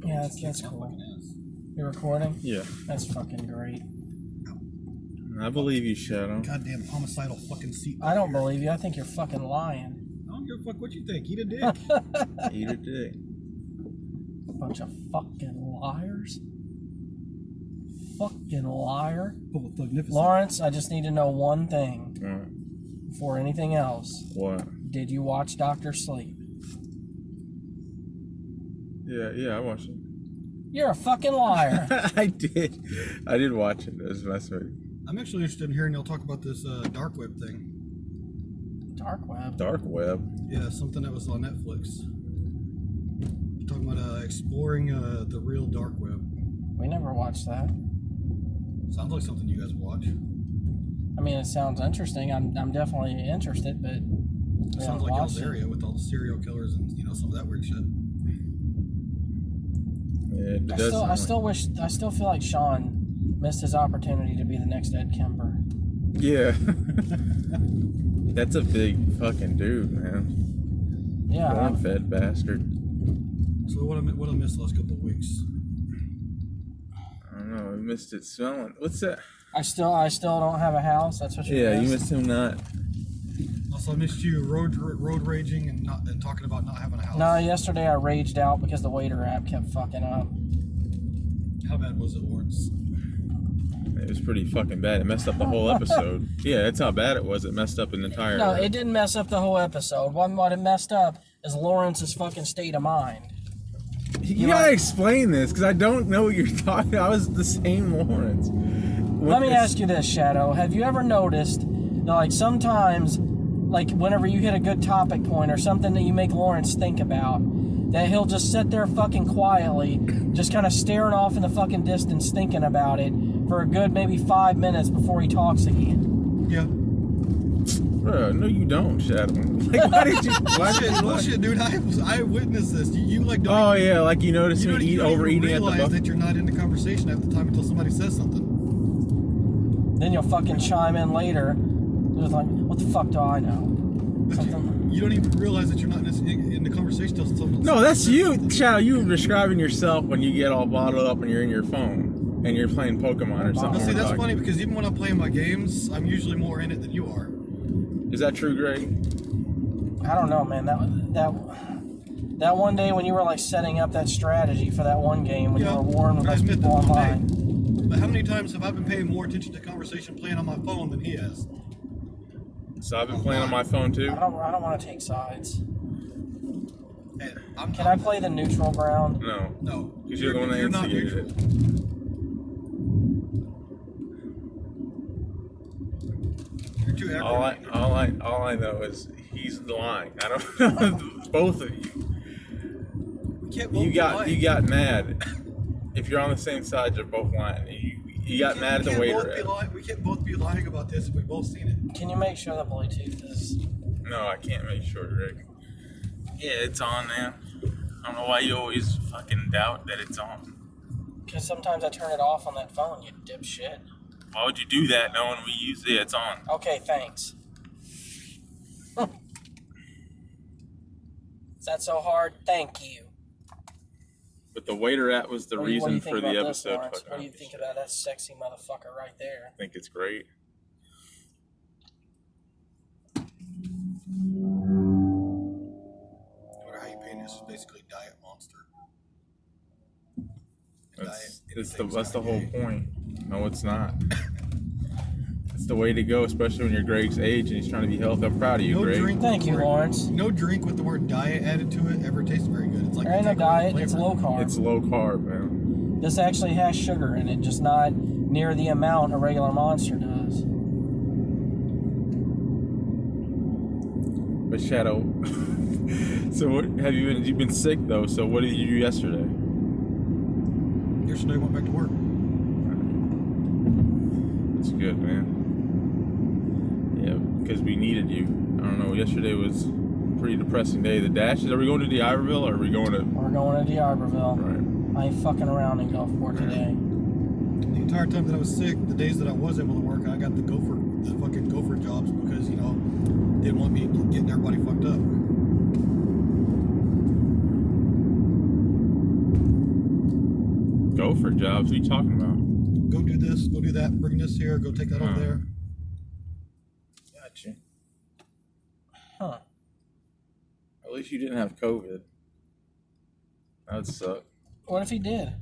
Yeah, that's cool. You're recording? Yeah. That's fucking great. I believe you, Shadow. Goddamn homicidal fucking seat. I don't believe you. I think you're fucking lying. I don't give a fuck what you think. Eat a dick. Eat a dick. Bunch of fucking liars. Fucking liar. Lawrence, I just need to know one thing. Before anything else. What? Did you watch Dr. Sleep? Yeah, I watched it. You're a fucking liar. I did watch it. It was fascinating. I'm actually interested in hearing y'all talk about this dark web thing. Dark web? Dark web? Yeah, something that was on Netflix. Talking about exploring the real dark web. We never watched that. Sounds like something you guys watch. I mean, it sounds interesting. I'm definitely interested, but... It sounds like y'all's area with all the serial killers and, some of that weird shit. Yeah, I still feel like Sean missed his opportunity to be the next Ed Kemper. Yeah. That's a big fucking dude, man. Yeah. Corn-fed bastard. So what I missed the last couple of weeks? I don't know. I missed it smelling. What's that? I still don't have a house. That's what you missed. Yeah, you missed him not. Also, I missed you road raging and talking about not having a house. No, yesterday I raged out because the waiter app kept fucking up. How bad was it, Lawrence? It was pretty fucking bad. It messed up the whole episode. Yeah, that's how bad it was. It messed up an entire... No, it didn't mess up the whole episode. What it messed up is Lawrence's fucking state of mind. You gotta explain this, because I don't know what you're talking about. I was the same Lawrence. Let me ask you this, Shadow. Have you ever noticed that, like, sometimes, like, whenever you hit a good topic point or something that you make Lawrence think about, that he'll just sit there fucking quietly, just kind of staring off in the fucking distance thinking about it for a good maybe 5 minutes before he talks again? Yeah. Bro, no, you don't, Shadow. Like, why did you? Bullshit, dude. I witnessed this. You like. Don't oh yeah, like you noticed me overeating at the realize that you're not in the conversation at the time until somebody says something. Then you'll fucking chime in later. It was like, what the fuck do I know? You don't even realize that you're not in the conversation until something. No, that's you, Shadow. You were describing yourself when you get all bottled up and you're in your phone and you're playing Pokemon or something. See, that's funny because even when I'm playing my games, I'm usually more in it than you are. Is that true, Greg? I don't know, man. That one day when you were like setting up that strategy for that one game when you were warring with those people online. But how many times have I been paying more attention to conversation playing on my phone than he has? So I've been playing on my phone too. I don't want to take sides. Hey, Can I play the neutral ground? No. Because you're the one that instigated it. You're too aggravating. All I know is he's lying. I don't know. Both of you. You got mad. If you're on the same side, you're both lying. You got mad at the waiter. We can't both be lying about this if we've both seen it. Can you make sure the Bluetooth is... No, I can't make sure, Rick. Yeah, it's on, man. I don't know why you always fucking doubt that it's on. Because sometimes I turn it off on that phone, you dipshit. Why would you do that knowing we use it? Yeah, it's on. Okay, thanks. Is that so hard? Thank you. But the waiter app was the reason for the episode. What do you think about that sexy motherfucker right there? I think it's great. How you paint this is basically Diet Monster. That's the whole point. No, it's not. It's the way to go, especially when you're Greg's age and he's trying to be healthy. I'm proud of you, Greg. Thank you, Lawrence. No drink with the word diet added to it ever tastes very good. It's like there ain't no diet, it's low carb. It's low carb, man. This actually has sugar in it, just not near the amount a regular Monster does. But Shadow, so what have you've been sick though, so what did you do yesterday? Yesterday I went back to work. That's good, man. Yeah, because we needed you. I don't know, yesterday was a pretty depressing day. The dashes, are we going to D'Iberville or are we going to... We're going to D'Iberville. Right. I ain't fucking around in Gulfport today. The entire time that I was sick, the days that I was able to work, I got the fucking gopher jobs because, they didn't want me getting everybody fucked up. Gopher jobs? What are you talking about? Go do this, go do that, bring this here, go take that over there. Gotcha. Huh. At least you didn't have COVID. That would suck. What if he did?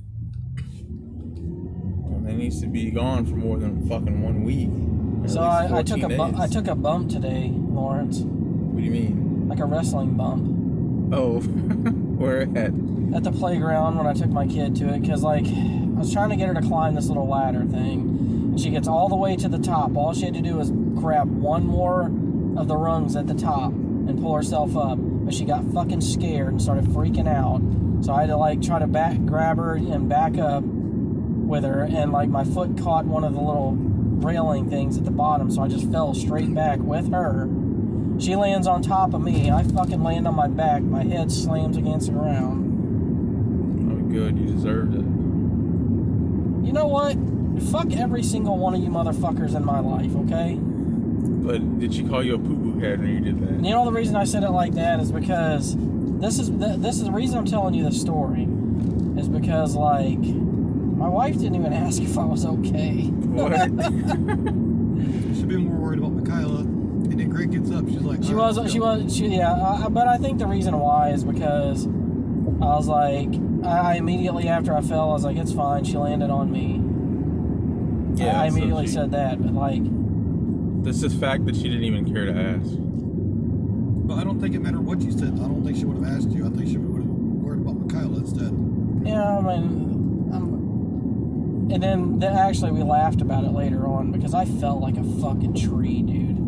Well, he needs to be gone for more than fucking 1 week. So I took a bump today, Lawrence. What do you mean? Like a wrestling bump. Oh, where at? At the playground when I took my kid to it, because like I was trying to get her to climb this little ladder thing, and she gets all the way to the top. All she had to do was grab one more of the rungs at the top and pull herself up, but she got fucking scared and started freaking out. So I had to like try to grab her and back up with her, and like my foot caught one of the little railing things at the bottom, so I just fell straight back with her. She lands on top of me. I fucking land on my back. My head slams against the ground. Oh, good. You deserved it. You know what? Fuck every single one of you motherfuckers in my life, okay? But did she call you a poo-poo head when you did that? You know the reason I said it like that is because this is the reason I'm telling you this story is because like my wife didn't even ask if I was okay. What? You should be more worried about Michaela. And then Greg gets up. She's like, but I think the reason why is because I was like, I immediately after I fell, I was like, it's fine. She landed on me. Yeah, I immediately said that, but like, this is the fact that she didn't even care to ask. But I don't think it mattered what you said. I don't think she would have asked you. I think she would have worried about Michaela instead. yeah, I mean, and then actually we laughed about it later on because I felt like a fucking tree, dude.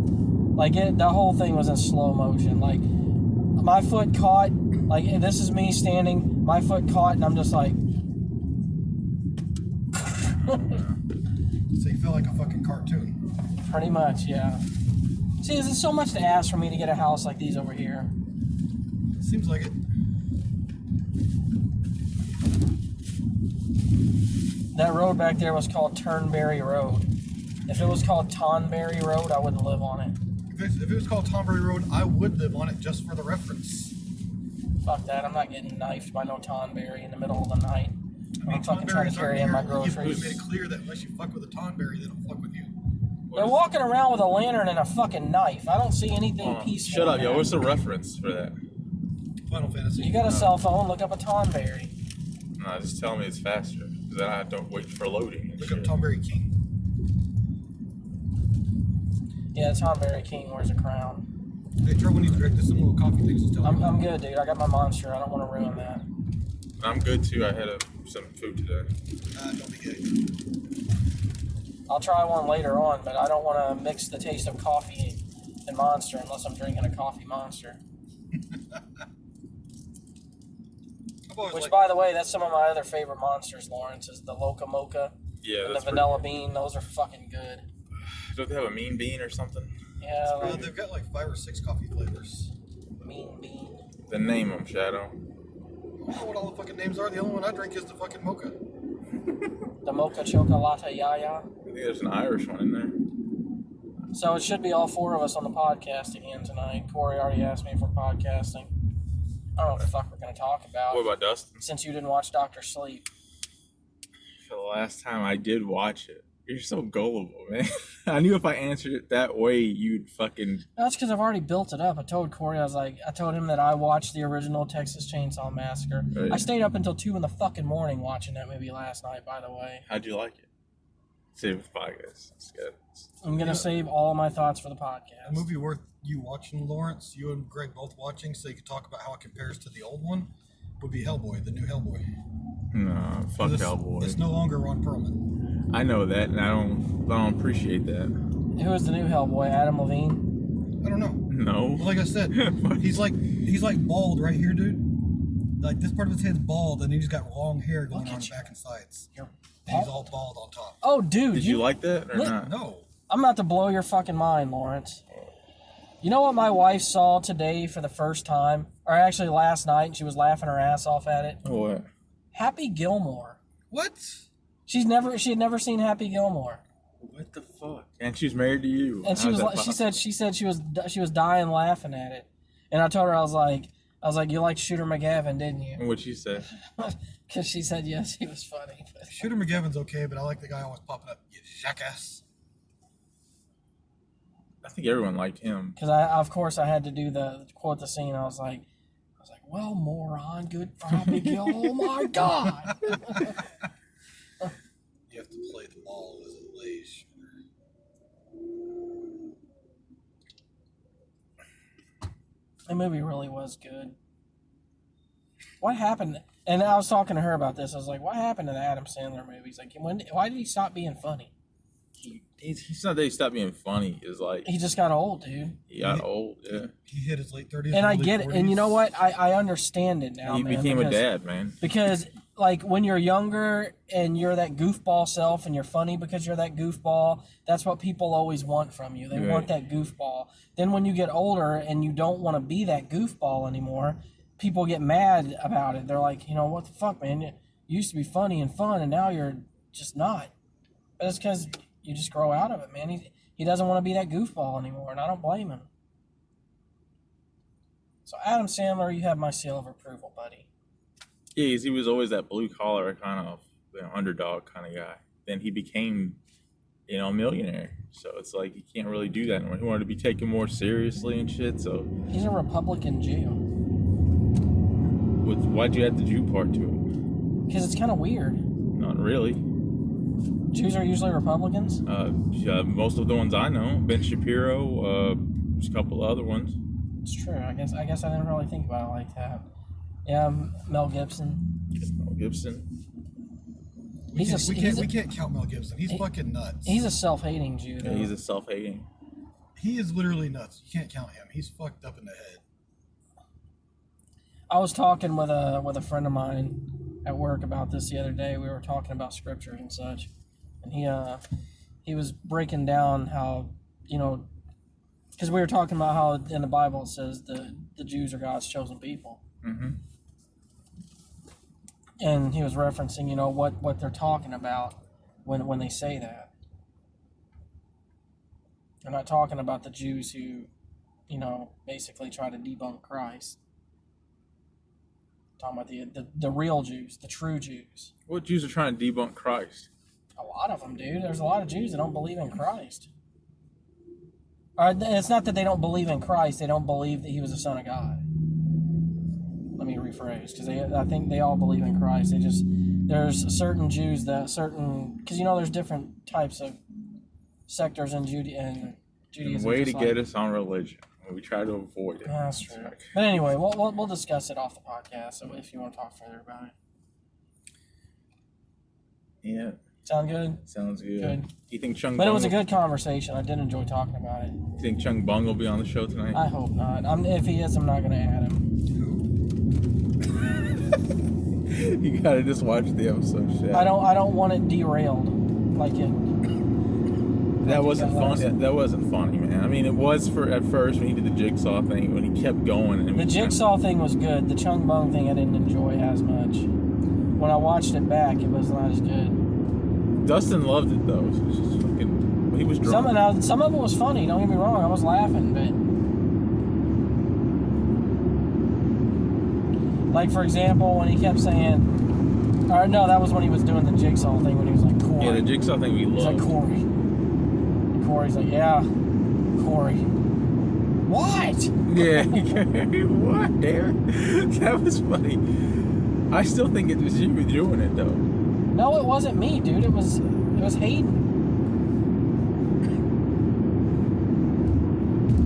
Like the whole thing was in slow motion. Like my foot caught. Like, and this is me standing. My foot caught, and I'm just like. So you feel like a fucking cartoon. Pretty much, yeah. See, is it so much to ask for me to get a house like these over here? Seems like it. That road back there was called Turnberry Road. If it was called Tonberry Road, I wouldn't live on it. If it was called Tonberry Road, I would live on it just for the reference. Fuck that, I'm not getting knifed by no Tonberry in the middle of the night. I mean, I'm fucking trying to carry in my You groceries. made it clear that unless you fuck with a Tonberry, they don't fuck with you. They're walking around with a lantern and a fucking knife. I don't see anything peaceful. Shut up, in yo. that. What's the reference for that? Final Fantasy. You got a cell phone, look up a Tonberry. No, just tell me it's faster. Because then I have to wait for loading. And Look up shit. Tonberry King. Yeah, Tonberry King wears a crown. Hey, Joe, when you drink this, some little coffee things to tell I'm good, dude. I got my monster. I don't want to ruin that. I'm good too. I had some food today. Don't be gay. I'll try one later on, but I don't want to mix the taste of coffee and Monster unless I'm drinking a coffee Monster. Which, by the way, that's some of my other favorite Monsters, Lawrence, is the Loca Mocha Yeah, and the that's Vanilla Bean. Those are fucking good. Don't they have a mean bean or something? Yeah, like They've got like 5 or 6 coffee flavors. Mean Bean. Then name them, Shadow. I don't know what all the fucking names are. The only one I drink is the fucking mocha. The Mocha Chocolata Yaya. I think there's an Irish one in there. So it should be all 4 of us on the podcast again tonight. Corey already asked me if we're podcasting. I don't know what the fuck we're going to talk about. What about Dustin? Since you didn't watch Dr. Sleep. For the last time I did watch it. You're so gullible, man. I knew if I answered it that way, you'd fucking... That's because I've already built it up. I told Corey, I told him that I watched the original Texas Chainsaw Massacre. Right. I stayed up until 2 in the fucking morning watching that movie last night, by the way. How'd you like it? Save it for the podcast. It's good. I'm going to save all my thoughts for the podcast. A movie worth you watching, Lawrence, you and Greg both watching, so you could talk about how it compares to the old one, would be Hellboy, the new Hellboy. No, fuck Hellboy. It's no longer Ron Perlman. I know that, and I don't appreciate that. Who is the new Hellboy? Adam Levine? I don't know. No. Like I said, he's like bald right here, dude. Like this part of his head's bald, and he's got long hair going on back and sides. You're And he's all bald on top. Oh, dude. Did you like that or not? No. I'm about to blow your fucking mind, Lawrence. You know what my wife saw today for the first time? Or actually last night, and she was laughing her ass off at it? What? Happy Gilmore. What? She had never seen Happy Gilmore. What the fuck? And she's married to you. And she said she was dying laughing at it. And I told her, I was like, I was like, you liked Shooter McGavin, didn't you? What'd she say? Because she said yes, he was funny. Shooter McGavin's okay, but I like the guy always popping up. You jackass. I think everyone liked him. Because of course, I had to do the quote the scene. I was like, well, moron, good Friday, oh my God. You have to play the ball as it lays, Shooter. The movie really was good. What happened? And I was talking to her about this. I was like, what happened to the Adam Sandler movies? Like, why did he stop being funny? He's not that he stopped being funny. It's like He just got old, dude. he got old. Yeah, He hit his late 30s. And I early get it. 40s. And you know what? I understand it now, he man. became a dad, man. Because, like, when you're younger and you're that goofball self and you're funny because you're that goofball, that's what people always want from you. They want that goofball. Then when you get older and you don't want to be that goofball anymore, people get mad about it. They're like, you know, what the fuck, man? You used to be funny and fun, and now you're just not. But it's because you just grow out of it, man. He doesn't want to be that goofball anymore, and I don't blame him. So, Adam Sandler, you have my seal of approval, buddy. Yeah, he was always that blue collar kind of underdog kind of guy. Then he became, a millionaire. So it's like he can't really do that anymore. He wanted to be taken more seriously and shit. So He's a Republican Jew. why'd you add the Jew part to it? Because it's kind of weird. Not really. Jews are usually Republicans? Most of the ones I know, Ben Shapiro, there's a couple of other ones. It's true. I guess I didn't really think about it like that. Yeah, Mel Gibson. Mel Gibson. We can't count Mel Gibson. He's fucking nuts. He's a self-hating Jew, though. Yeah, he's a self-hating. He is literally nuts. You can't count him. He's fucked up in the head. I was talking with a friend of mine at work about this the other day. We were talking about scriptures and such, and he was breaking down how, because we were talking about how in the Bible it says the Jews are God's chosen people. Mm-hmm. And he was referencing, what they're talking about when they say that. They're not talking about the Jews who, basically try to debunk Christ. Talking about the real Jews, the true Jews. What Jews are trying to debunk Christ? A lot of them, dude. There's a lot of Jews that don't believe in Christ. It's not that they don't believe in Christ. They don't believe that he was the Son of God. Let me rephrase, because I think they all believe in Christ. There's certain Jews because there's different types of sectors in Judaism. A way to get us on religion. We try to avoid it. That's true. But anyway, we'll discuss it off the podcast. So if you want to talk further about it. Yeah. Sound good? Sounds good. Good. You think Chung? But it was a good conversation. I did enjoy talking about it. You think Chung Bung will be on the show tonight? I hope not. If he is, I'm not going to add him. You gotta just watch the episode. Shit. I don't want it derailed like it. That wasn't funny. That wasn't funny, man. I mean, it was at first when he did the jigsaw thing, when he kept going. And the jigsaw thing was good. The Chung Bung thing I didn't enjoy as much. When I watched it back, it was not as good. Dustin loved it though. It was just fucking. He was drunk. Some of it was funny. Don't get me wrong. I was laughing, but like for example, when he kept saying, or no, that was when he was doing the jigsaw thing. When he was like Corey. Yeah, the jigsaw thing we loved. He's like Corey. Corey's like, yeah, Corey. What? Yeah. What, Darren? That was funny. I still think it was you doing it though. No, it wasn't me, dude. It was Hayden.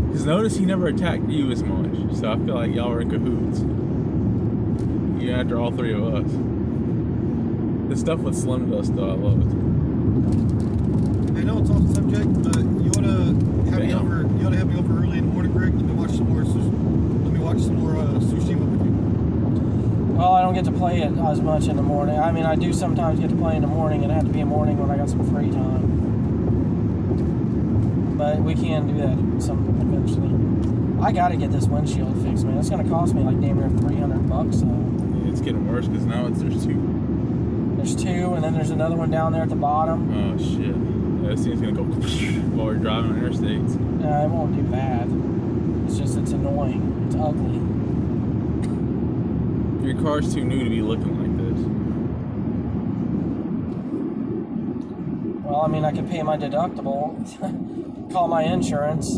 Because notice he never attacked you as much, so I feel like y'all were in cahoots. You after all three of us. The stuff with Slim Dust though, I loved. I know it's off the subject, but you ought to have me over. You ought to have me over early in the morning, Greg. Let me watch some more Tsushima with you. Well, I don't get to play it as much in the morning. I mean, I do sometimes get to play in the morning, and it had to be a morning when I got some free time. But we can do that eventually. I gotta get this windshield fixed, man. It's gonna cost me like damn near $300. So. Yeah, it's getting worse because now there's two. There's two, and then there's another one down there at the bottom. Oh shit! Yeah, this thing's gonna go while we're driving on interstates. No, it won't do that. It's annoying. It's ugly. Your car's too new to be looking like this. Well, I mean, I could pay my deductible, call my insurance,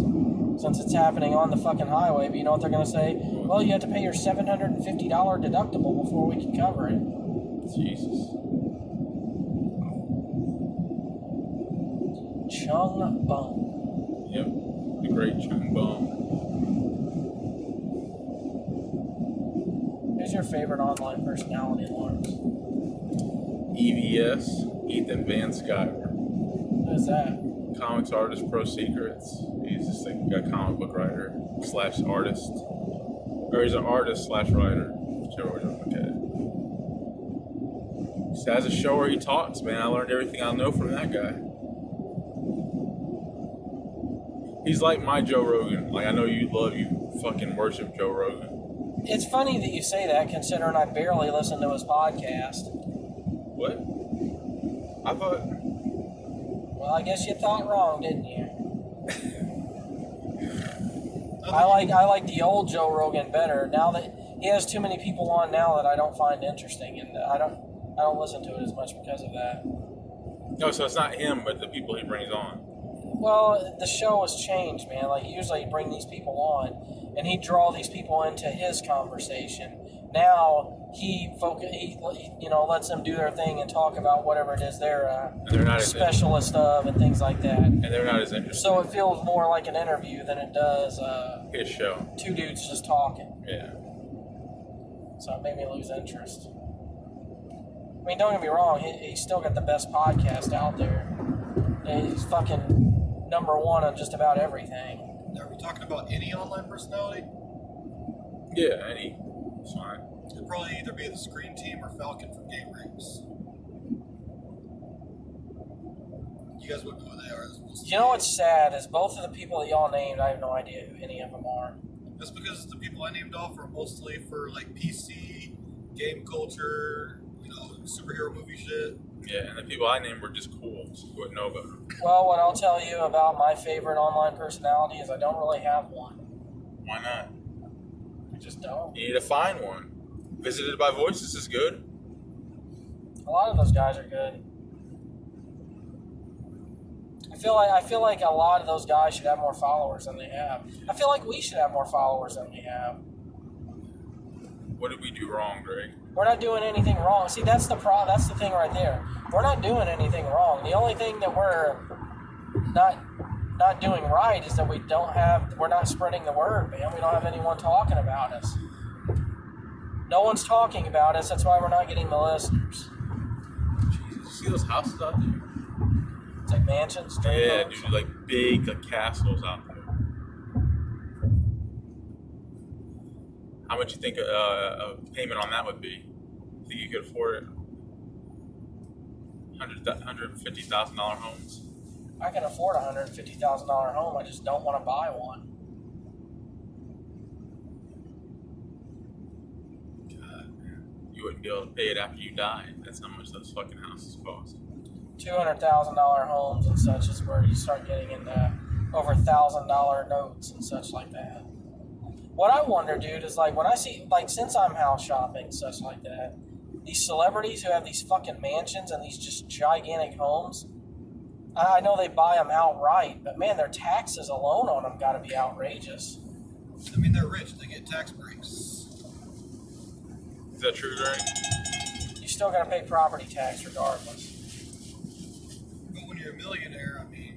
since it's happening on the fucking highway. But you know what they're going to say? Well, you have to pay your $750 deductible before we can cover it. Jesus. Chung Bum. Yep. The great Chung Bum. Who's your favorite online personality, Lawrence? EVS, Ethan Van Sciver. Who's that? Comics artist, Pro Secrets. He's just like a comic book writer / artist. Or he's an artist / writer. Whichever way you look at it. Just has a show where he talks, man. I learned everything I know from that guy. He's like my Joe Rogan. Like, I know you fucking worship Joe Rogan. It's funny that you say that, considering I barely listen to his podcast. What? I thought... Well, I guess you thought wrong, didn't you? I like the old Joe Rogan better. Now that he has too many people on now that I don't find interesting, and I don't listen to it as much because of that. No, so it's not him, but the people he brings on. Well, the show has changed, man. Like, usually he'd bring these people on, and he'd draw these people into his conversation. Now he lets them do their thing and talk about whatever it is they're specialist of and things like that. And they're not as interested. So it feels more like an interview than it does his show. Two dudes just talking. Yeah. So it made me lose interest. I mean, don't get me wrong, he's still got the best podcast out there. He's fucking #1 on just about everything. Are we talking about any online personality? Yeah, any. It's fine. It'd probably either be the Screen Team or Falcon from Game Rings. You guys wouldn't know who they are. You know what's sad is both of the people that y'all named, I have no idea who any of them are. That's because the people I named off are mostly for like PC, game culture, superhero movie shit. Yeah, and the people I named were just cool, so you wouldn't know about them. Well, what I'll tell you about my favorite online personality is I don't really have one. Why not? I just don't. You need to find one. Visited by Voices is good. A lot of those guys are good. I feel like a lot of those guys should have more followers than they have. I feel like we should have more followers than we have. What did we do wrong, Greg? We're not doing anything wrong. See, that's the thing right there. We're not doing anything wrong. The only thing that we're not doing right is that we're not spreading the word, man. We don't have anyone talking about us. No one's talking about us. That's why we're not getting the listeners. Jesus, you see those houses out there? It's like mansions. Yeah, dude, like big castles out there. How much you think a payment on that would be? Think you could afford it? $150,000 homes. I can afford a $150,000 home. I just don't want to buy one. God, man, you wouldn't be able to pay it after you die. That's how much those fucking houses cost. $200,000 homes and such is where you start getting into over $1,000 notes and such like that. What I wonder, dude, is like when I see, like, since I'm house shopping and such like that, these celebrities who have these fucking mansions and these just gigantic homes, I know they buy them outright, but man, their taxes alone on them got to be outrageous. I mean, they're rich; they get tax breaks. Is that true, Greg? You still got to pay property tax regardless. But when you're a millionaire, I mean.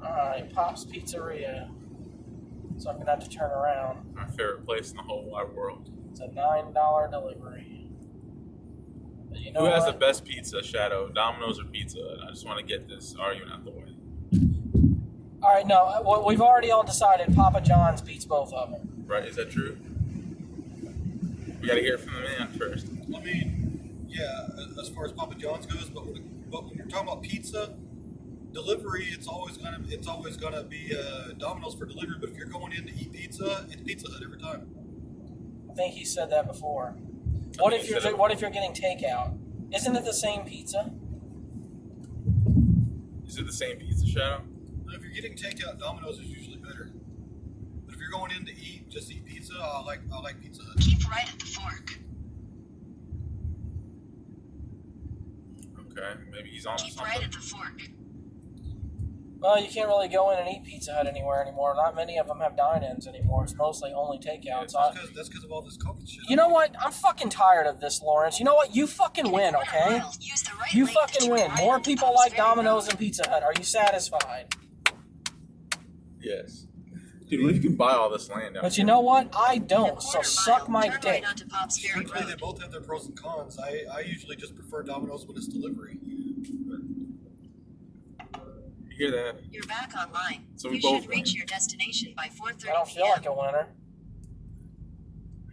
Alright, Pop's Pizzeria. So I'm going to have to turn around. My favorite place in the whole wide world. It's a $9 delivery. But you know Who has what? the best pizza, Shadow? Domino's or pizza? I just want to get this argument out the way. Alright, no, we've already all decided Papa John's beats both of them. Right, is that true? We got to hear it from the man first. I mean, yeah, as far as Papa John's goes, but when you're talking about pizza delivery, it's always gonna be Domino's for delivery. But if you're going in to eat pizza, it's Pizza Hut every time. I think he said that before. What if you're getting takeout? Isn't it the same pizza? Is it the same pizza, Shadow? If you're getting takeout, Domino's is usually better. in to eat, just eat pizza, I like Pizza Hut. Keep right at the fork. Okay, maybe he's on Keep something. right at the fork. Well, you can't really go in and eat Pizza Hut anywhere anymore. Not many of them have dine-ins anymore. It's mostly only takeouts. That's because of all this COVID shit. You know what? I'm fucking tired of this, Lawrence. You know what? You fucking win, okay? You fucking win. More people like Domino's than Pizza Hut. Are you satisfied? Yes. Dude, what if you can buy all this land down But here? you know what? I don't, so suck my dick. Strictly, they both have their pros and cons. I usually just prefer Domino's when it's delivery. You hear that? You're back online. So we you both should reach your destination by 4:30 I don't feel like a winner.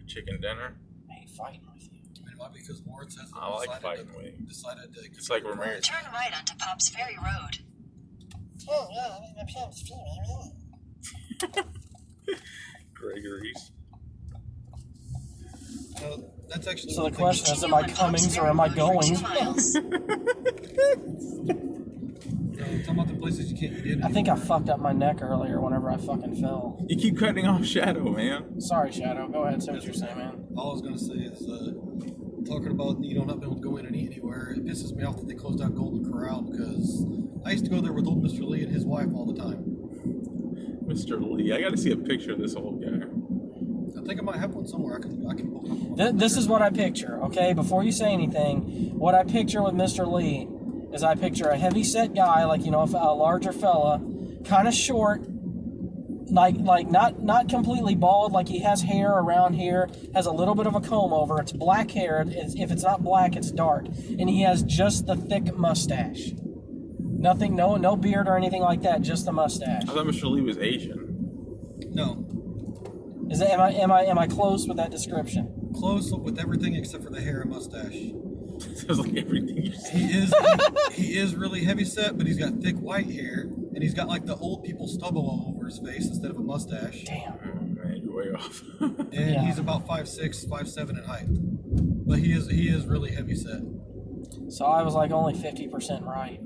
Chicken dinner. I hate fighting with you. I mean, why? Because Lawrence has I like fighting with you. decided to. It's like Ramirez. Turn right onto Pops Ferry Road. Oh, yeah, Pops Ferry Road. Gregory's. That's actually. So the question is, am I comings or am I goings? Talking about the places you can't eat in. I think I fucked up my neck earlier whenever I fucking fell. You keep cutting off Shadow, man. Sorry, Shadow. Go ahead. Say what you're saying, man. All I was gonna say is talking about not being able to go in and eat anywhere. It pisses me off that they closed down Golden Corral because I used to go there with old Mr. Lee and his wife all the time. Mr. Lee, I gotta see a picture of this old guy. I think I might have one somewhere. I can pull it up. This is what I picture, okay? Before you say anything, what I picture with Mr. Lee is I picture a heavy-set guy, like, a larger fella, kind of short, like not completely bald, like he has hair around here, has a little bit of a comb over. It's black hair. If it's not black, it's dark. And he has just the thick mustache. Nothing, no beard or anything like that, just the mustache. I thought Mr. Lee was Asian. No. Is that am I close with that description? Close with everything except for the hair and mustache. Sounds like everything you said. He is really heavy set, but he's got thick white hair, and he's got like the old people stubble all over his face instead of a mustache. Damn. Oh, man, you're way off. And Yeah. he's about 5'6", 5'7" in height. But he is really heavy set. So I was like only 50% right.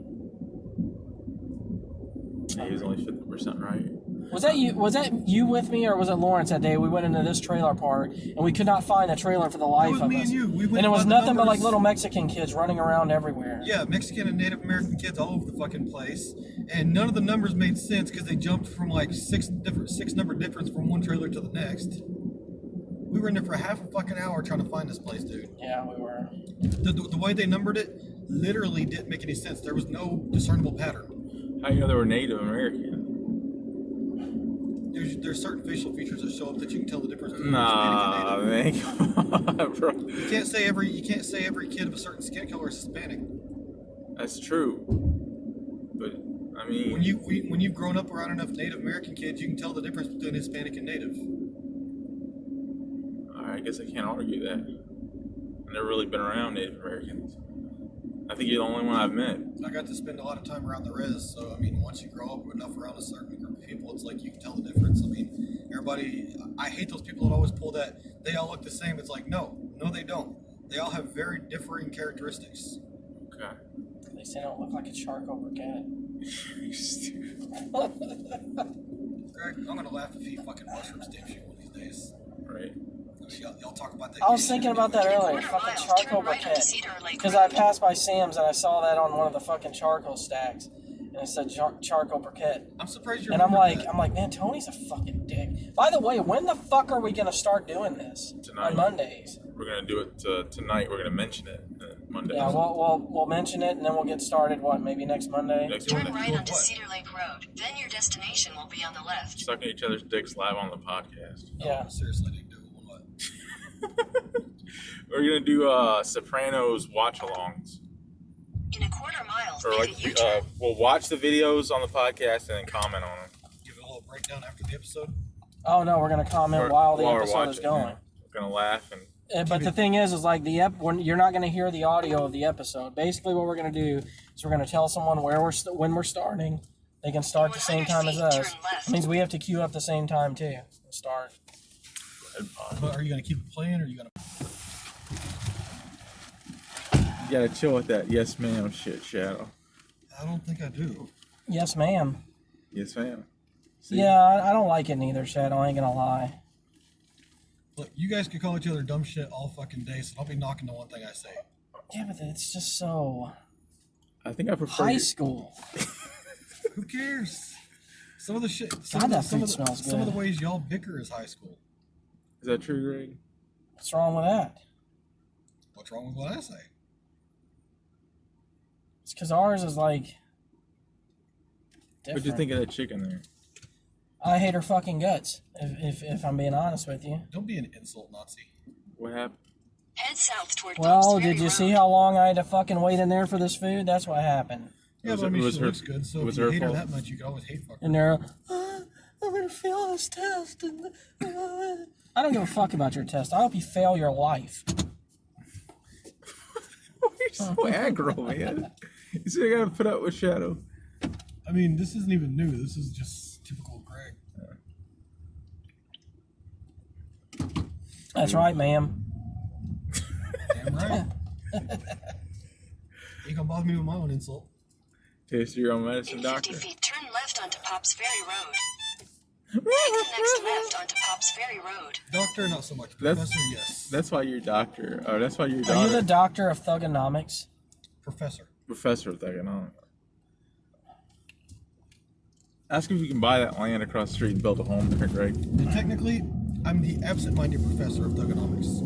Yeah, he was only 50% right. Was that you with me, or was it Lawrence that day? We went into this trailer park and we could not find a trailer for the life was of me us. and you. We went And it was by the nothing but like numbers. little Mexican kids running around everywhere. Yeah, Mexican and Native American kids all over the fucking place, and none of the numbers made sense because they jumped from like six number difference from one trailer to the next. We were in there for half a fucking hour trying to find this place, dude. Yeah, we were. The way they numbered it literally didn't make any sense. There was no discernible pattern. How do you know they were Native American? There's certain facial features that show up that you can tell the difference between Nah, Hispanic and Native. man, come on, bro. You can't say every kid of a certain skin color is Hispanic. That's true. But I mean, When you've grown up around enough Native American kids, you can tell the difference between Hispanic and Native. I guess I can't argue that. I've never really been around Native Americans. I think you're the only one I've met. I got to spend a lot of time around the res, so I mean, once you grow up enough around a certain group of people, it's like you can tell the difference. I mean, everybody. I hate those people that always pull that they all look the same. It's like no, they don't. They all have very differing characteristics. Okay. At least they don't look like a charcoal briquette. You stupid. Greg, I'm gonna laugh if he fucking mushroom stamps you one of these days. Right. I mean, y'all talk about that. I was thinking about that earlier, fucking charcoal briquette. Because I passed by Sam's and I saw that on one of the fucking charcoal stacks. And it said charcoal briquette. I'm surprised you're. And I'm like, man, Tony's a fucking dick. By the way, when the fuck are we gonna start doing this? Tonight. On Mondays. We're gonna do it tonight. We're gonna mention it Monday. Yeah, we'll mention it and then we'll get started. What, maybe next Monday? Next Turn Monday. right onto Cedar Lake Road. Then your destination will be on the left. Sucking each other's dicks live on the podcast. Yeah. Seriously, didn't do it. What? We're gonna do Sopranos watch-alongs. In a quarter mile, Or make a U-turn. we'll watch the videos on the podcast and then comment on them. Give it a little breakdown after the episode. Oh no, we're gonna comment Or- while the we're episode is watching, going. yeah. We're gonna laugh and But the thing is like when you're not going to hear the audio of the episode. Basically, what we're going to do is we're going to tell someone when we're starting. They can start the same time as us. It means we have to queue up the same time too. Start. But are you gonna keep it playing, or are you gonna? you gotta chill with that yes ma'am shit, Shadow. I don't think I do. Yes, ma'am. Yes ma'am. See? Yeah, I don't like it neither, Shadow. I ain't gonna lie. Look, you guys can call each other dumb shit all fucking day, so don't be knocking the one thing I say. Yeah, but it's just so I think I prefer high school. Who cares? Some of the shit. God, Some that food of smells the good. ways y'all bicker is high school. Is that true, Greg? What's wrong with that? What's wrong with what I say? It's because ours is like different. What'd you think of that chicken there? I hate her fucking guts. If I'm being honest with you. Don't be an insult Nazi. What happened? Head south toward Well, Pops Ferry did you Road. see how long I had to fucking wait in there for this food? That's what happened. Yeah, Was but I it- mean, was she her- looks good, so was if you her hate her fault? that much, you can always hate fuck her. And they're, I'm gonna fail this test. I don't give a fuck about your test. I hope you fail your life. You're so aggro, man. You said I gotta put up with Shadow. I mean, this isn't even new. This is just typical Greg. That's right, ma'am. Damn right. You can bother me with my own insult. Taste your own medicine, In doctor. 50 feet, turn left onto Pops Ferry Road. Take the next left onto Pops Ferry Road. Doctor, not so much. That's- Professor, yes. That's why you're doctor. Or that's why you're Are you daughter. the doctor of thugonomics? Professor. Professor of economics. Ask him if you can buy that land across the street and build a home there, Greg. And technically, I'm the absent-minded professor of thugonomics.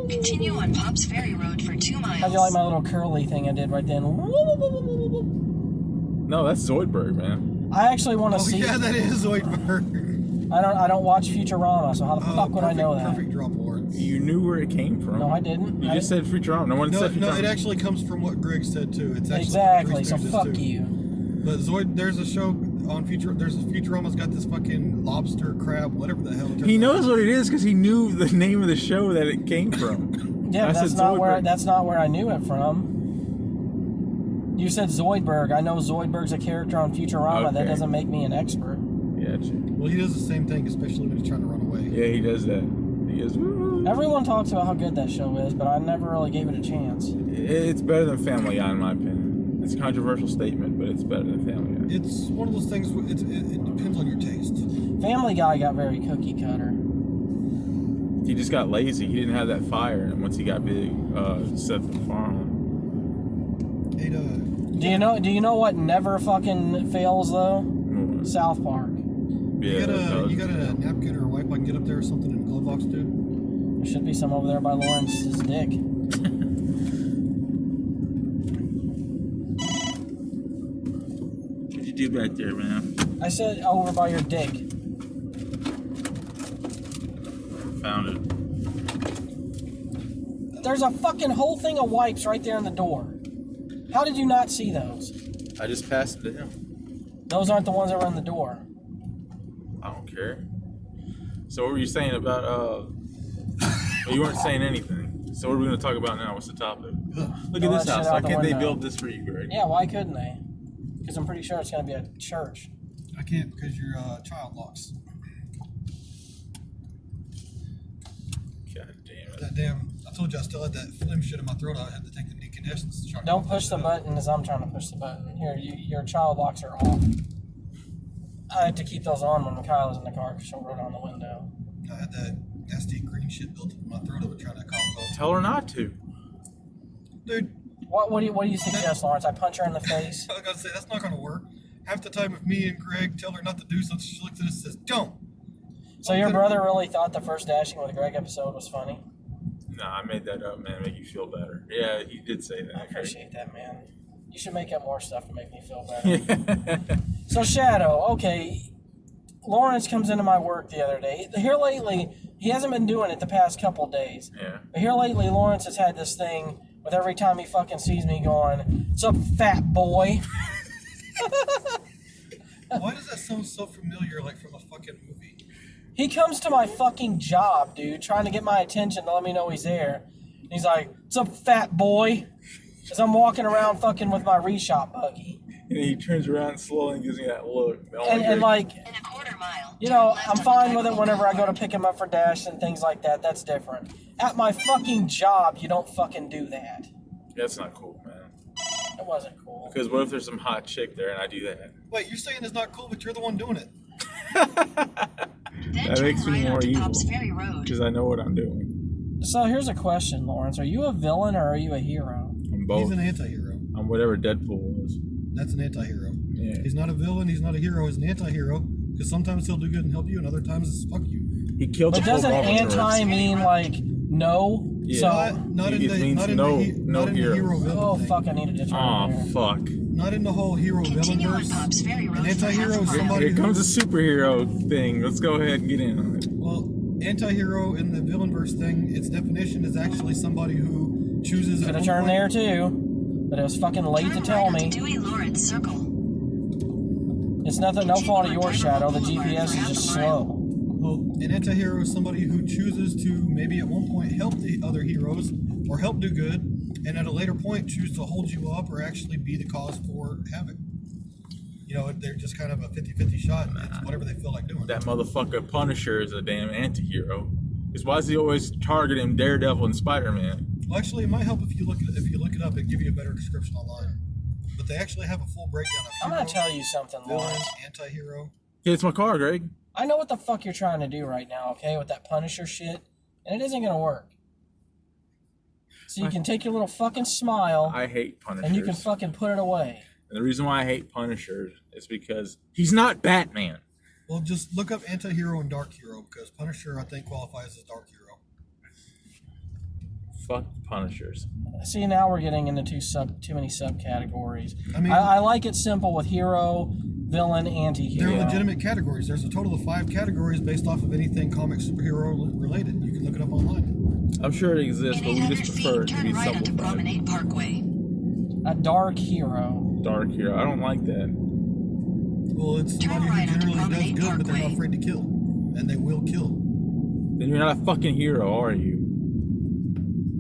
Continue on Pops Ferry Road for 2 miles. How'd you like my little curly thing I did right then? No, that's Zoidberg, man. I actually want to Oh see. yeah, that is Zoidberg. I don't watch Futurama, so how the fuck would I know that? Perfect drop, Lawrence. You knew where it came from. No, I didn't. You I just said Futurama. No one No, said Futurama. no, it actually comes from what Greg said too. It's actually Exactly. So Three Stooges, fuck too. you. But there's a show on there's a Futurama's got this fucking lobster, crab, whatever the hell. He knows what it is because he knew the name of the show that it came from. Yeah, I but said Zoidberg. that's not where I knew it from. You said Zoidberg. I know Zoidberg's a character on Futurama. That Okay. doesn't make me an expert. Yeah, Well, he does the same thing, especially when he's trying to run away. yeah, he does that. He goes, "Woo." Everyone talks about how good that show is, but I never really gave it a chance. It's better than Family Guy, in my opinion. It's a controversial statement, but it's better than Family Guy. It's one of those things. It depends on your taste. Family Guy got very cookie cutter. He just got lazy. He didn't have that fire, and once he got big, Seth MacFarlane. It, Do you know what never fucking fails though? South Park. Yeah, you got a napkin or a wipe I can get up there or something in the glove box, dude? There should be some over there by Lawrence's dick. What'd you do back there, man? I said over by your dick. Found it. There's a fucking whole thing of wipes right there in the door. How did you not see those? I just passed it to him. Those aren't the ones that were in the door. I don't care. So what were you saying about, well, you weren't saying anything. So what are we going to talk about now? What's the topic? Look Throw at this that house. shit Why out the can't they window. build this for you, Greg? Yeah, why couldn't they? Because I'm pretty sure it's going to be a church. I can't because your child locks. God damn it. That damn. I told you I still had that phlegm shit in my throat. I had to take the decandescents to try to. Don't push the button as I'm trying to push the button. Here, your child locks are off. I had to keep those on when Kyla's in the car because she'll roll down the window. I had that nasty green shit built up in my throat. I've been trying to cough up. Tell her not to. Dude, What do you suggest, Lawrence? I punch her in the face? I was gonna say that's not gonna work. Half the time, if me and Greg tell her not to do something, she looks at us and says, "Don't." So your brother really thought the first Dashing with Greg episode was funny? Nah, I made that up, man. Make you feel better. Yeah, he did say that. I appreciate that, man. You should make up more stuff to make me feel better. Yeah. So Shadow, okay. Lawrence comes into my work the other day. Here lately, he hasn't been doing it the past couple days. Yeah. But here lately, Lawrence has had this thing with every time he fucking sees me going, "What's up, fat boy?" Why does that sound so familiar, like from a fucking movie? He comes to my fucking job, dude, trying to get my attention to let me know he's there. And he's like, "What's up, fat boy?" As I'm walking around fucking with my reshop buggy. And he turns around slowly and gives me that look. And like, In a quarter mile. you know, turn left I'm on fine the with it Bible whenever I go to Road. pick him up for Dash and things like that. That's different. At my fucking job, you don't fucking do that. That's not cool, man. It wasn't cool. Because what if there's some hot chick there and I do that? Wait, you're saying it's not cool, but you're the one doing it. That makes me more evil. Because I know what I'm doing. So here's a question, Lawrence. Are you a villain or are you a hero? I'm both. He's an anti-hero. I'm whatever Deadpool was. That's an anti-hero. Yeah. He's not a villain. He's not a hero. He's an anti-hero. Because sometimes he'll do good and help you, and other times it's fuck you. He killed But the whole doesn't Bulbasaur. anti mean like no? Yeah. So Not in It the means not in no- the, no not in the hero. hero villain oh thing. fuck! I needed to turn Aw, there. fuck. Not in the whole hero villain Continue on verse. Pops Ferry Road. An anti-hero is somebody Here who, comes a superhero thing. Let's go ahead and get in on it. well, anti-hero in the villain verse thing, its definition is actually somebody who chooses Could at have one turned point- there too, but it was fucking late to tell me. Dewey Lawrence Circle. It's nothing, no fault of yours, Shadow. The GPS is just slow. Well, an anti-hero is somebody who chooses to maybe at one point help the other heroes or help do good, and at a later point choose to hold you up or actually be the cause for havoc. You know, they're just kind of a 50-50 shot. It's whatever they feel like doing. That motherfucker Punisher is a damn anti-hero. Because why is he always targeting Daredevil and Spider-Man? Well, actually, it might help if you look it up and give you a better description online. But they actually have a full breakdown of I'm hero, gonna tell you something, villain, Lawrence. anti-hero. Yeah, it's my car, Greg. I know what the fuck you're trying to do right now, okay, with that Punisher shit, and it isn't gonna work. So you can take your little fucking smile I hate Punishers. and you can fucking put it away. And the reason why I hate Punisher is because he's not Batman. Well, just look up anti-hero and dark hero because Punisher, I think, qualifies as dark hero. Fuck Punishers. See, now we're getting into too many subcategories. I mean- I like it simple with hero, villain, anti-hero. They're legitimate categories. There's a total of 5 categories based off of anything comic superhero related. You can look it up online. I'm sure it exists, but In we 800 just prefer it feet, to be turn right onto simplified. Promenade Parkway. A dark hero. Dark hero. I don't like that. Well, it's somebody right who onto generally does Promenade good, but they're not Parkway. afraid to kill. And they will kill. Then you're not a fucking hero, are you?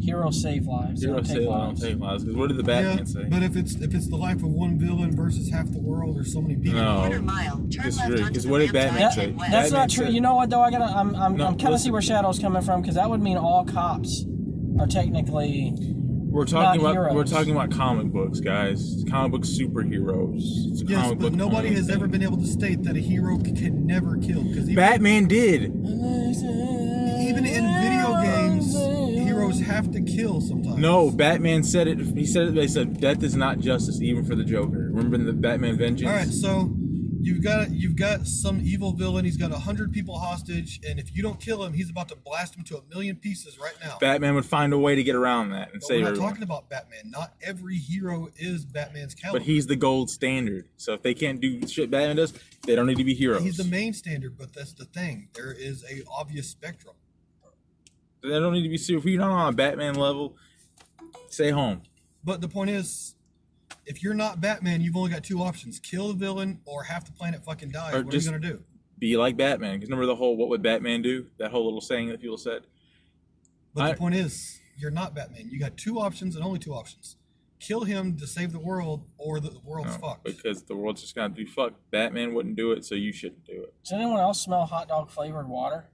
Heroes save lives. They Hero don't take say I don't lives. take lives. Because what did the Batman say? But if it's the life of one villain versus half the world or so many people. No. Quarter mile, turn left Disagree, onto 'cause the what did ramp to Batman say? I-10 West. That's Batman not true. said- You know what though? I'm No, kind of see listen. where Shadow's coming from because that would mean all cops are technically. We're talking not about heroes. comic books, guys. Comic book superheroes. It's a Yes, comic but book nobody only has thing. ever been able to state that a hero can never kill. Because Batman did. even in video games, heroes have to kill sometimes. No, Batman said it. He said it. They said death is not justice, even for the Joker. Remember in the Batman Vengeance? All right, so you've got some evil villain. He's got 100 people hostage, and if you don't kill him, he's about to blast him to 1,000,000 pieces right now. Batman would find a way to get around that and But save we're not everyone. talking about Batman. Not every hero is Batman's caliber. But he's the gold standard. So if they can't do shit Batman does, they don't need to be heroes. He's the main standard, but that's the thing. There is a obvious spectrum. They don't need to be super. If you're not on a Batman level, stay home. But the point is, if you're not Batman, you've only got 2 options: kill the villain, or half the planet fucking dies. Or What are just- you gonna do? Be like Batman. Because remember the whole "What would Batman do?" That whole little saying that people said. But the point is, you're not Batman. You got 2 options and only 2 options: kill him to save the world, or the world's No, fucked. because the world's just gonna do fuck. Batman wouldn't do it, so you shouldn't do it. Does anyone else smell hot dog flavored water?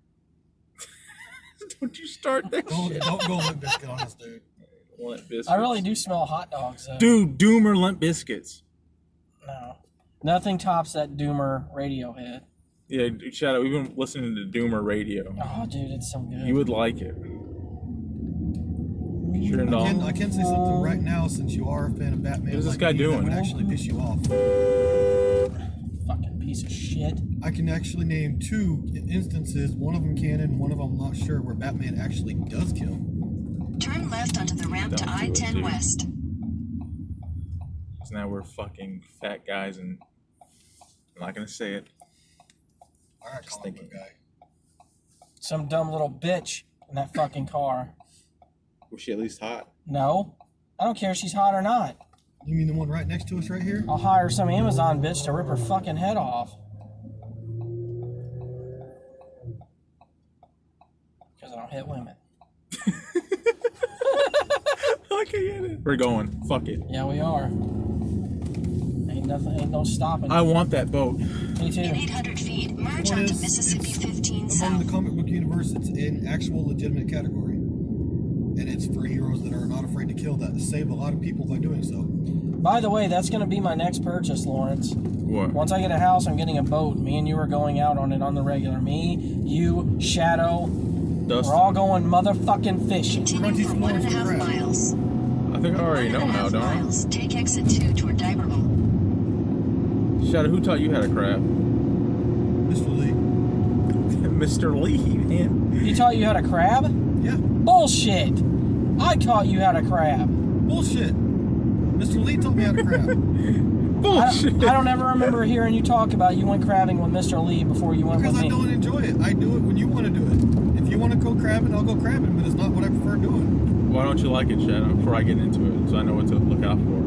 Don't you start that Don't shit. go Limp Bizkit on us, dude. Limp Bizkits. I really do smell hot dogs though. Dude, Doomer Limp Biscuits. No, nothing tops that Doomer Radiohead. Yeah, dude, Shadow, we've been listening to Doomer radio. Oh, dude, it's so good. You would like it. Sure enough. I can say something right now, since you are a fan of Batman. What is this like guy me, doing? That would actually piss you off. Fucking piece of shit. I can actually name 2 instances. One of them canon, one of them I'm not sure, where Batman actually does kill. Turn left onto the ramp to Don't do it, I-10 dude. West. Because now we're fucking fat guys, and I'm not gonna say it. All right, comic book guy. Some dumb little bitch in that fucking car. Was she at least hot? No, I don't care if she's hot or not. You mean the one right next to us right here? I'll hire some Amazon bitch to rip her fucking head off. Because I don't hit women. I can get it. We're going. Fuck it. Yeah, we are. Ain't no stopping. I want that boat. Me too. In 800 feet, merge One onto is, Mississippi it's 15 among South. the comic book universe, it's an actual legitimate category. And it's for heroes that are not afraid to kill, that save a lot of people by doing so. By the way, that's going to be my next purchase, Lawrence. What? Once I get a house, I'm getting a boat. Me and you are going out on it on the regular. Me, you, Shadow, Dustin. we're all going motherfucking fishing. Continue for 1.5 miles. I think I already know now, 1.5 don't I? miles. Take exit 2 toward Diverville. Shadow, who taught you how to crab? Mr. Lee. Mr. Lee, man. He taught you how to crab? Yeah. Bullshit! I taught you how to crab. Bullshit. Mr. Lee taught me how to crab. Bullshit. I don't ever remember hearing you talk about you went crabbing with Mr. Lee before you went Because with I me. don't enjoy it. I do it when you want to do it. If you want to go crabbing, I'll go crabbing, but it's not what I prefer doing. Why don't you like it, Shadow? Before I get into it, so I know what to look out for.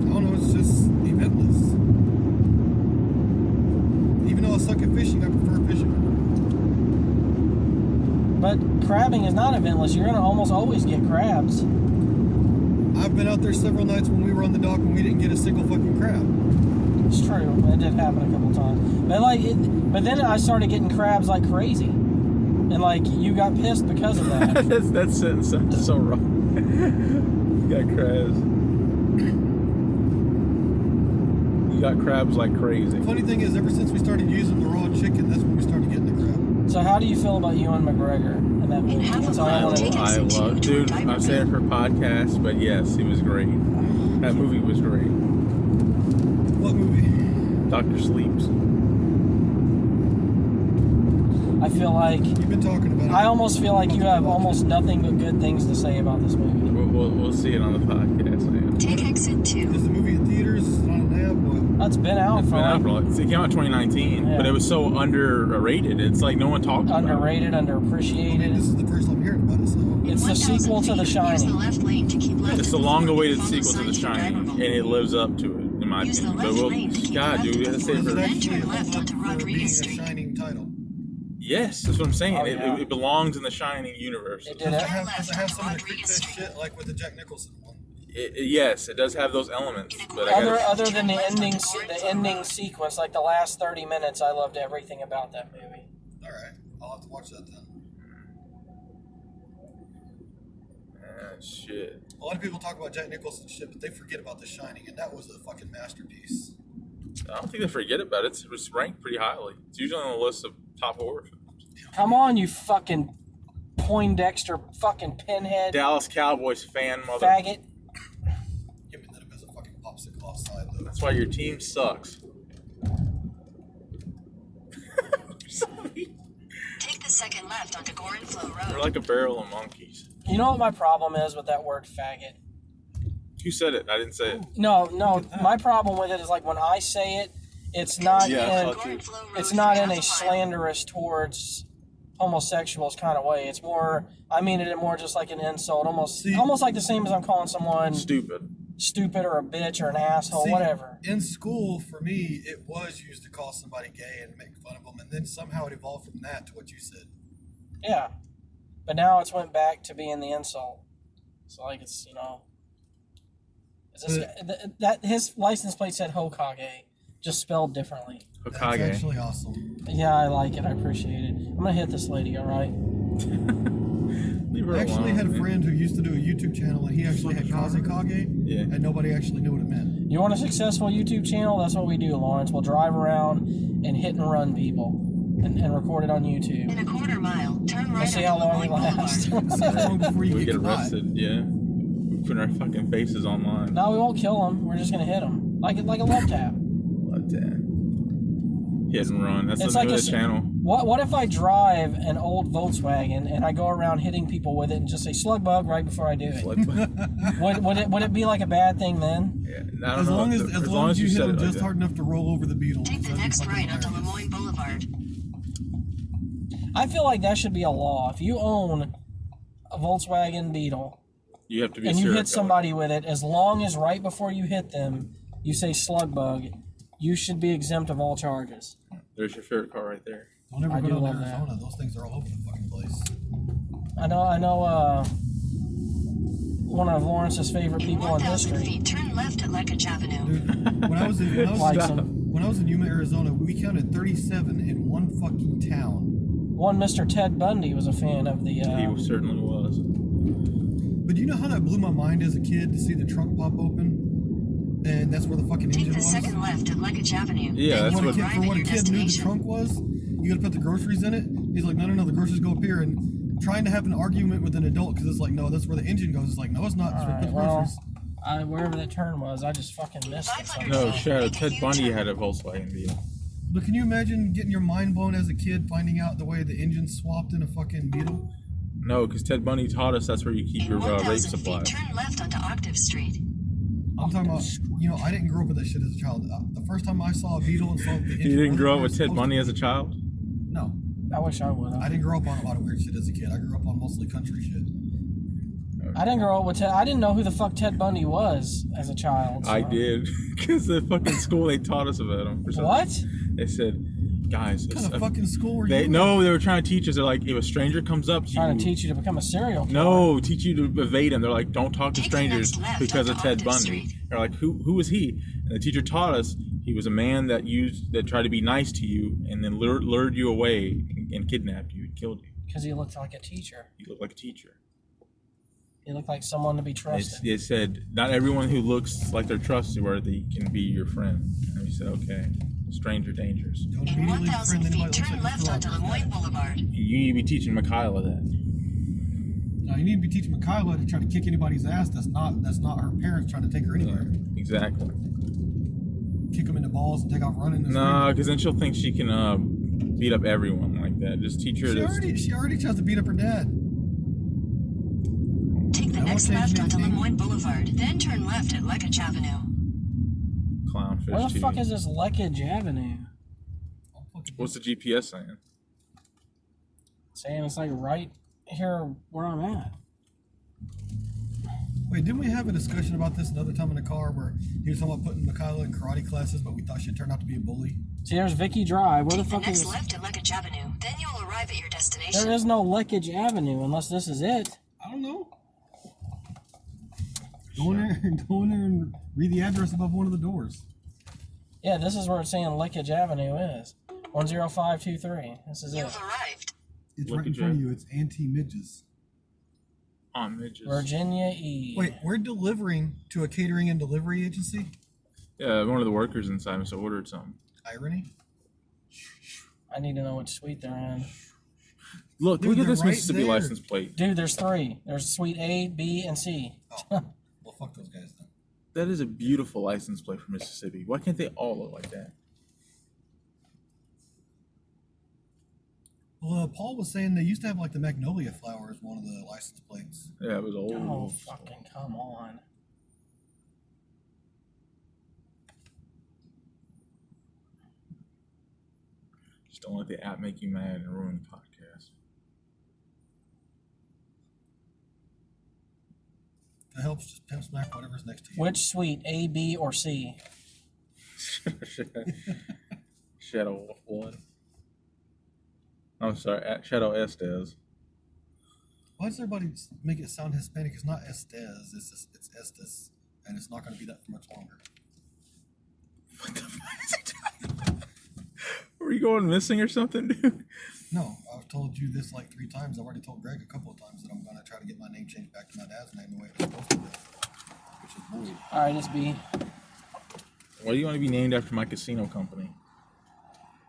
I don't know, it's just eventless. Even though I suck at fishing, I prefer fishing. But crabbing is not eventless. You're going to almost always get crabs. I've been out there several nights when we were on the dock and we didn't get a single fucking crab. It's true. It did happen a couple times. But then I started getting crabs like crazy. And like you got pissed because of that. that sentence sounds so wrong. You got crabs. You got crabs like crazy. Funny thing is, ever since we started using the raw chicken, that's when we started getting the crab. So how do you feel about Ewan McGregor in that movie? half a That's all I mile, want to take know. I love, dude. I'm saying it for podcast, but yes, he was great. That movie was great. What movie? Doctor Sleeps. I feel like You've been talking about it. I almost feel like you have almost nothing but good things to say about this movie. We'll see it on the podcast, man. Take exit 2. Is the movie in theaters? Is it on an app? What? That's been out It's for been out like for it came out in 2019, Yeah. but it was so underrated. It's like no one talked about it. underrated, I mean, underappreciated. this is the first I'm hearing about it, so. It's the 1,000 sequel to The feet, use the Shining. left lane to keep left. It's the long-awaited Follow sequel to The signs from Shining, Diverville. and it lives up to it, in my Use the opinion. But left we'll, lane to keep God, left dude, we to gotta the save Is for it Then actually turn a left hold onto up for being Rodriguez a Street. Shining title? Yes, that's what I'm saying. Oh, yeah. It belongs in the Shining universe. It Does did it it. have, does it have some of the Rodriguez creep Street. shit like with the Jack Nicholson one? Yes, it does have those elements, but I Other gotta, other than the ending sequence, like the last 30 minutes, I loved everything about that movie. Alright, I'll have to watch that then. shit. A lot of people talk about Jack Nicholson shit, but they forget about The Shining, and that was a fucking masterpiece. I don't think they forget about it. It was ranked pretty highly. It's usually on the list of top horror films. Come on, you fucking Poindexter fucking pinhead Dallas Cowboys fan, mother. faggot. Give me that as a fucking popsicle offside, though. That's why your team sucks. Take the second left onto Gorin Flow They're Road. like a barrel of monkeys. You know what my problem is with that word faggot? You said it. I didn't say it. No, my problem with it is like when I say it, it's not Yeah, I in thought Gorin Flow Road it's for not in half a mile. slanderous towards homosexuals kind of way. It's more, I mean it in more just like an insult, almost like the same as I'm calling someone stupid or a bitch or an asshole, See, whatever. In school, for me, it was used to call somebody gay and make fun of them, and then somehow it evolved from that to what you said. Yeah, but now it's went back to being the insult. So like it's is this that his license plate said Hokage, just spelled differently. That's Hokage. actually awesome. Yeah, I like it. I appreciate it. I'm gonna hit this lady. All right. Leave her I actually alone, had a man. friend who used to do a YouTube channel, and he actually had Kazekage, Yeah. and nobody actually knew what it meant. You want a successful YouTube channel? That's what we do, Lawrence. We'll drive around and hit and run people and record it on YouTube. In a quarter mile, turn right Let's see how onto long it Lemoyne lasts. Boulevard. How long before you We get get caught? arrested, yeah. We put our fucking faces online. No, we won't kill them. We're just gonna hit them like a love tap. What the? Hit and run. That's It's the like name a of the channel. What if I drive an old Volkswagen and I go around hitting people with it and just say slug bug right before I do it? Would it be like a bad thing then? Yeah, I don't As know long if as, the- as long as you hit said them it like just that. hard enough to roll over the beetle. Take the that'd be next fucking right onto hilarious. Lemoyne Boulevard. I feel like that should be a law. If you own a Volkswagen Beetle You have to be a and you serial hit killer. somebody with it, as long as right before you hit them, you say slug bug, you should be exempt of all charges. There's your favorite car right there. Don't ever I go do to love that. Arizona. Those things are all over the fucking place. I know, one of Lawrence's favorite In people in 1,000 history feet, turn left at Leckage Avenue. Dude, when I was in likes him. when I was in Yuma, Arizona, we counted 37 in one fucking town. One Mr. Ted Bundy was a fan of the. He certainly was. But you know how that blew my mind as a kid to see the trunk pop open? and that's where the fucking Take engine the was. second left at Luggage Avenue. Yeah, Then that's you'll what- arrive For at what a your kid knew the destination. trunk was, you gotta put the groceries in it. He's like, no, the groceries go up here. And trying to have an argument with an adult because it's like, no, that's where the engine goes. It's like, no, it's not. That's where we put the groceries. Wherever that turn was, I just fucking missed it. 500 No, somehow. Shadow. Ted Bundy had a Volkswagen Beetle. But can you imagine getting your mind blown as a kid, finding out the way the engine swapped in a fucking Beetle? No, because Ted Bundy taught us that's where you keep In your rape 1,000 supply. feet, turn left onto Octave Street. I'm talking about, I didn't grow up with that shit as a child. The first time I saw a Beetle and saw the engine, You didn't grow up wasn't with where Ted it's Bundy supposed as a child? to be. No, I wish I would have. I didn't grow up on a lot of weird shit as a kid. I grew up on mostly country shit. I didn't grow up with Ted. I didn't know who the fuck Ted Bundy was as a child. So. I did, because the fucking school they taught us about him. What? They said, guys, What kind of fucking school were you they in? no, they were trying to teach us. They're like, if a stranger comes up to Trying you, to teach you to become a serial killer. no, teach you to evade him. They're like, don't talk to Take the strangers next left because of onto Ted Octave Bundy. Street. They're like, who was he? And the teacher taught us he was a man that tried to be nice to you and then lured you away and kidnapped you and killed you. Because he looked like a teacher. You look like a teacher. He looked like someone to be trusted. They said, not everyone who looks like they're trustworthy can be your friend. And we said, okay, stranger dangers. Don't In immediately 1,000 friend feet, anybody that turn looks like left a onto Lemoyne Boulevard. You need to be teaching Mikayla that. No, you need to be teaching Mikayla to try to kick anybody's ass. That's not her parents trying to take her anywhere. Exactly. Kick them in the balls and take off running. No, because then she'll think she can beat up everyone like that. Just teach her She already tries to beat up her dad. Take the I won't next change left onto anything. Lemoyne Boulevard. Then turn left at Luggage Avenue. clownfish. Where the too. fuck is this Leckage Avenue? What's the GPS saying? Saying it's like right here where I'm at. Wait, didn't we have a discussion about this another time in the car where he was talking about putting Mikayla in karate classes, but we thought she'd turn out to be a bully? See, there's Vicky Drive. Where the Take the fuck is next this? left at Luggage Avenue. Then you'll arrive at your destination. There is no Leckage Avenue unless this is it. I don't know. Go in there and read the address above one of the doors. Yeah, this is where it's saying Leckage Avenue is. 10523. This is it. You've arrived. It's Look right in at front of you. you. It's Anti-Midges. On midges. Virginia E. Wait, we're delivering to a catering and delivery agency? Yeah, one of the workers inside must have ordered something. Irony? I need to know which suite they're in. Look Dude, at they're this right Mississippi there. license plate. Dude, there's three. There's suite A, B, and C. Oh, well, fuck those guys then. That is a beautiful license plate for Mississippi. Why can't they all look like that? Well, Paul was saying they used to have like the magnolia flower as one of the license plates. Yeah, it was old. Oh, fucking come on. Just don't let the app make you mad and ruin the podcast. If it helps, just pimp smack whatever's next to you. Which suite, A, B, or C? Shadow Wolf One. I'm sorry, Shadow Estes. Why does everybody make it sound Hispanic? It's not Estes, it's Estes. And it's not going to be that for much longer. What the fuck is he talking about? Were you going missing or something, dude? No, I've told you this like 3 times. I've already told Greg a couple of times that I'm going to try to get my name changed back to my dad's name the way it was supposed to be. Which is Boyd. Alright, it's B. Why do you want to be named after my casino company?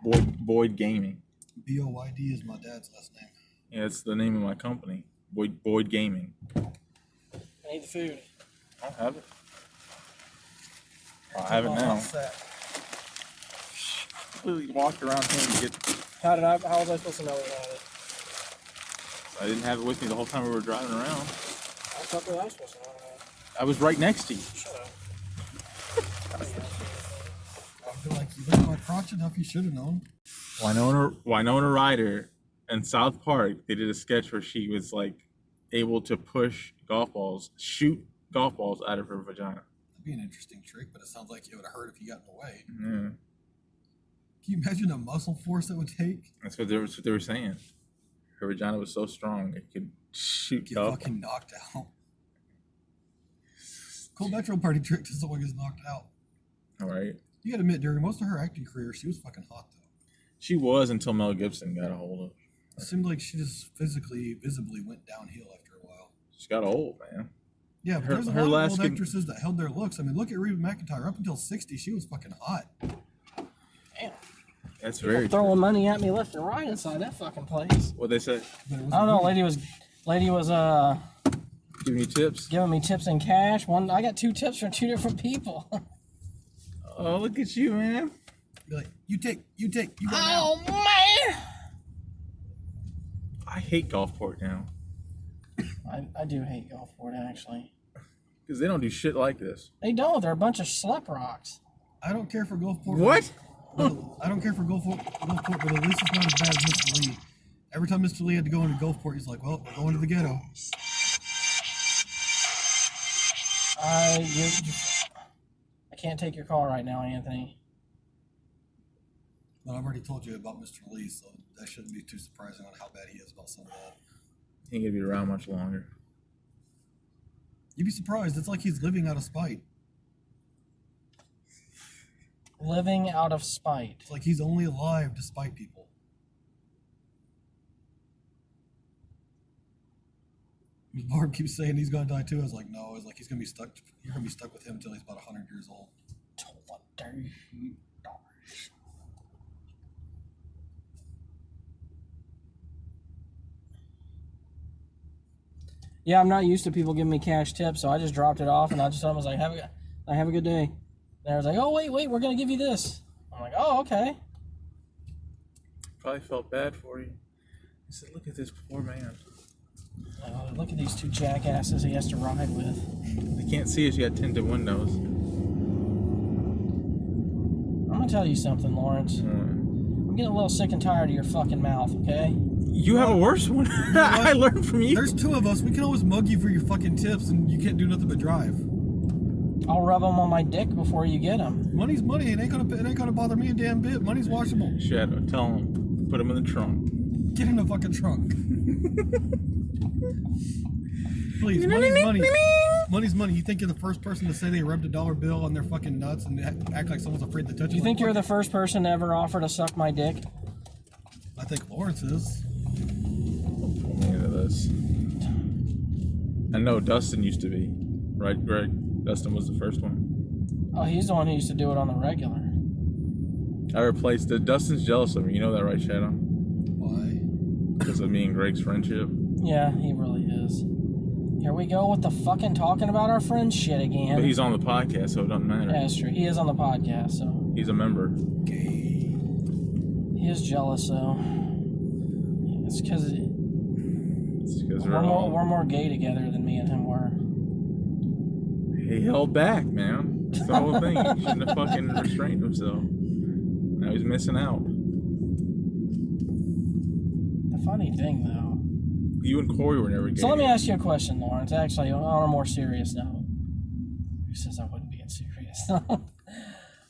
Boyd Gaming. B-O-Y-D is my dad's last name. Yeah, it's the name of my company. Boyd Gaming. I need the food. I'll have it. I have it now. We walked around here and get. How was I supposed to know we had it? I didn't have it with me the whole time we were driving around. I thought that I was supposed to know we had it. I was right next to you. Shut up. I feel like you looked my crotch enough, you should have known. Winona Ryder in South Park, they did a sketch where she was like able to shoot golf balls out of her vagina. That'd be an interesting trick, but it sounds like it would have hurt if you got in the way. Yeah, Can you imagine the muscle force it would take? that's what they were saying. Her vagina was so strong it could shoot Get golf. fucking knocked out. Cool Metro Party trick to someone gets knocked out. All right, You gotta admit, during most of her acting career, she was fucking hot though. she was until Mel Gibson got a hold of her. It seemed like she just visibly went downhill after a while. She got old, man. Yeah, but there's a lot of old actresses that held their looks. I mean, look at Reba McEntire. Up until 60, she was fucking hot. Damn. That's very throwing money at me left and right inside that fucking place. What'd they say? I don't know. Lady was giving you tips. Giving me tips in cash. I got 2 tips from 2 different people. Oh, look at you, man. Be like, you take, you go oh now. Man! I hate Gulfport now. I do hate Gulfport actually. Because they don't do shit like this. They don't. They're a bunch of schlep rocks. I don't care for Gulfport. What? I don't care for Gulfport, but at least it's not as bad as Mr. Lee. Every time Mr. Lee had to go into Gulfport, he's like, well, we're going to the ghetto. I can't take your call right now, Anthony. But I've already told you about Mr. Lee, so that shouldn't be too surprising on how bad he is about some of that. He ain't gonna be around much longer. You'd be surprised. It's like he's living out of spite. Living out of spite. It's like he's only alive to spite people. Barb keeps saying he's gonna die too. I was like, no. I was like, he's gonna be stuck. You're gonna be stuck with him until he's about 100 years old. Yeah, I'm not used to people giving me cash tips, so I just dropped it off and I just told them, I was like, have a good day. And I was like, oh wait, we're gonna give you this. I'm like, oh okay. Probably felt bad for you. He said, look at this poor man. Look at these 2 jackasses he has to ride with. They can't see us. You got tinted windows. I'm gonna tell you something, Lawrence. I'm getting a little sick and tired of your fucking mouth, okay? You have a worse one. I learned from you. There's 2 of us. We can always mug you for your fucking tips, and you can't do nothing but drive. I'll rub them on my dick before you get them. Money's money. It ain't gonna bother me a damn bit. Money's washable. Shadow, tell him. Put him in the trunk. Get in the fucking trunk. Please, money's money. Money's money. You think you're the first person to say they rubbed a dollar bill on their fucking nuts and act like someone's afraid to touch it? You think you're the first person to ever offer to suck my dick? I think Lawrence is. Look at this. I know Dustin used to be. Right, Greg? Dustin was the first one. Oh, he's the one who used to do it on the regular. I replaced it. Dustin's jealous of me. You know that, right, Shadow? Why? Because of me and Greg's friendship. Yeah, he really is. Here we go with the fucking talking about our friends shit again. But he's on the podcast, so it doesn't matter. Yeah, that's true. He is on the podcast, so. He's a member. Gay. He is jealous, though. It's because we're more gay together than me and him were. He held back, man. That's the whole thing. He shouldn't have fucking restrained himself. Now he's missing out. The funny thing, though. You and Corey were never gay. So let me ask you a question, Lawrence. Actually, on a more serious note. Who says I wouldn't be serious?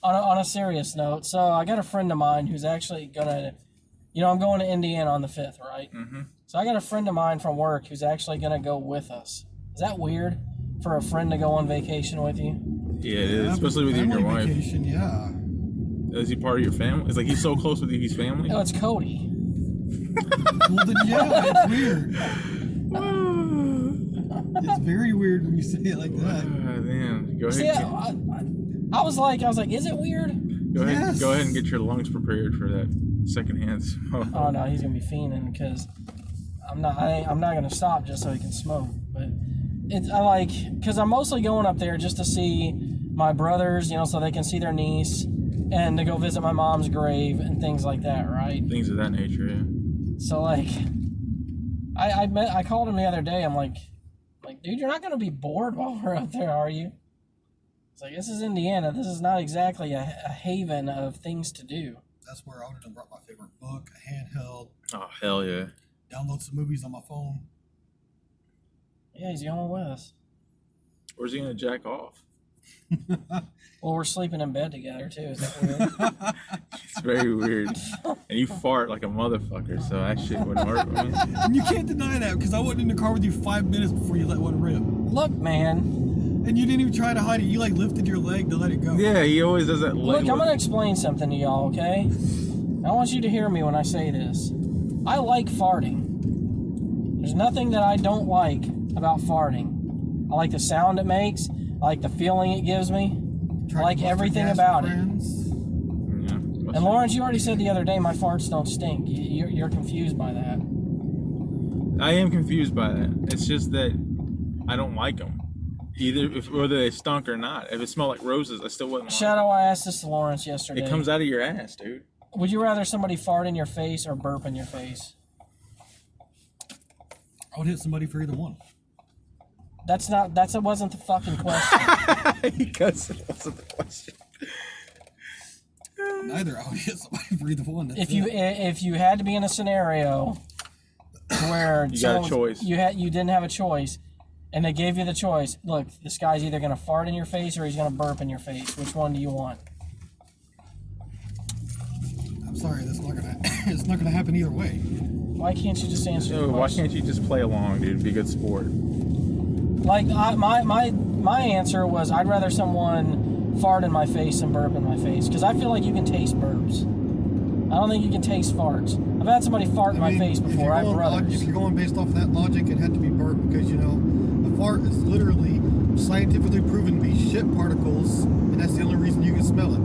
on a serious note. So I got a friend of mine who's actually gonna, I'm going to Indiana on the 5th, right? Mm-hmm. So I got a friend of mine from work who's actually gonna go with us. Is that weird for a friend to go on vacation with you? Yeah, it is, especially with you and your wife. Vacation, yeah. Is he part of your family? It's like he's so close with you, he's family? No, it's Cody. Well, then, yeah, it's weird. It's very weird when you say it like that. Man, go ahead. See, I was like, is it weird? Go ahead and get your lungs prepared for that secondhand smoke. Oh no, he's gonna be fiending because I'm not gonna stop just so he can smoke. But because I'm mostly going up there just to see my brothers, so they can see their niece, and to go visit my mom's grave and things like that, right? Things of that nature, yeah. So I called him the other day. I'm like, dude, you're not gonna be bored while we're up there, are you? It's like, this is Indiana. This is not exactly a haven of things to do. That's where I would have brought my favorite book, a handheld. Oh, hell yeah. Download some movies on my phone. Yeah, he's going with us. Where's he gonna jack off? Well, we're sleeping in bed together too. Is that weird? It's very weird. And you fart like a motherfucker, so that shit wouldn't work with me. And you can't deny that because I wasn't in the car with you 5 minutes before you let one rip. Look, man. And you didn't even try to hide it. You lifted your leg to let it go. Yeah, he always does that. Look, I'm gonna explain something to y'all, okay? I want you to hear me when I say this. I like farting. There's nothing that I don't like about farting. I like the sound it makes. I like the feeling it gives me. I like everything about it. And Lawrence, you already said the other day my farts don't stink. You're confused by that. I am confused by that. It's just that I don't like them. Whether they stunk or not. If it smelled like roses, I still wouldn't like Shadow, I asked this to Lawrence yesterday. It comes out of your ass, dude. Would you rather somebody fart in your face or burp in your face? I would hit somebody for either one. That wasn't the fucking question. Because it wasn't the question. Neither. I would hit somebody for either one. If you had to be in a scenario where you got a choice, you didn't have a choice, and they gave you the choice. Look, this guy's either gonna fart in your face or he's gonna burp in your face. Which one do you want? I'm sorry, that's not gonna. It's not gonna happen either way. Why can't you just answer the question? Why can't you just play along, dude? Be a good sport. Like my answer was I'd rather someone fart in my face than burp in my face because I feel like you can taste burps. I don't think you can taste farts. I've had somebody fart in my face before. I have brothers. If you're going based off of that logic, it had to be burp because, you know, a fart is literally scientifically proven to be shit particles, and that's the only reason you can smell it.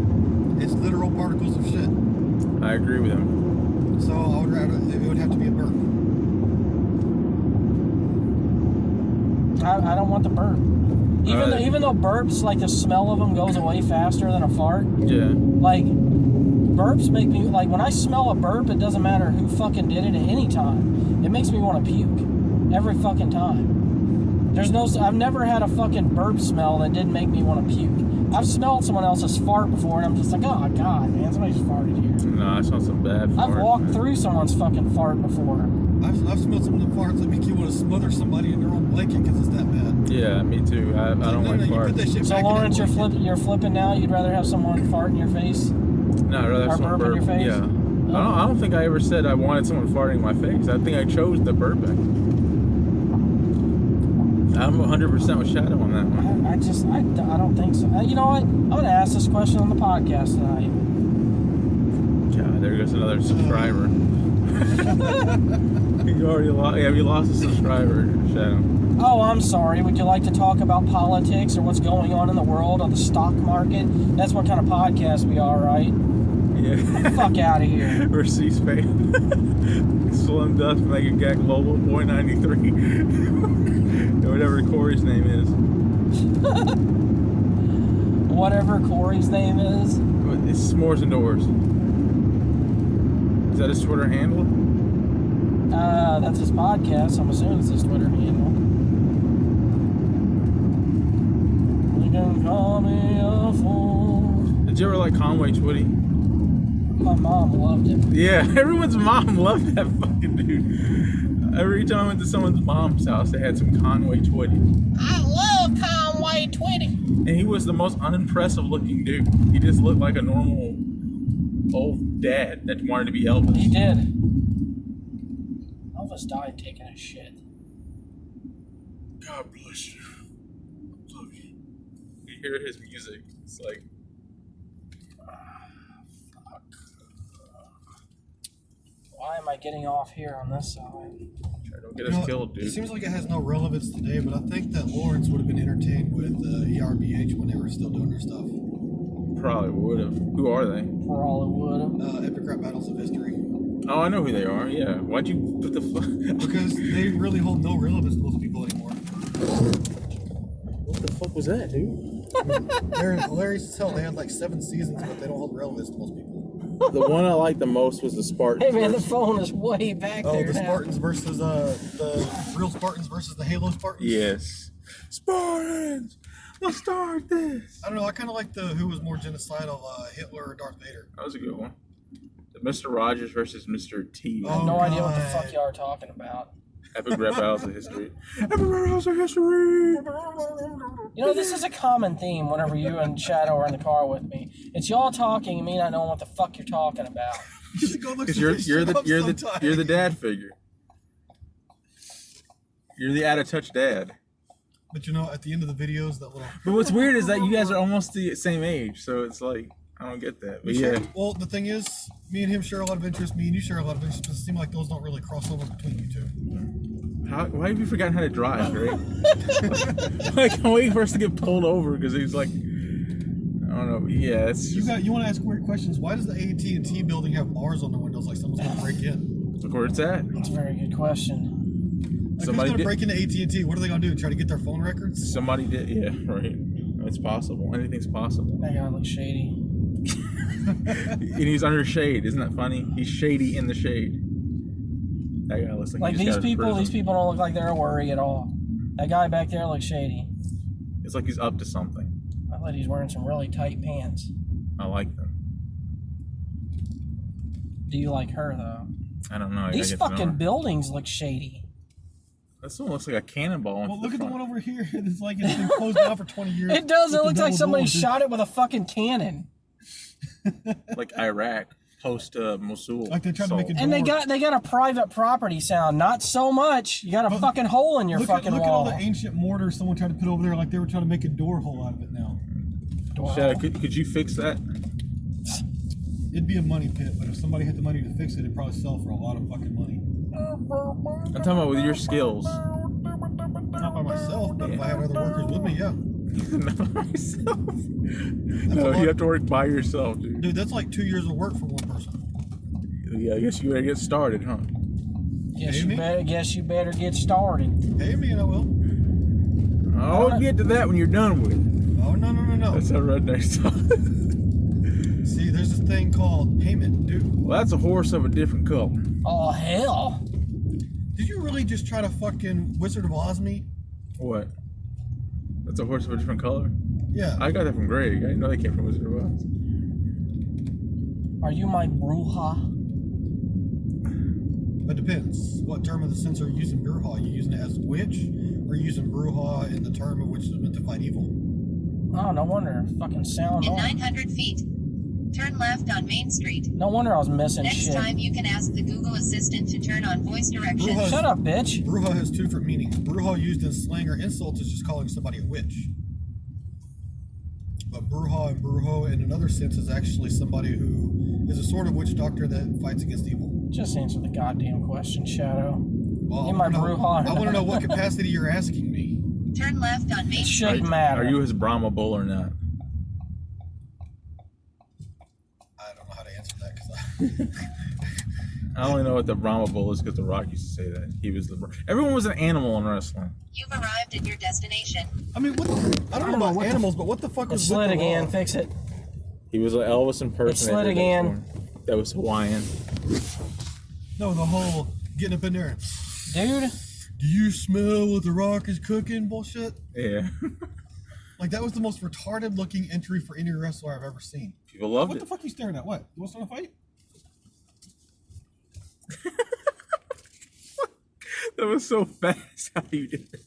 It's literal particles of shit. I agree with him. So I would rather, it would have to be a burp. I don't want the burp. Even though burps, like the smell of them goes away faster than a fart. Yeah. Like, burps make me, like when I smell a burp, it doesn't matter who fucking did it at any time. It makes me want to puke. Every fucking time. I've never had a fucking burp smell that didn't make me want to puke. I've smelled someone else's fart before and I'm just like, oh god, man, somebody just farted here. No, it's not some bad fart. I've walked through someone's fucking fart before. I've smelled some of the farts that make you want to smother somebody in their own blanket because it's that bad. Yeah, me too. I don't like farts. So Lawrence, you're flipping now? You'd rather have someone fart in your face? No, I'd rather have someone burp in your face? Yeah. I don't think I ever said I wanted someone farting in my face. I think I chose the burping. I'm 100% with Shadow on that one. I don't think so. You know what? I'm going to ask this question on the podcast tonight. God, there goes another subscriber. You lost a subscriber, Shadow. Oh, I'm sorry. Would you like to talk about politics or what's going on in the world on the stock market? That's what kind of podcast we are, right? Yeah. Fuck out of here. We're C-SPAN. Slim Dustin, Mega Gag Global, Boy 93. Whatever Corey's name is. Whatever Corey's name is? It's S'mores Indoors. Is that his Twitter handle? That's his podcast. I'm assuming it's his Twitter handle. You can call me a fool. Did you ever like Conway Twitty? My mom loved him. Yeah, everyone's mom loved that fucking dude. Every time I went to someone's mom's house, they had some Conway Twitty. I love Conway Twitty. And he was the most unimpressive looking dude. He just looked like a normal old dad that wanted to be Elvis. He did. Elvis died taking a shit. God bless you. Love you. You hear his music, it's like... Why am I getting off here on this side? Don't get us killed, dude. It seems like it has no relevance today, but I think that Lawrence would have been entertained with ERBH when they were still doing their stuff. Probably would have. Who are they? Probably would have. Epic Rap Battles of History. Oh, I know who they are. Yeah. Why'd you put the fuck? Because they really hold no relevance to most people anymore. What the fuck was that, dude? They're hilarious as hell. They had like 7 seasons, but they don't hold relevance to most people. The one I liked the most was the Spartans. Hey man, the phone is way back there. Oh, the now. Spartans versus the real Spartans versus the Halo Spartans. Yes. Spartans, let's start this. I don't know. I kind of like who was more genocidal, Hitler or Darth Vader. That was a good one. The Mr. Rogers versus Mr. T. I have no idea what the fuck y'all are talking about. Epic Rap Battles of History. Epic Rap Battles of History. You know, this is a common theme whenever you and Shadow are in the car with me. It's y'all talking and me not knowing what the fuck you're talking about. Because you're the dad figure. You're the out of touch dad. But you know, at the end of the videos, that little. But what's weird is that you guys are almost the same age, so it's like I don't get that. But yeah. Well, the thing is, me and him share a lot of interests. Me and you share a lot of interests. But it seems like those don't really cross over between you two. Why have you forgotten how to drive, right? Like, I'm waiting for us to get pulled over because he's like, I don't know. Yeah, it's just, You want to ask weird questions. Why does the AT&T building have bars on the windows like someone's going to break in? look where it's at. That's a very good question. Like, Somebody who's going to did- break into AT&T? What are they going to do? Try to get their phone records? Somebody did, yeah, right. It's possible. Anything's possible. That guy looks shady. And he's under shade. Isn't that funny? He's shady in the shade. That guy looks like he Like just these got out of people prison. don't look like they're a worry at all. That guy back there looks shady. It's like he's up to something. I bet he's wearing some really tight pants. I like them. Do you like her though? I don't know. I These gotta get to know fucking her. buildings look shady. This one looks like a cannonball. Well, look at the one over here. It's like it's been closed down for 20 years. It does. It With the looks like double somebody doors. shot it with a fucking cannon. Like Iraq post Mosul. Like they tried to make it. And they got a private property sound. Not so much. You got a But fucking hole in your look fucking at all wall. the ancient mortar someone tried to put over there, like they were trying to make a door hole out of it now. Shadow, could you fix that? It'd be a money pit, but if somebody had the money to fix it, it'd probably sell for a lot of fucking money. I'm talking about with your skills. Not by myself, but if I had other workers with me, yeah. Not myself. That's No, a lot. you have to work by yourself, dude. Dude, that's like 2 years of work for one person. Yeah, I guess you better get started, huh? Guess Amy? you better get started. Pay me and I will. I'll get to that when you're done with it. Oh, no. That's how rednecks talk. See, there's this thing called payment due. Well, that's a horse of a different color. Oh hell! Did you really just try to fucking Wizard of Oz me? What? That's a horse of a different color? Yeah. I got that from Greg. I didn't know they came from Wizard of Oz. Are you my bruja? It depends. What term of the sense are you using Bruja? Are you using it as witch? Or are you using Bruja in the term of which is meant to fight evil? Oh, no wonder. Fucking sound In on. 900 feet, turn left on Main Street. No wonder I was missing Next shit. time you can ask the Google Assistant to turn on voice directions. Bruja- Shut up, bitch. Bruja has two different meanings. Bruja used in slang or insult is just calling somebody a witch. But Bruja and Brujo in another sense is actually somebody who is a sort of witch doctor that fights against evil. Just answer the goddamn question, Shadow. Well, You my I wanna know- Bruja. I want to know what capacity you're asking me. Turn left on Main It Street. shouldn't matter. Are you his Brahma bull or not? I don't know how to answer that because I only know what the Brahma bull is because The Rock used to say that. He was the. Everyone was an animal in wrestling. You've arrived at your destination. I mean, I don't know about animals, but what the fuck It was slid with the again. Rock? Fix it. He was an Elvis impersonator. slid again. That was Hawaiian. No, the whole getting up in there. Dude, Do you smell what the Rock is cooking? Bullshit. Yeah. Like that was the most retarded looking entry for any wrestler I've ever seen. People loved What it. the fuck are you staring at? What? You want to start a fight? That was so fast how you did it.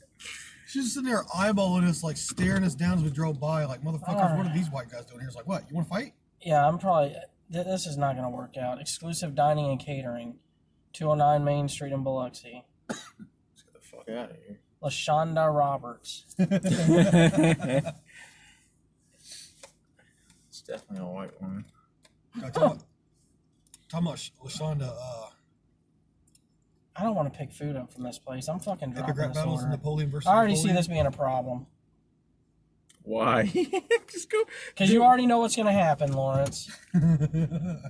She's just sitting there eyeballing us, like staring us down as we drove by, like motherfuckers. What are these white guys doing here? It's like, what? You want to fight? yeah, I'm probably. This is not going to work out. Exclusive dining and catering. 209 Main Street in Biloxi. Let's get the fuck out of here. LaShonda Roberts. It's definitely a white woman. Talking about Lashonda, I don't want to pick food up from this place. I'm fucking dropping epic rap this battles and order. Napoleon versus I already see Napoleon. this being a problem. Why? Just go. Because you already know what's going to happen, Lawrence.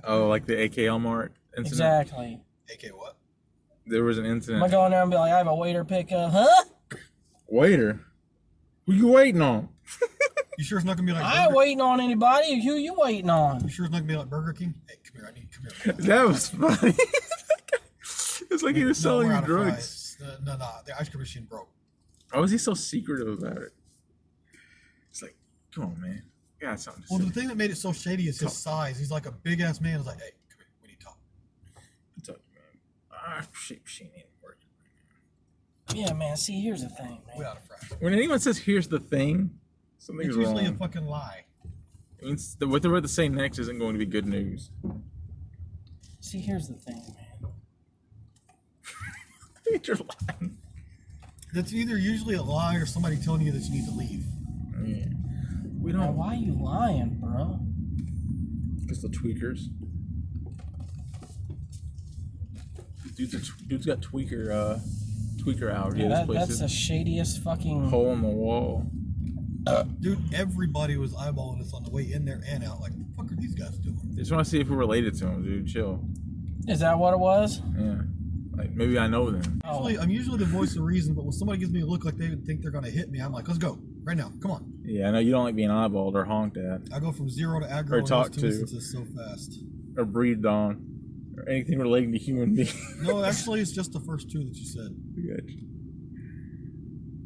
Oh, like the AKL Mart incident? Exactly. AK what? There was an I'm incident. going to go in there and be like, I have a waiter pickup. Huh? Waiter? Who you waiting on? You sure it's not gonna be like I ain't Burger? waiting on anybody. Who you waiting on? You sure it's not gonna be like Burger King? Hey, come here. Come here. That was funny. It's like he was No, selling we're you out of drugs. fries. No. The ice cream machine broke. Why was he so secretive about it? It's like, come on, man. You got something to Well, say. the thing that made it so shady is his size. He's like a big ass man. He's like, hey, come here. We need to talk. What's up, man? Shit machine ain't working. Yeah, man. See, here's the thing, We man. out of fries. When anyone says, here's the thing, something's It's usually wrong. a fucking lie. It means what they're about to say next isn't going to be good news. See, here's the thing, man. You're lying. That's either usually a lie or somebody telling you that you need to leave. Yeah. We Now, don't. why you lying, bro? Because the tweakers. Dude's got tweaker squeaker hour. Yeah, this place that's is the shadiest fucking... hole in the wall. Dude, everybody was eyeballing us on the way in there and out. Like, what the fuck are these guys doing? Just want to see if we're related to them, dude. Chill. Is that what it was? Yeah. Like, maybe I know them. I'm usually the voice of reason, but when somebody gives me a look like they think they're going to hit me, I'm like, let's go. Right now. Come on. Yeah, I know you don't like being eyeballed or honked at. I go from 0 to aggro Or in talked those 2 to. instances so fast. Or breathed on. Or anything relating to human beings. No, actually, it's just the first 2 that you said. Gotcha.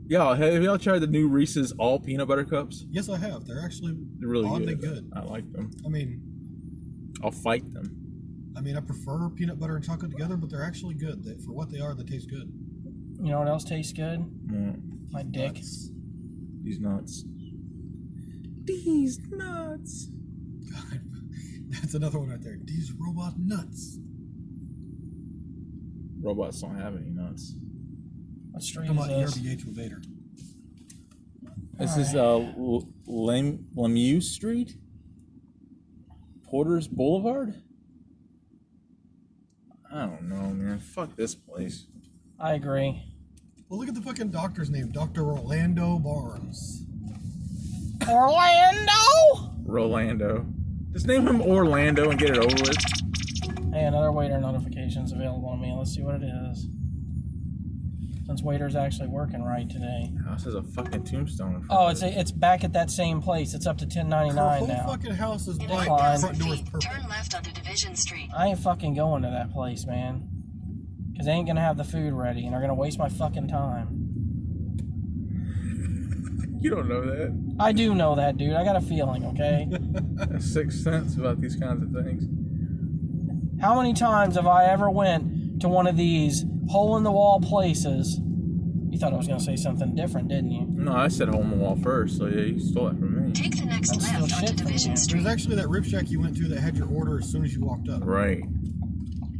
Y'all, have y'all tried the new Reese's all peanut butter cups? Yes, I have. They're actually They're really oddly good. I like them. I mean, I'll fight them. I prefer peanut butter and chocolate together, but they're actually good. For what they are, they taste good. You know what else tastes good? Yeah. My dick. These nuts. These nuts. God, that's another one right there. These robot nuts. Robots don't have any nuts. What street Come is on, this? ERBH with Vader. This is Lemieux Street? Porter's Boulevard? I don't know, man. Fuck this place. I agree. Well, look at the fucking doctor's name. Dr. Orlando Barnes. Orlando! Rolando. Just name him Orlando and get it over with. Hey, another waiter notification's available to me. Let's see what it is. Since waiter's actually working right today. House has a fucking tombstone in front Oh, of it. it's back at that same place. It's up to Her $10.99 whole now. fucking house is In black. Fine. 1,000 Front door is feet, purple. turn left onto Division Street. I ain't fucking going to that place, man. Because they ain't going to have the food ready, and they're going to waste my fucking time. You don't know that. I do know that, dude. I got a feeling, okay? A sixth sense about these kinds of things. How many times have I ever went to one of these hole-in-the-wall places? You thought I was going to say something different, didn't you? No, I said hole in the wall first, so yeah, you stole that from me. Take the next That's still left onto shit from Division you. Street. There's actually that rib shack you went to that had your order as soon as you walked up. Right.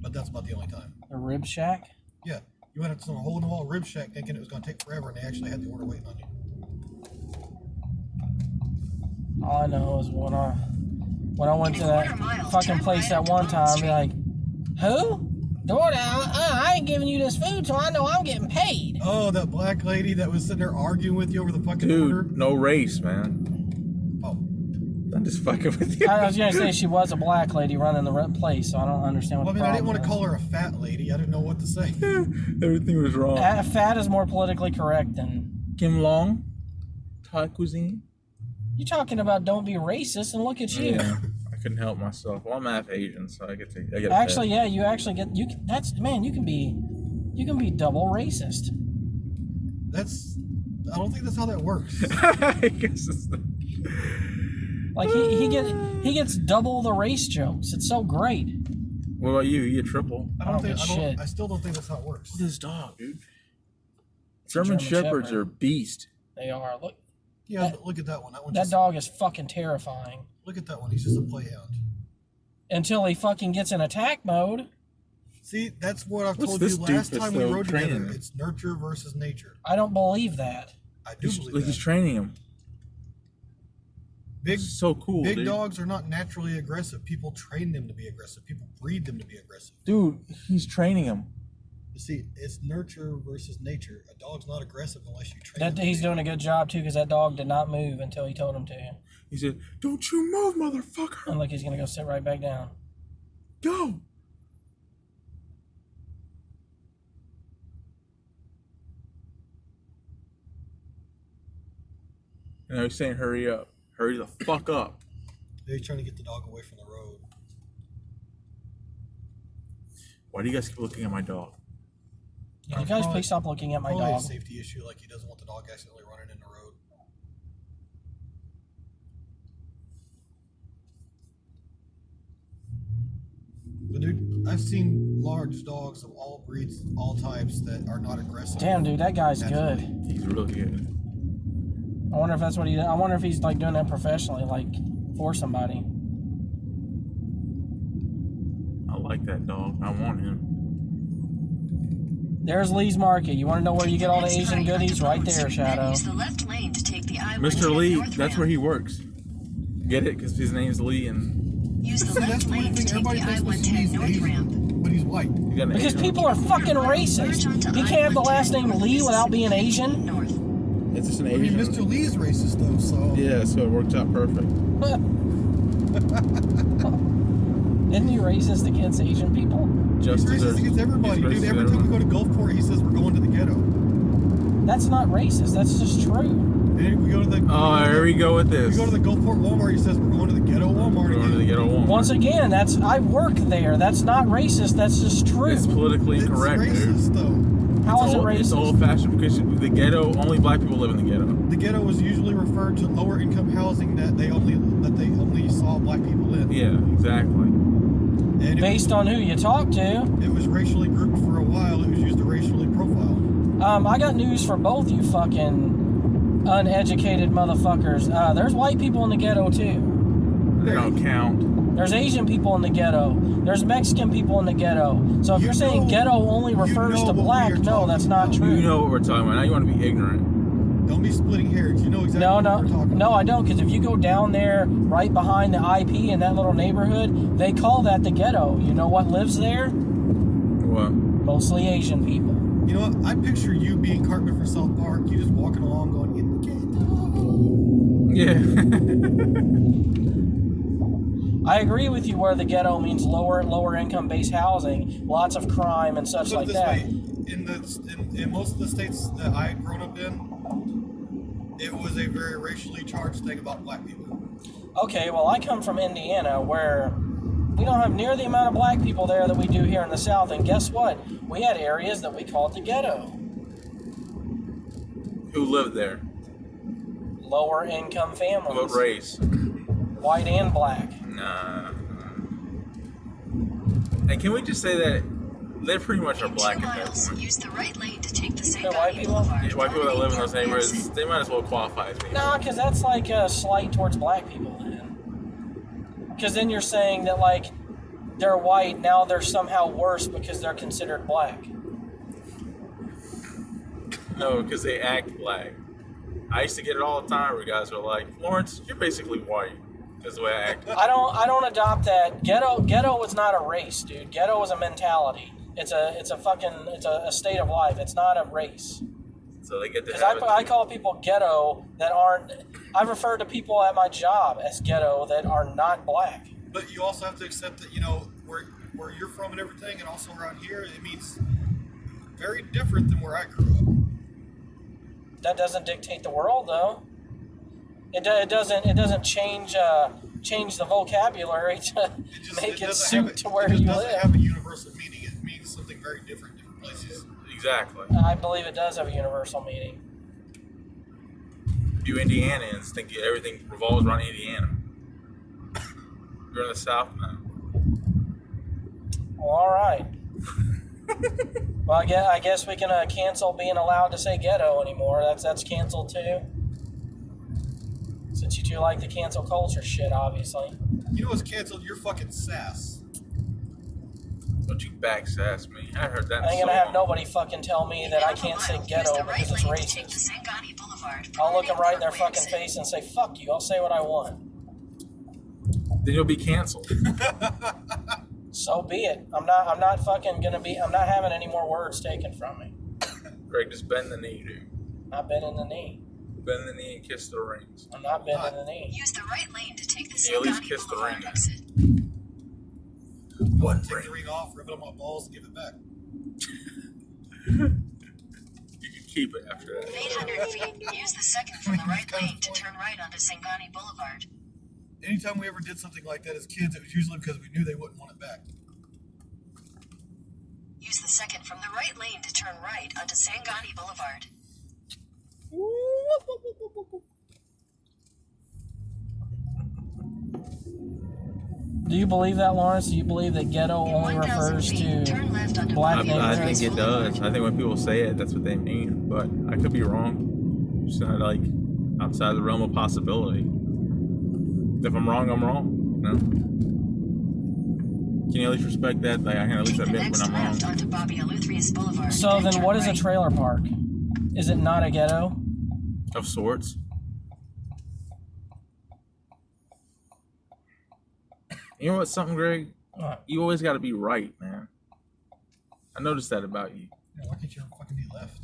But that's about the only time. The Rib Shack? Yeah. You went up to some hole in the wall rib shack thinking it was going to take forever, and they actually had the order waiting on you. All I know is when I went to that fucking place that one time, be like, who? DoorDash? I ain't giving you this food, so I know I'm getting paid. Oh, that black lady that was sitting there arguing with you over the fucking order? Dude, no race, man. Oh. I'm just fucking with you. I was gonna say she was a black lady running the place, so I don't understand what Well, I the mean, I didn't want to problem call her a fat lady. I didn't know what to say. Everything was wrong. is. Fat is more politically correct than Kim Long, Thai cuisine. you talking about. Don't be racist, and look at you. Yeah, I couldn't help myself. Well, I'm half Asian, so I get a Actually, yeah, you actually get you. That's man, you can be double racist. I don't think that's how that works. I guess it's Like he gets double the race jokes. It's so great. What about you? You get triple. I still don't think that's how it works. Look at this dog, dude. a German German Shepherds Shepherd. are beast. They are. Look, Yeah, but look at that one. that dog is fucking terrifying. Look at that one. He's just a playhound. Until he fucking gets in attack mode. See, that's what I've What's told this you last doofus, time we though, rode together. training him? It's nurture versus nature. I don't believe that. I do believe Like he's that. training him. Big So cool, Big dude. dogs are not naturally aggressive. People train them to be aggressive. People breed them to be aggressive. Dude, he's training him. You see, it's nurture versus nature. A dog's not aggressive unless you train That them. he's doing a good job too, because that dog did not move until he told him to. He said, "Don't you move, motherfucker! And look, he's gonna go sit right back down. Go!" You know, he's saying, "Hurry up! Hurry the fuck up!" They're trying to get the dog away from the road. Why do you guys keep looking at my dog? Yeah, you guys, please stop looking at my Probably dog. a safety issue, like he doesn't want the dog accidentally running in the road. But dude, I've seen large dogs of all breeds, all types that are not aggressive. Damn, dude, that guy's good. He's really good. I wonder if that's what he. I wonder if he's like doing that professionally, like for somebody. I like that dog. I want him. There's Lee's Market. You want to know where you get all the Asian goodies? Right there, Shadow. Use the left lane to take the Mr. Lee, that's where he works. Get it? Because his name's Lee and... Use the See, that's left the weird lane to thing. take the Everybody thinks I-110 he's north Asian, ramp. but he's white. You got an Because Asian people are fucking racist. You can't have the last name Lee without being Asian. North. It's just an I mean, Asian. Mr. Lee's racist though, so Yeah, so it worked out perfect. Isn't he racist against Asian people? he's Just racist against everybody, dude. Every time we go to Gulfport, he says we're going to the ghetto. That's not racist. That's just true. Then we go to the. Oh, here we go with We this. go to the Gulfport Walmart. He says we're going to the ghetto Walmart We're going to the again. ghetto Walmart. Once again, I work there. That's not racist. That's just true. It's politically It's incorrect, dude. racist though. How is it It's racist? old fashioned because the ghetto, only black people live in the ghetto. The ghetto was usually referred to lower income housing that they only saw black people in. Yeah, exactly. And Based on who you talk to. it was racially grouped for a while. It was used to racially profile. I got news for both you fucking uneducated motherfuckers. There's white people in the ghetto too. They don't count. There's Asian people in the ghetto. There's Mexican people in the ghetto. So if You you're saying know- ghetto only you refers know to what we black, are no, talking that's not about. true. You know what we're talking about. Now you want to be ignorant. Don't be splitting hairs. You know exactly No, what we're talking no, about. I don't. Because if you go down there, right behind the IP in that little neighborhood, they call that the ghetto. You know what lives there? What? Mostly Asian people. You know what? I picture you being Cartman from South Park. You just walking along going, in the ghetto. Yeah. I agree with you where the ghetto means lower income based housing, lots of crime and such Put like it this that. way, in most of the states that I had grown up in, it was a very racially charged thing about black people. Okay, well, I come from Indiana where we don't have near the amount of black people there that we do here in the South. And guess what? We had areas that we called the ghetto. Who lived there? Lower income families. What race? White and black. Nah. And can we just say that they pretty much are In black 2 at that miles, point? use the right lane to take the They're white Sangani people? Boulevard. Yeah, white people that live in those Turn right neighborhoods, exit. they might as well qualify as me. No, because that's like a slight towards black people then. Because then you're saying that, like, they're white, now they're somehow worse because they're considered black. No, because they act black. I used to get it all the time where guys were like, Lawrence, you're basically white. That's the way I act. I don't adopt that. Ghetto is not a race, dude. Ghetto is a mentality. It's a state of life. It's not a race. So they get to Because have it. I call people ghetto that aren't. I've referred to people at my job as ghetto that are not black. But you also have to accept that, you know, where you're from and everything, and also around here, it means very different than where I grew up. That doesn't dictate the world, though. It doesn't change the vocabulary to make it suit to where you doesn't live. have a universal meaning. It means something very different in different places. Exactly. I believe it does have a universal meaning. You Indianans think everything revolves around Indiana. You're in the South now. Well, all right. Well, I guess we can cancel being allowed to say ghetto anymore. That's canceled too. Since you two like the cancel culture shit, obviously. You know what's canceled? Your fucking sass. Don't you back sass me. I heard that. I ain't so gonna have long. nobody fucking tell me that I can't say ghetto because it's racist. I'll look them right in their fucking face and say, fuck you, I'll say what I want. Then you'll be canceled. So be it. I'm not having any more words taken from me. Greg, just bend the knee, dude. Not bending the knee. Bend the knee and kiss the rings. I'm not bending the knee. Use the right lane to take the Yeah, at least Sangani kiss the Boulevard ring. exit. One Take ring. the ring off, rip it on my balls, and give it back. You can keep it after that. 800 feet, use the second from the right lane to turn right onto Sangani Boulevard. Anytime we ever did something like that as kids, it was usually because we knew they wouldn't want it back. Use the second from the right lane to turn right onto Sangani Boulevard. Do you believe that, Lawrence? Do you believe that ghetto In only 1,000 refers feet, to turn left onto black I neighborhoods? think it does. I think when people say it, that's what they mean. But I could be wrong. It's not like outside the realm of possibility. If I'm wrong, I'm wrong. No. Can you at least respect that? Like I can at least Take the admit next when I'm left wrong. onto Bobby Aluthrius Boulevard. So then turn what is a right. trailer park? Is it not a ghetto? Of sorts. You know what? Something, Greg. What? You always got to be right, man. I noticed that about you. Yeah, why can't you fucking be left?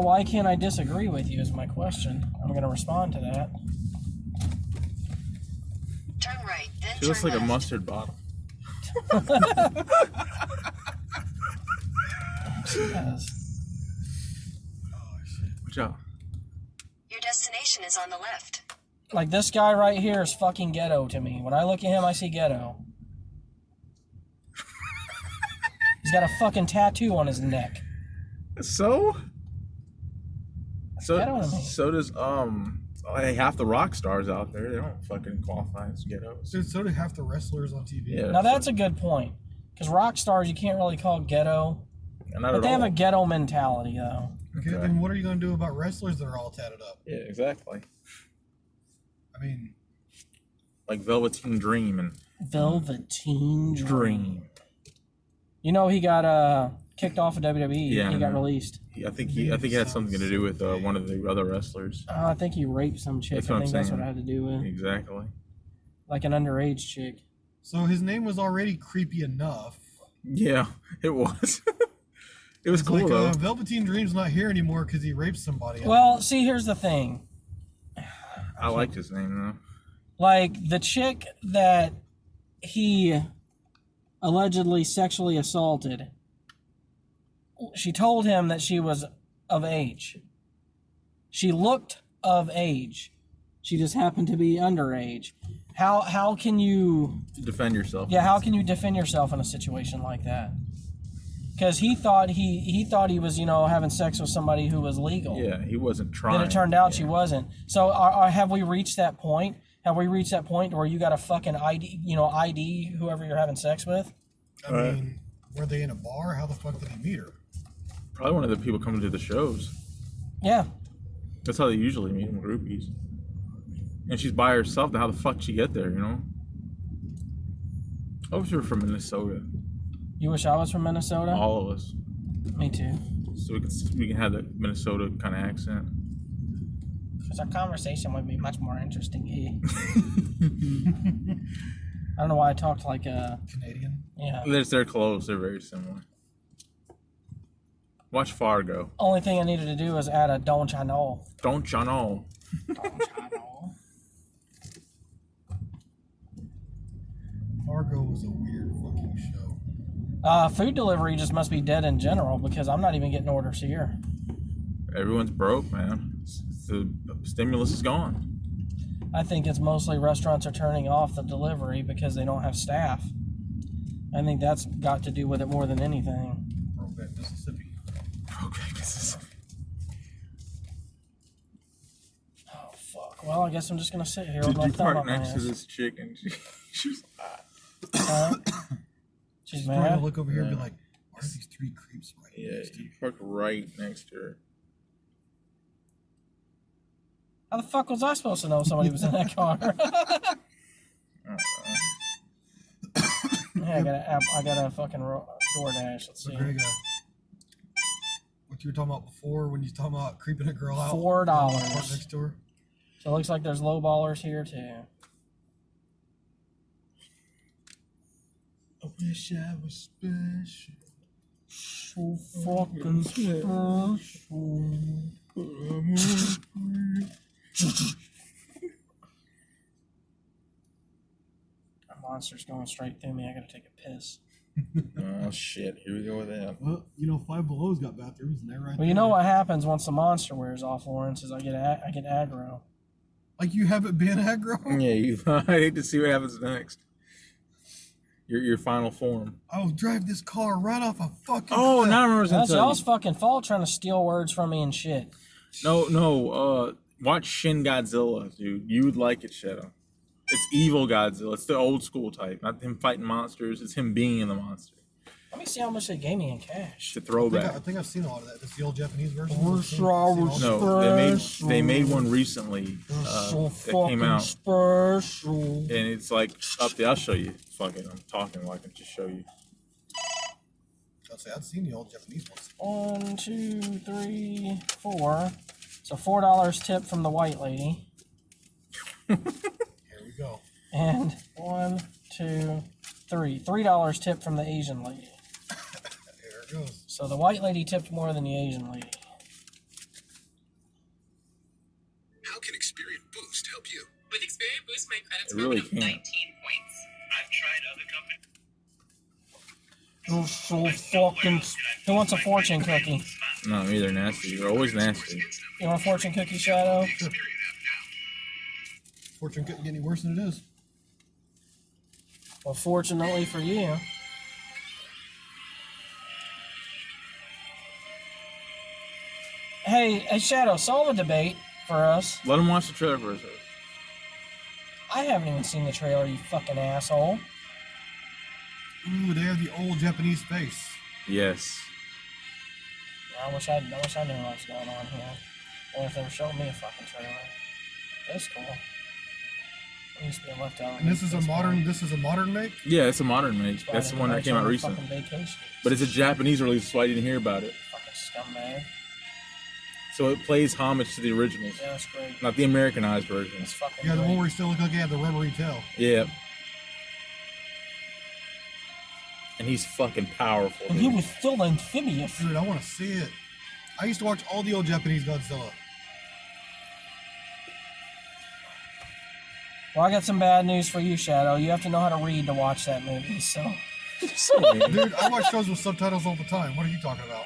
Why can't I disagree with you is my question. I'm going to respond to that. Turn right, then She looks turn like a left. mustard bottle. Yes. Oh shit. Watch out. Your destination is on the left. Like, this guy right here is fucking ghetto to me. When I look at him, I see ghetto. He's got a fucking tattoo on his neck. So Ghetto to me. so does hey, half the rock stars out there. They don't fucking qualify as ghettos. Dude, so do half the wrestlers on TV. Yeah. Now, that's a good point. Because rock stars, you can't really call ghetto. Not But at they have all. a ghetto mentality, though. Okay, then what are you going to do about wrestlers that are all tatted up? Yeah, exactly. I mean, Like Velveteen Dream and Velveteen Dream. You know, he got kicked off of WWE. Yeah, He I got know. released. I think it had something to do with one of the other wrestlers. I think he raped some chick. That's what I I'm think that's saying. what it had to do with. Exactly. Like an underage chick. so his name was already creepy enough. Yeah, it was. It was It's cool like though. Velveteen Dream's not here anymore because he raped somebody. Well, see, here's the thing. I liked his name though. Like, the chick that he allegedly sexually assaulted, she told him that she was of age. She looked of age. She just happened to be underage. How can you... Defend yourself. Yeah, how can you defend yourself in a situation like that? Because he thought he was, having sex with somebody who was legal. Yeah, he wasn't trying. Then it turned out yeah. she wasn't. So have we reached that point? Have we reached that point where you got to fucking ID whoever you're having sex with? I mean, were they in a bar? How the fuck did he meet her? Probably one of the people coming to the shows. Yeah. That's how they usually meet them, groupies. And she's by herself. Now how the fuck did she get there? I wish you were from Minnesota. You wish I was from Minnesota? All of us. Me too. So we can have that Minnesota kind of accent. Because our conversation would be much more interesting. I don't know why I talked like a... Canadian? Yeah. They're close. They're very similar. Watch Fargo. Only thing I needed to do was add a don't ya know. Don't you know? Don't ya know. Fargo was a weird fucking show. Food delivery just must be dead in general because I'm not even getting orders here. Everyone's broke, man. The stimulus is gone. I think it's mostly restaurants are turning off the delivery because they don't have staff. I think that's got to do with it more than anything. Brokeback, Mississippi. Okay, Mississippi. Oh, fuck. Well, I guess I'm just going to sit here Did with my you thumb park up my next to ass. this chick and she's She's She's probably mad. gonna look over here and be Yeah. like, why are these three creeps right yeah, next to you me? parked right next to her. How the fuck was I supposed to know somebody was in that car? Yeah, I got a fucking DoorDash. Let's So see. Greg, what you were talking about before when you were talking about creeping a girl out? $4. Park next to her? So it looks like there's low ballers here too. I wish I was special. So fucking special. A monster's going straight through me. I gotta take a piss. Oh shit! Here we go with that. Well, Five Below's got bathrooms and they're right Well, you know what happens once the monster wears off, Lawrence, is I get aggro. Like you haven't been aggro? Yeah, I hate to see what happens next. Your final form. I'll drive this car right off a fucking Oh, cliff. now I remember That's something. y'all's fucking fault trying to steal words from me and shit. No. Watch Shin Godzilla, dude. You would like it, Shadow. It's evil Godzilla. It's the old school type, not him fighting monsters. It's him being the monster. Let me see how much they gave me in cash. It's a throwback. I think I've seen a lot of that. That's the old Japanese version. No, they made one recently that came out, special. and it's like up there. I'll show you. Fuck it, I'm talking like I can just show you. I've seen the old Japanese ones. 1, 2, 3, 4. So $4 tip from the white lady. Here we go. And 1, 2, 3. $3 tip from the Asian lady. goes. So the white lady tipped more than the Asian lady. How can Experian Boost help you? With Experian Boost, my credit It score really went up can. 19 points. I've tried other companies. You're so fucking... Who wants a fortune cookie? No, I'm either nasty. You're always nasty. You want a fortune cookie, Shadow? Sure. Fortune couldn't get any worse than it is. Well, fortunately for you. Hey, Shadow, solve a debate for us. Let him watch the trailer first. I haven't even seen the trailer, you fucking asshole. Ooh, they have the old Japanese face. Yes. I wish I knew what was going on here. Or if they were showing me a fucking trailer. That's cool. It used to be a left out. And this is a modern make? Yeah, it's a modern make. That's the one that came out recently. Vacation. But it's a Japanese release, so I didn't hear about it. Fucking scumbag. So it plays homage to the originals. Yeah, that's great. Not the Americanized version. That's fucking Yeah, the great. one where he still looked like he had the rubbery tail. Yeah. And he's fucking powerful. And Dude. he was still amphibious. Dude, I want to see it. I used to watch all the old Japanese Godzilla. Well, I got some bad news for you, Shadow. You have to know how to read to watch that movie, so... Dude, I watch shows with subtitles all the time. What are you talking about?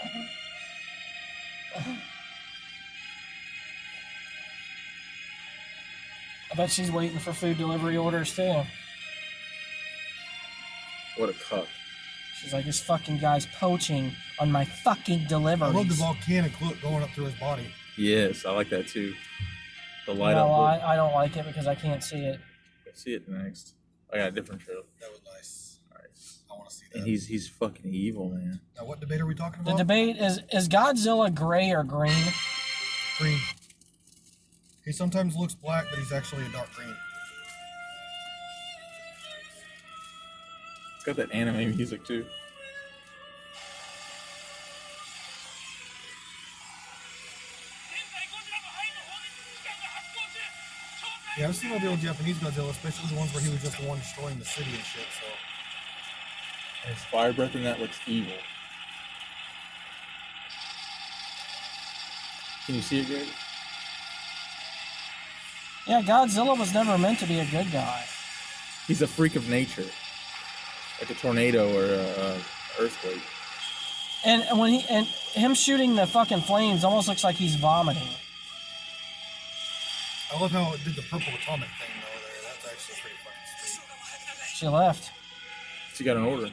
I bet she's waiting for food delivery orders, too. What a cuck. She's like, this fucking guy's poaching on my fucking deliveries. I love the volcanic look going up through his body. Yes, I like that too. The light No, up. I don't like it because I can't see it. See it next. I got a different trailer. That was nice. Nice. I want to see that. And he's fucking evil, man. Now, what debate are we talking The about? debate is Godzilla gray or green? Green. He sometimes looks black, but he's actually a dark green. It's got that anime music too. Yeah, I've seen all the old Japanese Godzilla, especially the ones where he was just the one destroying the city and shit, so... And his fire breath in that looks evil. Can you see it, Greg? Yeah, Godzilla was never meant to be a good guy. He's a freak of nature. Like a tornado or a earthquake. And him shooting the fucking flames almost looks like he's vomiting. I love how it did the purple atomic thing, though, there. That's actually pretty fucking sweet. She left. She got an order. There's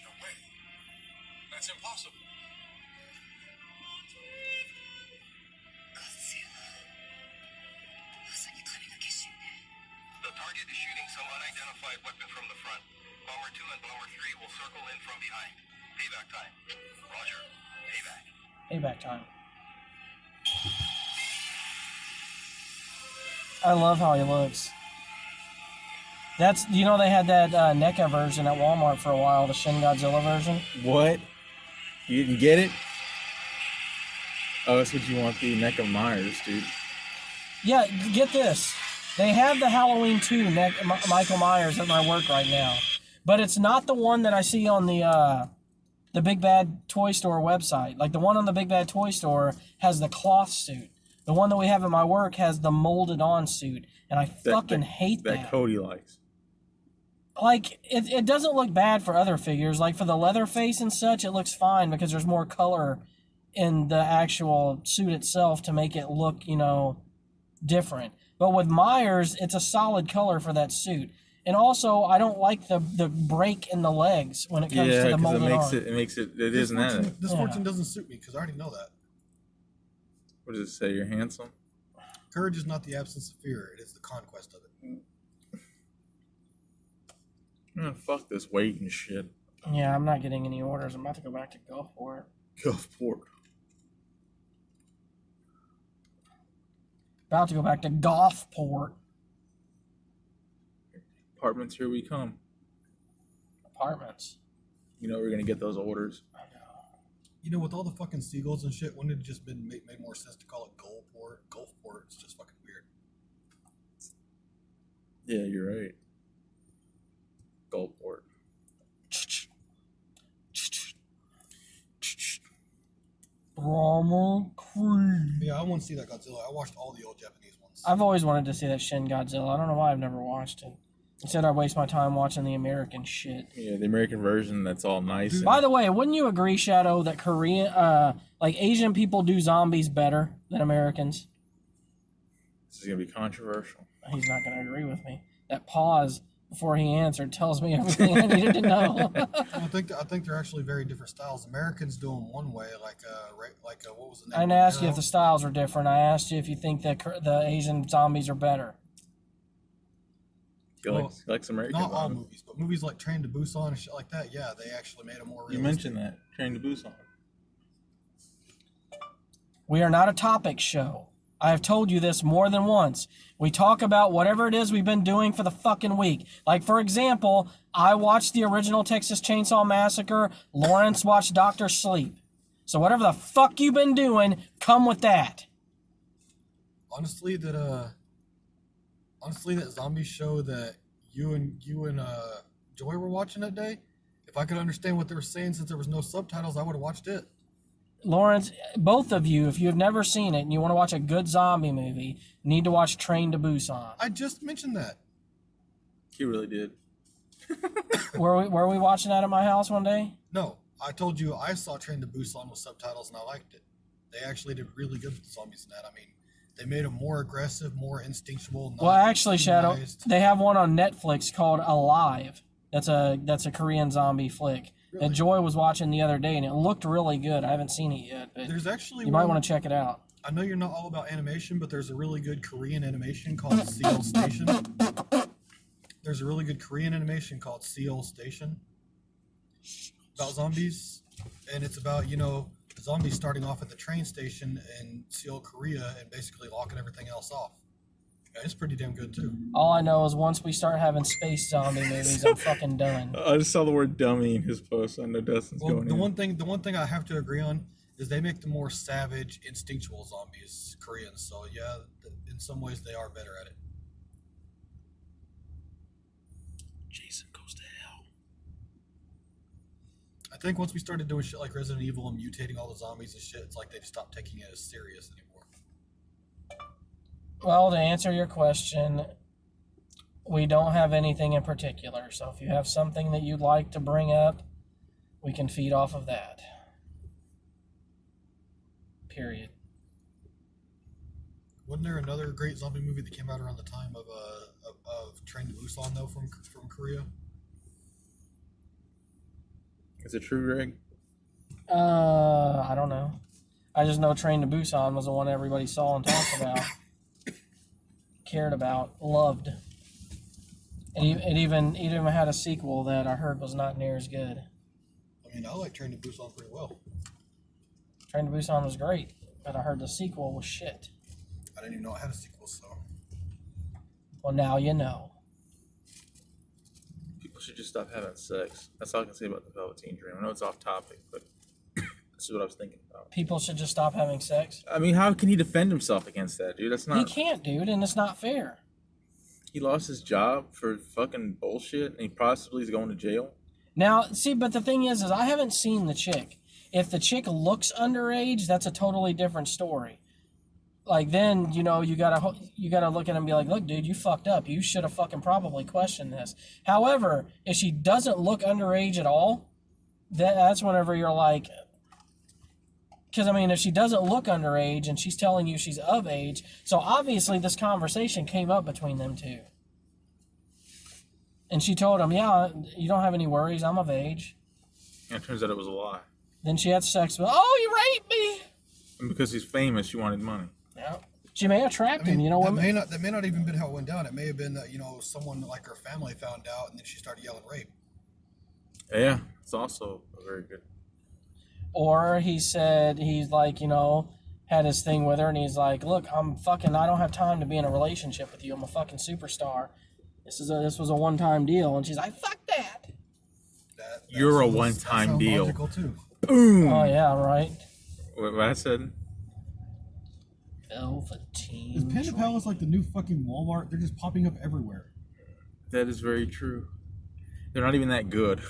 no way. That's impossible. The target is shooting some unidentified weapon from the front. Bomber 2 and Bomber 3 will circle in from behind. Payback time. Roger. Payback. Payback time. I love how he looks. That's, you know, they had that NECA version at Walmart for a while, the Shin Godzilla version. What? You didn't get it? Oh, that's what you want, the neck of Myers, dude. Yeah, get this. They have the Halloween 2 Michael Myers at my work right now. But it's not the one that I see on the Big Bad Toy Store website. Like, the one on the Big Bad Toy Store has the cloth suit. The one that we have at my work has the molded on suit. And I fucking hate that. That Cody likes. Like, it doesn't look bad for other figures. Like, for the Leatherface and such, it looks fine because there's more color in the actual suit itself to make it look, you know, different. But with Myers, it's a solid color for that suit. And also, I don't like the break in the legs when it comes to the molded on. It isn't that. This fortune doesn't suit me, because I already know that. What does it say? You're handsome? Courage is not the absence of fear, it is the conquest of it. Man, fuck this weight and shit. Yeah, I'm not getting any orders. I'm about to go back to Gulfport. Gulfport. About to go back to Gulfport. Apartments, here we come. Apartments. You know we're gonna get those orders. I know. You know, with all the fucking seagulls and shit, wouldn't it just been made more sense to call it Gulfport? Gulfport, it's just fucking weird. Yeah, you're right. Gulfport. Drama Queen. Yeah, I want to see that Godzilla. I watched all the old Japanese ones. I've always wanted to see that Shin Godzilla. I don't know why I've never watched it. Instead, I waste my time watching the American shit. Yeah, the American version, that's all nice. By the way, wouldn't you agree, Shadow, that Korean, like Asian people do zombies better than Americans? This is going to be controversial. He's not going to agree with me. That pause before he answered tells me everything I needed to know. I think they're actually very different styles. Americans do them one way, like what was the name? I didn't ask you if the styles were different. I asked you if you think that the Asian zombies are better. He likes American Not all zombies. movies, but movies like Train to Busan and shit like that. Yeah, they actually made them more realistic. You mentioned that. Train to Busan. We are not a topic show. I have told you this more than once. We talk about whatever it is we've been doing for the fucking week. Like, for example, I watched the original Texas Chainsaw Massacre. Lawrence watched Dr. Sleep. So whatever the fuck you've been doing, come with that. Honestly, that zombie show that you and Joy were watching that day, if I could understand what they were saying since there was no subtitles, I would have watched it. Lawrence, both of you, if you've never seen it and you want to watch a good zombie movie, need to watch Train to Busan. I just mentioned that. He really did. Were we watching that at my house one day? No, I told you I saw Train to Busan with subtitles and I liked it. They actually did really good with the zombies in that. I mean, they made them more aggressive, more instinctual. Well, actually, Shadow, humanized. they have one on Netflix called Alive. That's a Korean zombie flick. Really? That Joy was watching the other day, and it looked really good. I haven't seen it yet, but There's actually you might want to check it out. I know you're not all about animation, but there's a really good Korean animation called Seoul Station. There's a really good Korean animation called Seoul Station about zombies, and it's about, zombies starting off at the train station in Seoul, Korea, and basically locking everything else off. Yeah, it's pretty damn good too. All I know is once we start having space zombie movies, I'm fucking done. I just saw the word dummy in his post. I know Dustin's Well, going the in. one thing I have to agree on is they make the more savage, instinctual zombies, Koreans. So yeah, in some ways they are better at it. Jason goes to hell. I think once we started doing shit like Resident Evil and mutating all the zombies and shit, it's like they stopped taking it as serious anymore. Well, to answer your question, we don't have anything in particular. So if you have something that you'd like to bring up, we can feed off of that. Period. Wasn't there another great zombie movie that came out around the time of Train to Busan though from Korea? Is it true, Greg? I don't know. I just know Train to Busan was the one everybody saw and talked about, cared about, loved. It even had a sequel that I heard was not near as good. I mean, I like Train to Busan pretty well. Train to Busan was great, but I heard the sequel was shit. I didn't even know it had a sequel, so. Well, now you know. People should just stop having sex. That's all I can say about the Velveteen Dream. I know it's off topic, but this is what I was thinking about. People should just stop having sex. I mean, how can he defend himself against that, dude? That's not. He can't, dude, and it's not fair. He lost his job for fucking bullshit, and he possibly is going to jail. Now, see, but the thing is I haven't seen the chick. If the chick looks underage, that's a totally different story. Like, then, you gotta look at him and be like, look, dude, you fucked up. You should have fucking probably questioned this. However, if she doesn't look underage at all, that's whenever you're like, because, I mean, if she doesn't look underage and she's telling you she's of age, so obviously this conversation came up between them two. And she told him, yeah, you don't have any worries, I'm of age. And it turns out it was a lie. Then she had sex with, oh, you raped me! And because he's famous, she wanted money. Yeah. She may have trapped I mean, him, you know what? that may not even been how it went down. It may have been that, someone like her family found out and then she started yelling rape. Yeah, it's also a very good. Or he said, he's like, had his thing with her and he's like, look, I don't have time to be in a relationship with you. I'm a fucking superstar. This was a one-time deal. And she's like, fuck that. You're a sounds- one-time that sounds deal. logical too. Boom! Oh, yeah, right. What I said? Velveteen. Is Panda Dream. Palace like the new fucking Walmart? They're just popping up everywhere. That is very true. They're not even that good.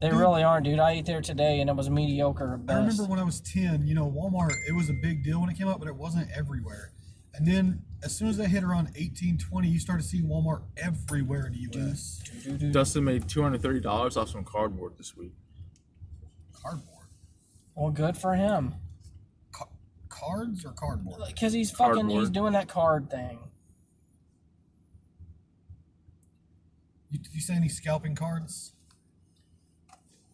They Dude. really aren't, dude. I ate there today, and it was mediocre at I best. remember when I was 10, Walmart, it was a big deal when it came out, but it wasn't everywhere. And then as soon as they hit around 18, 20, you started seeing Walmart everywhere in the U.S. Dustin made $230 off some cardboard this week. Cardboard. Well, good for him. Cards or cardboard? Because he's Cardboard. doing that card thing. You saying he's scalping cards?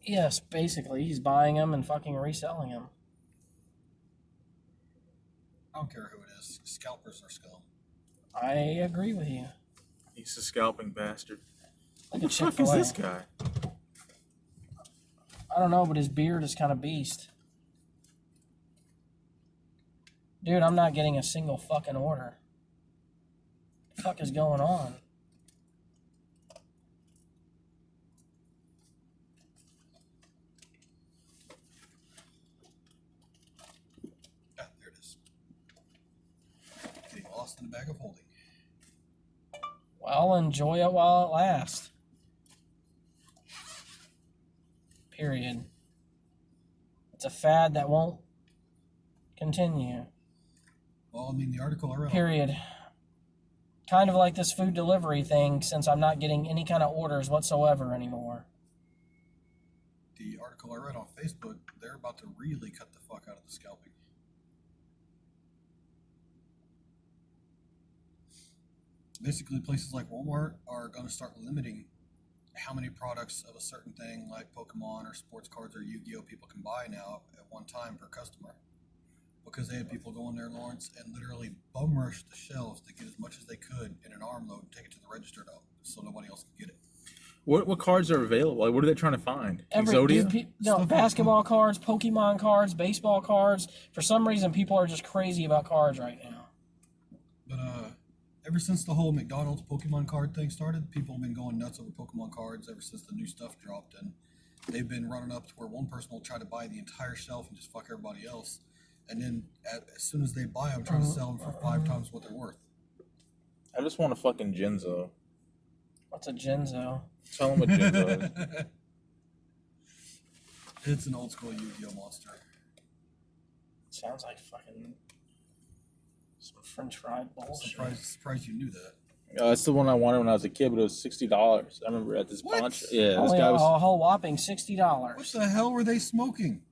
Yes, basically. He's buying them and fucking reselling them. I don't care who it is. Scalpers are scum. I agree with you. He's a scalping bastard. Like Who a the fuck is Chick-fil-A. this guy? I don't know, but his beard is kind of beast. Dude, I'm not getting a single fucking order. What the fuck is going on? Ah, there it is. Getting lost in the bag of holding. Well, enjoy it while it lasts. Period. It's a fad that won't continue. Well, I mean, the article I read. Period. Kind of like this food delivery thing, since I'm not getting any kind of orders whatsoever anymore. The article I read on Facebook, they're about to really cut the fuck out of the scalping. Basically, places like Walmart are going to start limiting how many products of a certain thing, like Pokemon or sports cards or Yu-Gi-Oh, people can buy now at one time per customer. Because they had people go in there, Lawrence, and literally bum rush the shelves to get as much as they could in an armload and take it to the register so nobody else could get it. What cards are available? Like, what are they trying to find? Exodia? No, Stuff basketball like cards, Pokemon cards, baseball cards. For some reason, people are just crazy about cards right now. But ever since the whole McDonald's Pokemon card thing started, people have been going nuts over Pokemon cards ever since the new stuff dropped, and they've been running up to where one person will try to buy the entire shelf and just fuck everybody else. And then as soon as they buy them, try to sell them for 5 times what they're worth. I just want a fucking Genzo. What's a Genzo? Tell him what Genzo is. It's an old school Yu-Gi-Oh monster. Sounds like fucking some French fried bullshit. Surprised you knew that. That's the one I wanted when I was a kid, but it was $60. I remember at this What? pawn shop. Yeah, this Only guy a was. whole whopping $60. What the hell were they smoking?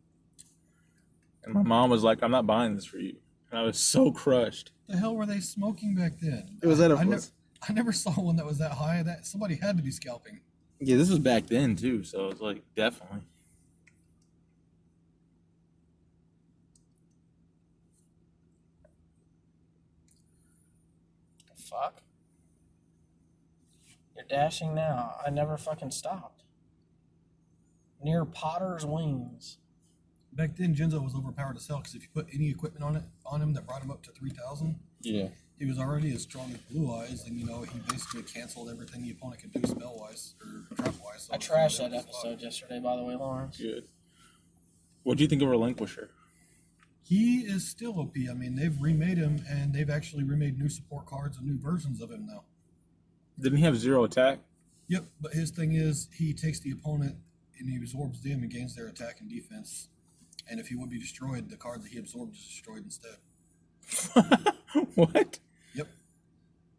And my mom was like, "I'm not buying this for you," and I was so crushed. The hell were they smoking back then? It was at a. I never saw one that was that high. That somebody had to be scalping. Yeah, this was back then too, so it's like definitely. Fuck. You're dashing now. I never fucking stopped. Near Potter's Wings. Back then, Genzo was overpowered to sell because if you put any equipment on him that brought him up to 3,000, Yeah. he was already as strong as Blue Eyes, and he basically canceled everything the opponent could do spell wise or trap wise. So I trashed that episode yesterday, by the way, Lawrence. Good. What do you think of Relinquisher? He is still OP. I mean, they've remade him, and they've actually remade new support cards and new versions of him now. Didn't he have 0 attack? Yep, but his thing is he takes the opponent and he absorbs them and gains their attack and defense. And if he would be destroyed, the card that he absorbed is destroyed instead. What? Yep.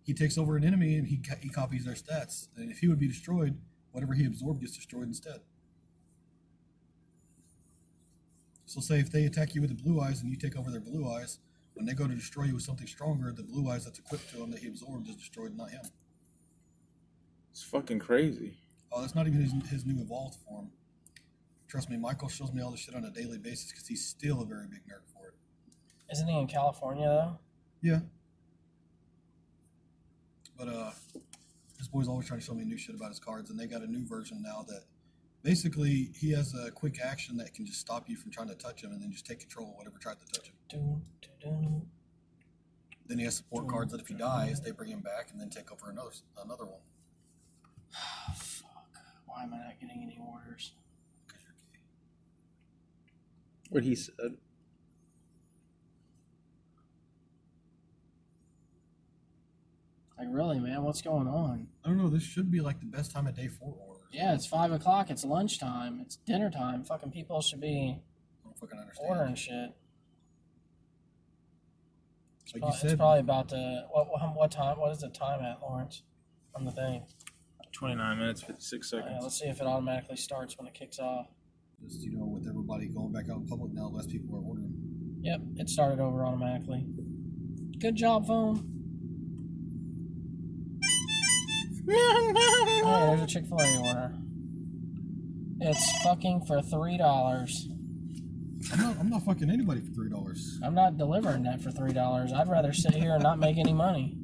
He takes over an enemy and he copies their stats. And if he would be destroyed, whatever he absorbed gets destroyed instead. So say if they attack you with the Blue Eyes and you take over their Blue Eyes, when they go to destroy you with something stronger, the Blue Eyes that's equipped to him that he absorbed is destroyed, not him. It's fucking crazy. Oh, that's not even his new evolved form. Trust me, Michael shows me all this shit on a daily basis because he's still a very big nerd for it. Isn't he in California, though? Yeah. But his boy's always trying to show me new shit about his cards, and they got a new version now that basically he has a quick action that can just stop you from trying to touch him and then just take control of whatever tried to touch him. Then he has support cards that if he dies, they bring him back and then take over another one. Fuck. Why am I not getting any orders? Because you're gay. What he said. Like, really, man? What's going on? I don't know. This should be like the best time of day for orders. Yeah, it's 5 o'clock. It's lunchtime. It's dinner time. Fucking people should be I don't fucking understand. ordering shit. Like you It's said, probably about the what time? What is the time at, Lawrence? On the thing. 29 minutes, 56 seconds. Yeah, let's see if it automatically starts when it kicks off. just with everybody going back out in public now, less people are ordering. Yep, it started over automatically. Good job, phone. Hey, there's a Chick-fil-A order. It's fucking for $3. I'm not fucking anybody for $3. I'm not delivering that for $3. I'd rather sit here and not make any money.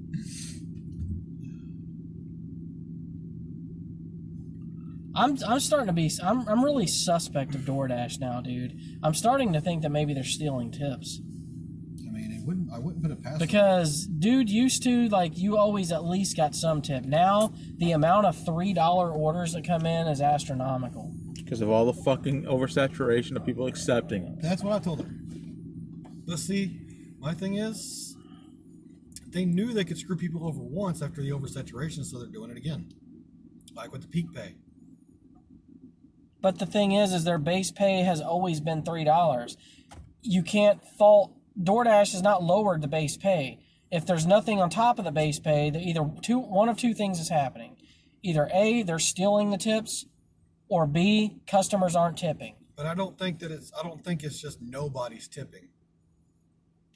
I'm starting to be. I'm really suspect of DoorDash now, dude. I'm starting to think that maybe they're stealing tips. I mean, I wouldn't put it past Because, dude, used to, like, you always at least got some tip. Now, the amount of $3 orders that come in is astronomical. Because of all the fucking oversaturation of people accepting them. That's what I told her. But see, my thing is, they knew they could screw people over once after the oversaturation, so they're doing it again. Like with the peak pay. But the thing is their base pay has always been $3. You can't fault DoorDash has not lowered the base pay. If there's nothing on top of the base pay, one of two things is happening. Either A, they're stealing the tips, or B, customers aren't tipping. But I don't think it's just nobody's tipping.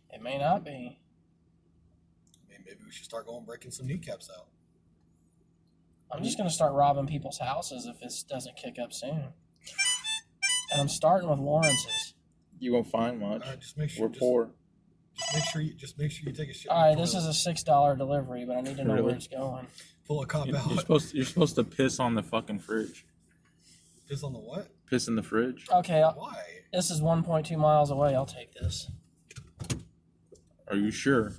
It may not be. I mean, maybe we should start going breaking some kneecaps out. I'm just going to start robbing people's houses if this doesn't kick up soon. And I'm starting with Lawrence's. You won't find much. All right, just make sure. We're poor. Just make sure you take a shit. All right, this is a $6 delivery, but I need to know where Really? it's going. Pull a cop out. You're supposed to piss on the fucking fridge. Piss on the what? Piss in the fridge. Okay, Why? this is 1.2 miles away. I'll take this. Are you sure?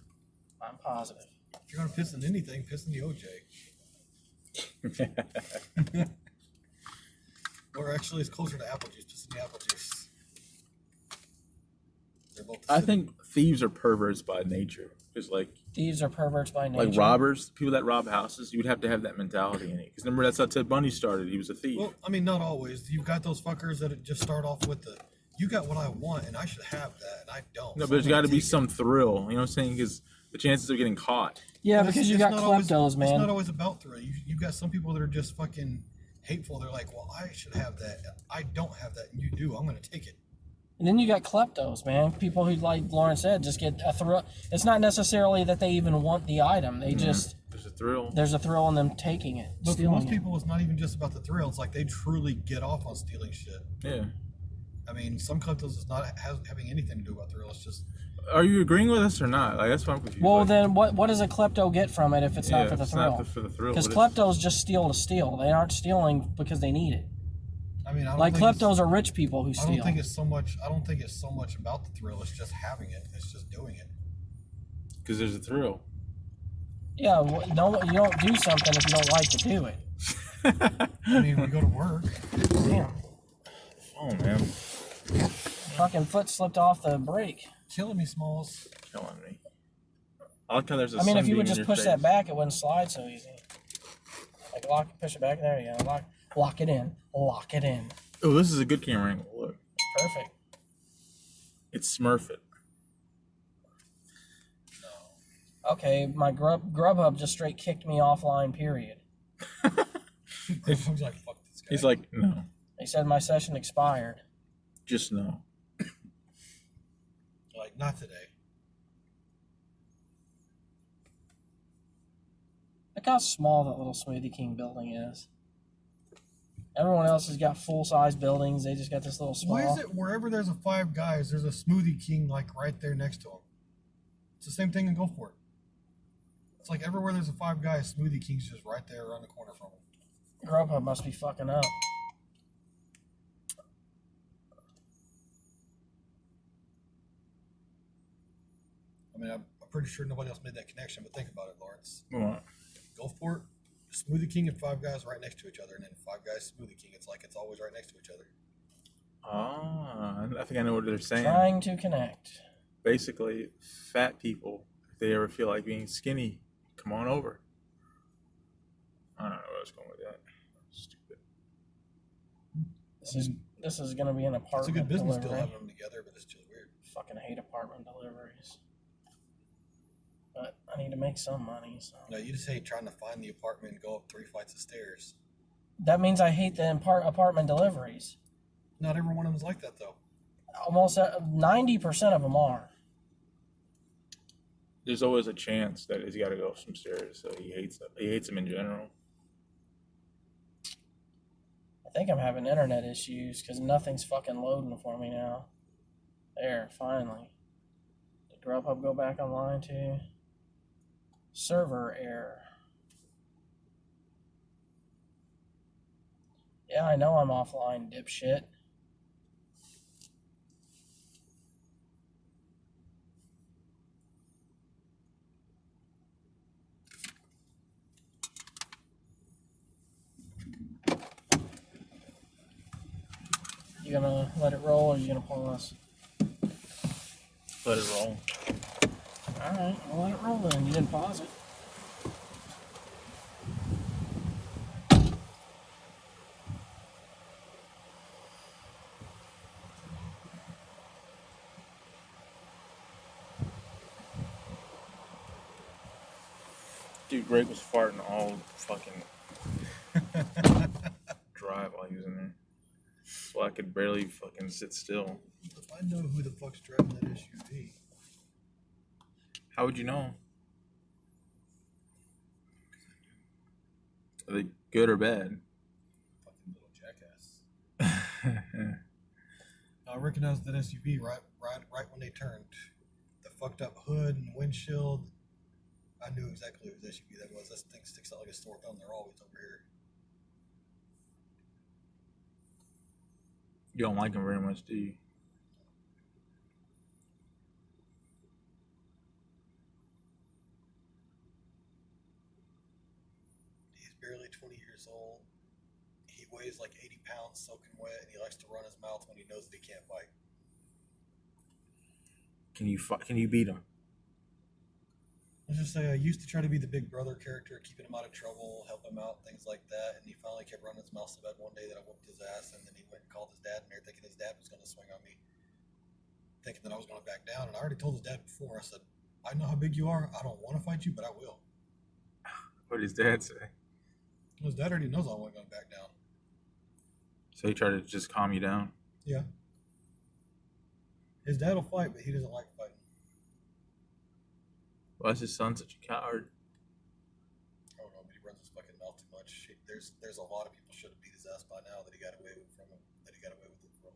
I'm positive. If you're gonna piss in anything, piss in the OJ. Or actually, it's closer to apple juice. Piss in the apple juice. They're both the I same. think thieves are perverts by nature. It's like Thieves are perverts by nature. robbers, people that rob houses. You would have to have that mentality in it. Because remember, that's how Ted Bundy started. He was a thief. Well, I mean, not always. You've got those fuckers that just start off with you got what I want, and I should have that, and I don't. No, so but there's I'm got gonna to be take it. some thrill. You know what I'm saying? Because the chances of getting caught. Yeah, But because you it's got not always- kleptos, man. It's not always about thrill. You've got some people that are just fucking hateful. They're like, well, I should have that. I don't have that, and you do. I'm going to take it. And then you got kleptos, man. People who, like Lawrence said, just get a thrill. It's not necessarily that they even want the item. They just, There's a thrill. there's a thrill in them taking it, But for stealing most it. people, it's not even just about the thrill. It's like they truly get off on stealing shit. Yeah. I mean, some kleptos is not having anything to do about thrill. It's just Are you agreeing with us or not? Like that's what I'm confused. Well, like, then what does a klepto get from it if it's not for the it's thrill? not for the thrill. Because what is- kleptos just steal to steal. They aren't stealing because they need it. I mean, I don't Like think it's- kleptos are rich people who I steal. don't think it's so much. I don't think it's so much about the thrill. It's just having it. It's just doing it. Because there's a thrill. Yeah, no, you don't do something if you don't like to do it. I mean, we go to work. Damn, Oh man, fucking foot slipped off the brake. Killing me, Smalls. killing me. I like how there's a I mean, if you sunbeam would in just your push face. that back, it wouldn't slide so easy. Like push it back. There you go. Lock it in. Lock it in. Oh, this is a good camera angle. Look, Perfect. it's Smurf it. Okay, my Grubhub just straight kicked me offline. Period. I was like, fuck this guy. He's like, no, They said my session expired. just no. Like, not today. Look how small that little Smoothie King building is. Everyone else has got full-size buildings. They just got this little small. Why is it wherever there's a Five Guys, there's a Smoothie King like right there next to him? It's the same thing in Gulfport. It's like everywhere there's a Five Guys, Smoothie King's just right there around the corner from him. Grubhub must be fucking up. I mean, I'm pretty sure nobody else made that connection, but think about it, Lawrence. What? Gulfport, Smoothie King and Five Guys right next to each other, and then Five Guys, Smoothie King. It's like it's always right next to each other. Ah, I think I know what they're saying. Trying to connect. Basically, fat people, if they ever feel like being skinny, come on over. I don't know where I was going with that. Stupid. This is gonna be an It's a apartment good business delivery. deal having them together, but it's just weird. Fucking hate apartment deliveries. But I need to make some money, so. No, you just hate trying to find the apartment and go up 3 flights of stairs. That means I hate the apartment deliveries. Not every one of them's like that, though. Almost 90% of them are. There's always a chance that he's got to go up some stairs, so he hates them. He hates them in general. I think I'm having internet issues because nothing's fucking loading for me now. There, finally. Did Grubhub go back online too? Server error. Yeah, I know I'm offline, dipshit. You gonna let it roll or you gonna pause? Let it roll. Alright, I'll let it roll then. You didn't pause it. Dude, Greg was farting all fucking drive while he was in there. So I could barely fucking sit still. If I know who the fuck's driving that SUV. How would you know? Are they good or bad? Fucking little jackass. I recognized that SUV right when they turned. The fucked up hood and windshield. I knew exactly whose SUV that was. That thing sticks out like a sore thumb. They're always over here. You don't like him very much, do you? He's barely 20 years old. He weighs like 80 pounds soaking wet, and he likes to run his mouth when he knows that he can't fight. Can you beat him? Let's just say I used to try to be the big brother character, keeping him out of trouble, help him out, things like that. And he finally kept running his mouth so bad one day that I whooped his ass. And then he went and called his dad in there thinking his dad was going to swing on me, thinking that I was going to back down. And I already told his dad before, I said, I know how big you are. I don't want to fight you, but I will. What did his dad say? His dad already knows I wasn't going to back down. So he tried to just calm you down? Yeah. His dad will fight, but he doesn't like fighting. Why is his son such a coward? I don't know, but he runs his fucking mouth too much. There's a lot of people should have beat his ass by now that he got away with from him. That he got away with it from.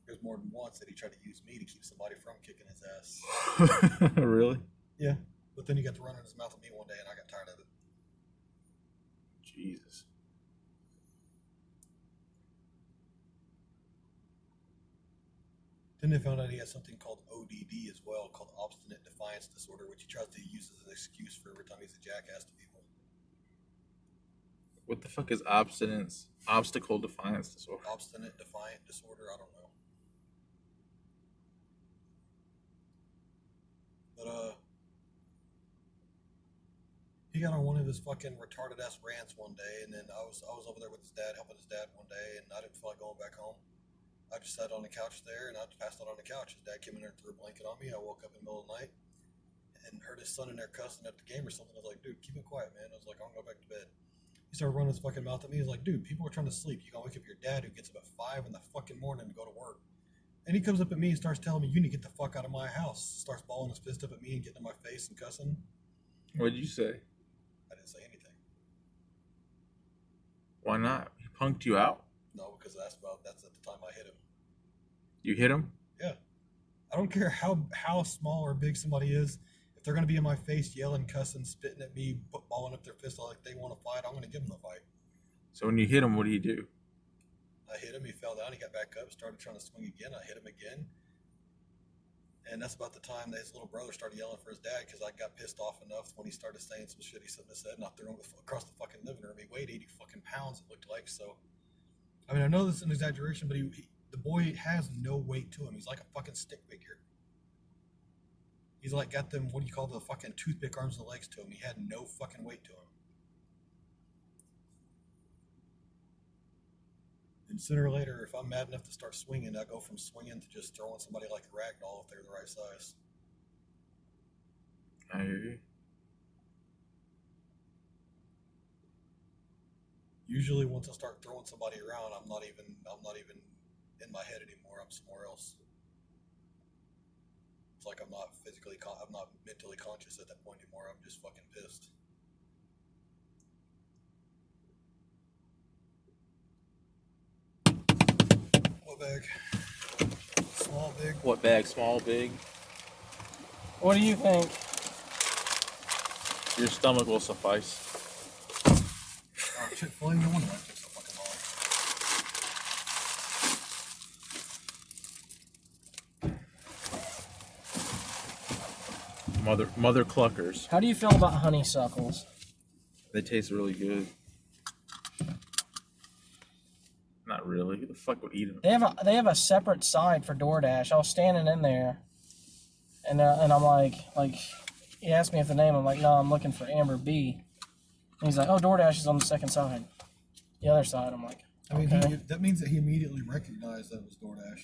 There's more than once that he tried to use me to keep somebody from kicking his ass. Really? Yeah, but then he got to run in his mouth at me one day, and I got tired of it. Jesus. Then they found out he has something called ODD as well, called obstinate defiance disorder, which he tries to use as an excuse for every time he's a jackass to people. What the fuck is obstacle defiance disorder? Obstinate defiant disorder, I don't know. But he got on one of his fucking retarded ass rants one day, and then I was over there with his dad, helping his dad one day, and I didn't feel like going back home. I just sat on the couch there, and I just passed out on the couch. His dad came in there and threw a blanket on me. I woke up in the middle of the night and heard his son in there cussing at the game or something. I was like, dude, keep it quiet, man. I was like, I'm going to go back to bed. He started running his fucking mouth at me. He's like, dude, people are trying to sleep. You got to wake up your dad who gets up at 5 in the fucking morning to go to work. And he comes up at me and starts telling me, you need to get the fuck out of my house. Starts balling his fist up at me and getting in my face and cussing. What did you say? I didn't say anything. Why not? He punked you out? No, because that's at the time I hit him. You hit him? Yeah. I don't care how small or big somebody is. If they're going to be in my face yelling, cussing, spitting at me, balling up their fist like they want to fight, I'm going to give them the fight. So when you hit him, what do you do? I hit him. He fell down. He got back up, started trying to swing again. I hit him again. And that's about the time that his little brother started yelling for his dad because I got pissed off enough when he started saying some shit he shouldn't have said, and I threw him across the fucking living room. He weighed 80 fucking pounds, it looked like. So, I mean, I know this is an exaggeration, but the boy has no weight to him. He's like a fucking stick figure. He's like got them, what do you call the fucking toothpick arms and legs to him. He had no fucking weight to him. sooner or later, if I'm mad enough to start swinging, I go from swinging to just throwing somebody like a rag doll if they're the right size. I hear you. Usually, once I start throwing somebody around, I'm not even in my head anymore. I'm somewhere else. It's like I'm not mentally conscious at that point anymore. I'm just fucking pissed. What bag? Small, big? What bag? Small, big? What do you think? Your stomach will suffice. Oh, Chick-fil-A, no wonder that took so fucking long. Mother cluckers. How do you feel about honeysuckles? They taste really good. Not really. Who the fuck would eat them? They have a separate side for DoorDash. I was standing in there, and I'm like he asked me if the name. I'm like, no, I'm looking for Amber B. And he's like, oh, DoorDash is on the second side, the other side. I'm like, okay. I mean, that means that he immediately recognized that it was DoorDash.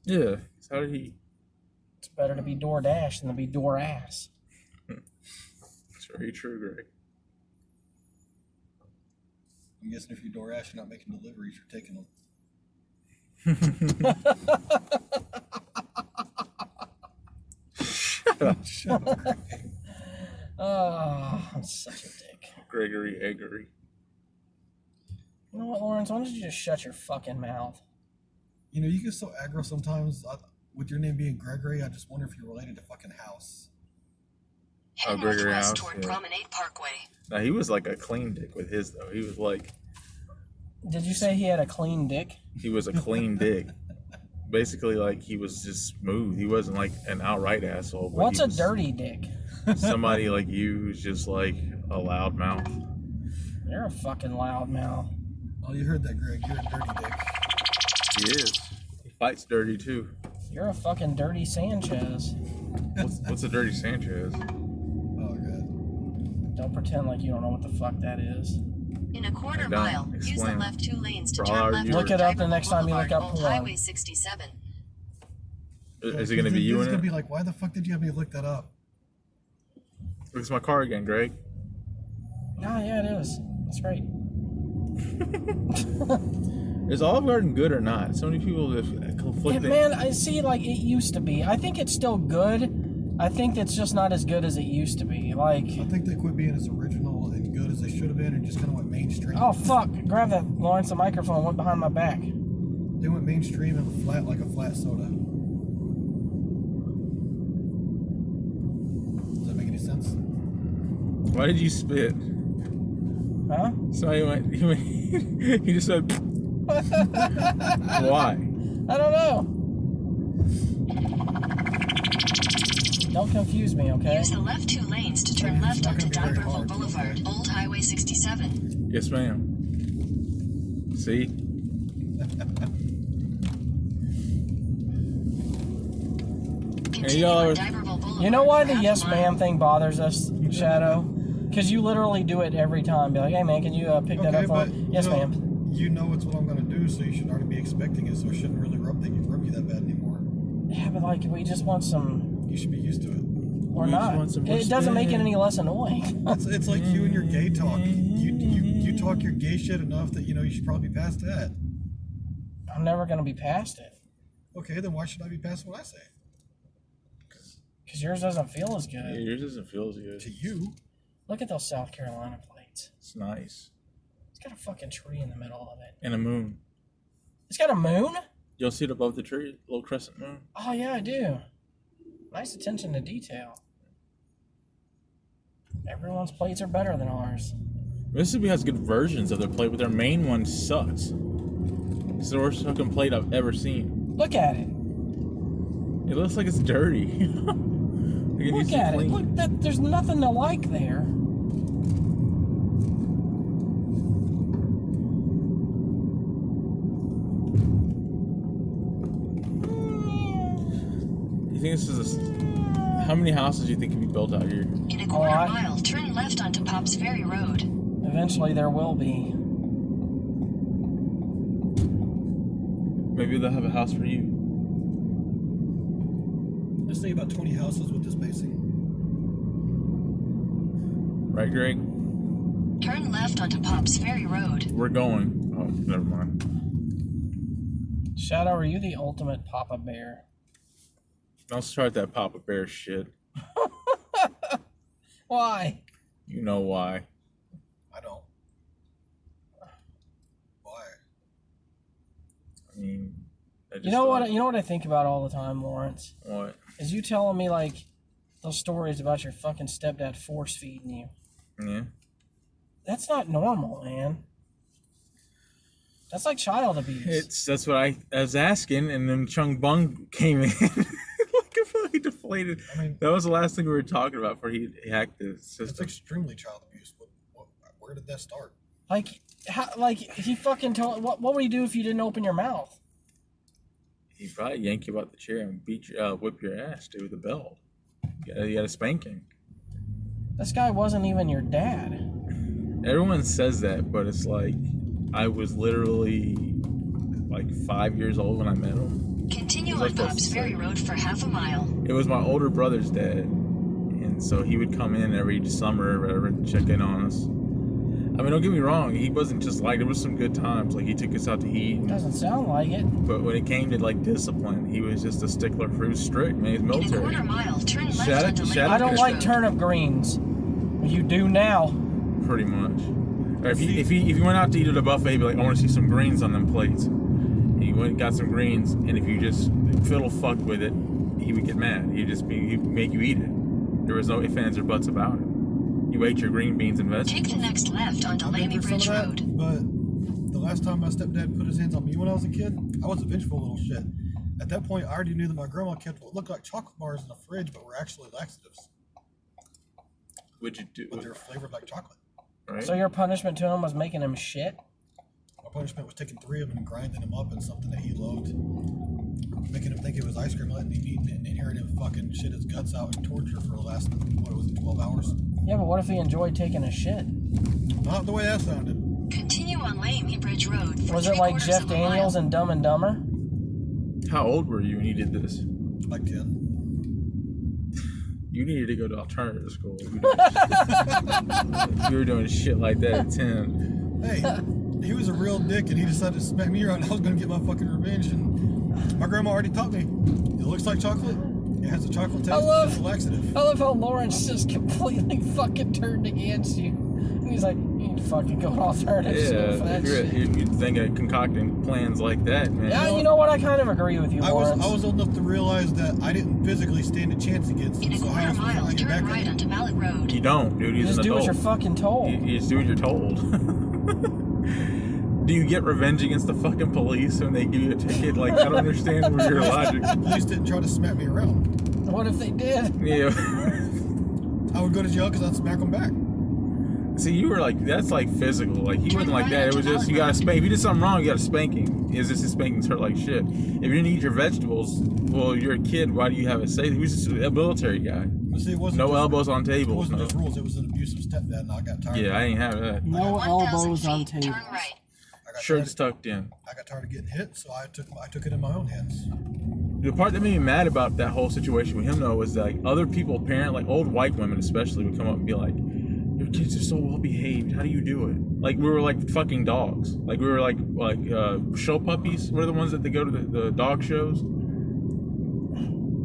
Yeah. How did he? It's better to be DoorDash than to be door ass. It's very true, Greg. I'm guessing if you're DoorDash, you're not making deliveries, you're taking them. Shut up, Greg. Oh, I'm such a dick. Gregory Eggery. You know what, Lawrence? Why don't you just shut your fucking mouth? You know, you get so aggro sometimes. With your name being Gregory, I just wonder if you're related to fucking House. Oh, Head Gregory northwest House, toward yeah. Promenade Parkway. Now, he was like a clean dick with his, though. He was like... Did you say he had a clean dick? He was a clean dick. Basically, like, he was just smooth. He wasn't, like, an outright asshole. But What's he a was dirty dick? somebody like you who's just, like, a loud mouth. You're a fucking loudmouth. Oh, you heard that, Greg. You're a dirty dick. He is. He fights dirty, too. You're a fucking dirty Sanchez. What's a dirty Sanchez? Oh, God. Don't pretend like you don't know what the fuck that is. In a quarter don't. mile, use the Explain. left 2 lanes to For all turn our left. viewers. Look it up the Divergent next time you look Boulevard, up Old porn. Highway 67. Is it going to be you He's in going to be it? like, why the fuck did you have me look that up? It's my car again, Greg. Ah, yeah, it is. That's great. Is Olive Garden good or not? So many people have Yeah, conflicting. man, I see. Like it used to be. I think it's still good. I think it's just not as good as it used to be. Like, I think they quit being as original and good as they should have been and just kind of went mainstream. oh fuck! Grab that, Lawrence. The microphone went behind my back. They went mainstream and flat like a flat soda. Does that make any sense? Why did you spit? Huh? So he just said, why? I don't know. Don't confuse me, okay? Use the left 2 lanes to turn left not onto gonna be very Diverville hard, Boulevard, okay. Old Highway 67. Yes, ma'am. See? Continue y'all on are- Diverville Boulevard. You know why the for half a yes mile. ma'am thing bothers us, Shadow? Because you literally do it every time. Be like, hey man, can you pick that Okay, up for but me? Yes, you know, ma'am. You know it's what I'm going to do, so you should already be expecting it, so it shouldn't really rub you that bad anymore. Yeah, but like, we just want some. You should be used to it. Or We just not. want some It doesn't make it respect. any less annoying. It's like you and your gay talk. You talk your gay shit enough that, you know, you should probably be past that. I'm never gonna be past it. Okay, then why should I be past what I say? Because yours doesn't feel as Yeah, good. yours doesn't feel as good. To you? Look at those South Carolina plates. It's nice. It's got a fucking tree in the middle of it. And a moon. It's got a moon? You'll see it above the tree, a little crescent moon. Oh, yeah, I do. Nice attention to detail. Everyone's plates are better than ours. Mississippi has good versions of their plate, but their main one sucks. It's the worst fucking plate I've ever seen. Look at it. It looks like it's dirty. Like it needs Look to at it. clean. Look, there's nothing to like there. You think this is how many houses do you think can be built out here? In a quarter lot. mile, turn left onto Pops Ferry Road. Eventually there will be. Maybe they'll have a house for you. Let's say about 20 houses with this spacing. Right, Greg? Turn left onto Pops Ferry Road. We're going. Oh, never mind. Shadow, are you the ultimate Papa Bear? Don't start that Papa Bear shit. Why? You know why. I don't. Why? I mean, You know what? You know what I think about all the time, Lawrence? What? Is you telling me like those stories about your fucking stepdad force feeding you? Yeah. That's not normal, man. That's like child abuse. That's what I was asking, and then Chung Bung came in. Like completely deflated. I mean, that was the last thing we were talking about before he hacked the it's system. extremely child abuse. Where did that start? Like, how, like he fucking told. What would he do if you didn't open your mouth? He'd probably yank you out the chair and whip your ass, dude, with a belt. You got a spanking. This guy wasn't even your dad. Everyone says that, but it's like I was literally like 5 years old when I met him. Continue on Pops Ferry Road for half a mile. It was my older brother's dad, and so he would come in every summer or whatever to check in on us. I mean, don't get me wrong, he wasn't just like, there was some good times, like he took us out to eat. Doesn't sound like it. But when it came to like discipline, he was just a stickler for his strict, man. He's In a military. quarter mile, turn left onto Lake I don't like Road. turnip greens. You do now. Pretty much. Or if you went out to eat at a buffet, he'd be like, I want to see some greens on them plates. He went and got some greens, and if you just fiddle fuck with it, he would get mad. He'd make you eat it. There was no ifs, ands, or buts about it. You ate your green beans and vegetables. Take the next left onto I've been Lamy through some Bridge of that, Road. but the last time my stepdad put his hands on me when I was a kid, I was a vengeful little shit. At that point, I already knew that my grandma kept what looked like chocolate bars in the fridge, but were actually laxatives. What'd you do? But they were flavored like chocolate. Right? So your punishment to him was making him shit? My punishment was taking 3 of them and grinding them up in something that he loved. Making him think it was ice cream, letting him eat it, and hearing him fucking shit his guts out and torture for the last, 12 hours? Yeah, but what if he enjoyed taking a shit? Not the way that sounded. Continue on Lamy Bridge Road for Was it like 3/4 Jeff of a mile. Daniels and Dumb and Dumber? How old were you when you did this? Like 10. You needed to go to alternative school. You were doing shit like that at 10. Hey, he was a real dick and he decided to smack me around. I was going to get my fucking revenge. And my grandma already taught me. It looks like chocolate. It has a chocolate taste. It's a laxative. I love how Lawrence just completely fucking turned against you. And he's like, you need to fucking go to alternative school for that shit. You're thinking of concocting plans like that, man. Yeah, you know what? I kind of agree with you, Lawrence. I was old enough to realize that I didn't physically stand a chance against him. In a So I quarter was mile, like turn back right at onto Mallet Road. You don't, dude. You He's just an do what adult. you're fucking told. You just do what you're told. Do you get revenge against the fucking police when they give you a ticket? Like, I don't understand where your logic. the police didn't try to smack me around. What if they did? Yeah. I would go to jail because I'd smack them back. See, you were like, that's like physical. Like, he wasn't like that. It was just, you got to spank. If you did something wrong, you got to spanking. Is this his spankings hurt like shit? If you didn't eat your vegetables, well, you're a kid. Why do you have it say? He was just a military guy. But see, it wasn't No just, elbows on It tables. wasn't No. just rules. It was an abusive stepdad, and I got tired. Yeah, I ain't have that. No 1,000 elbows on feet, tables. turn right. I got Shirts tired, tucked in. I got tired of getting hit, so I took it in my own hands. The part that made me mad about that whole situation with him, though, was that like, other people, like old white women especially, would come up and be like, your kids are so well behaved. How do you do it? Like, we were like fucking dogs. Like, we were like show puppies. We're the ones that they go to the dog shows.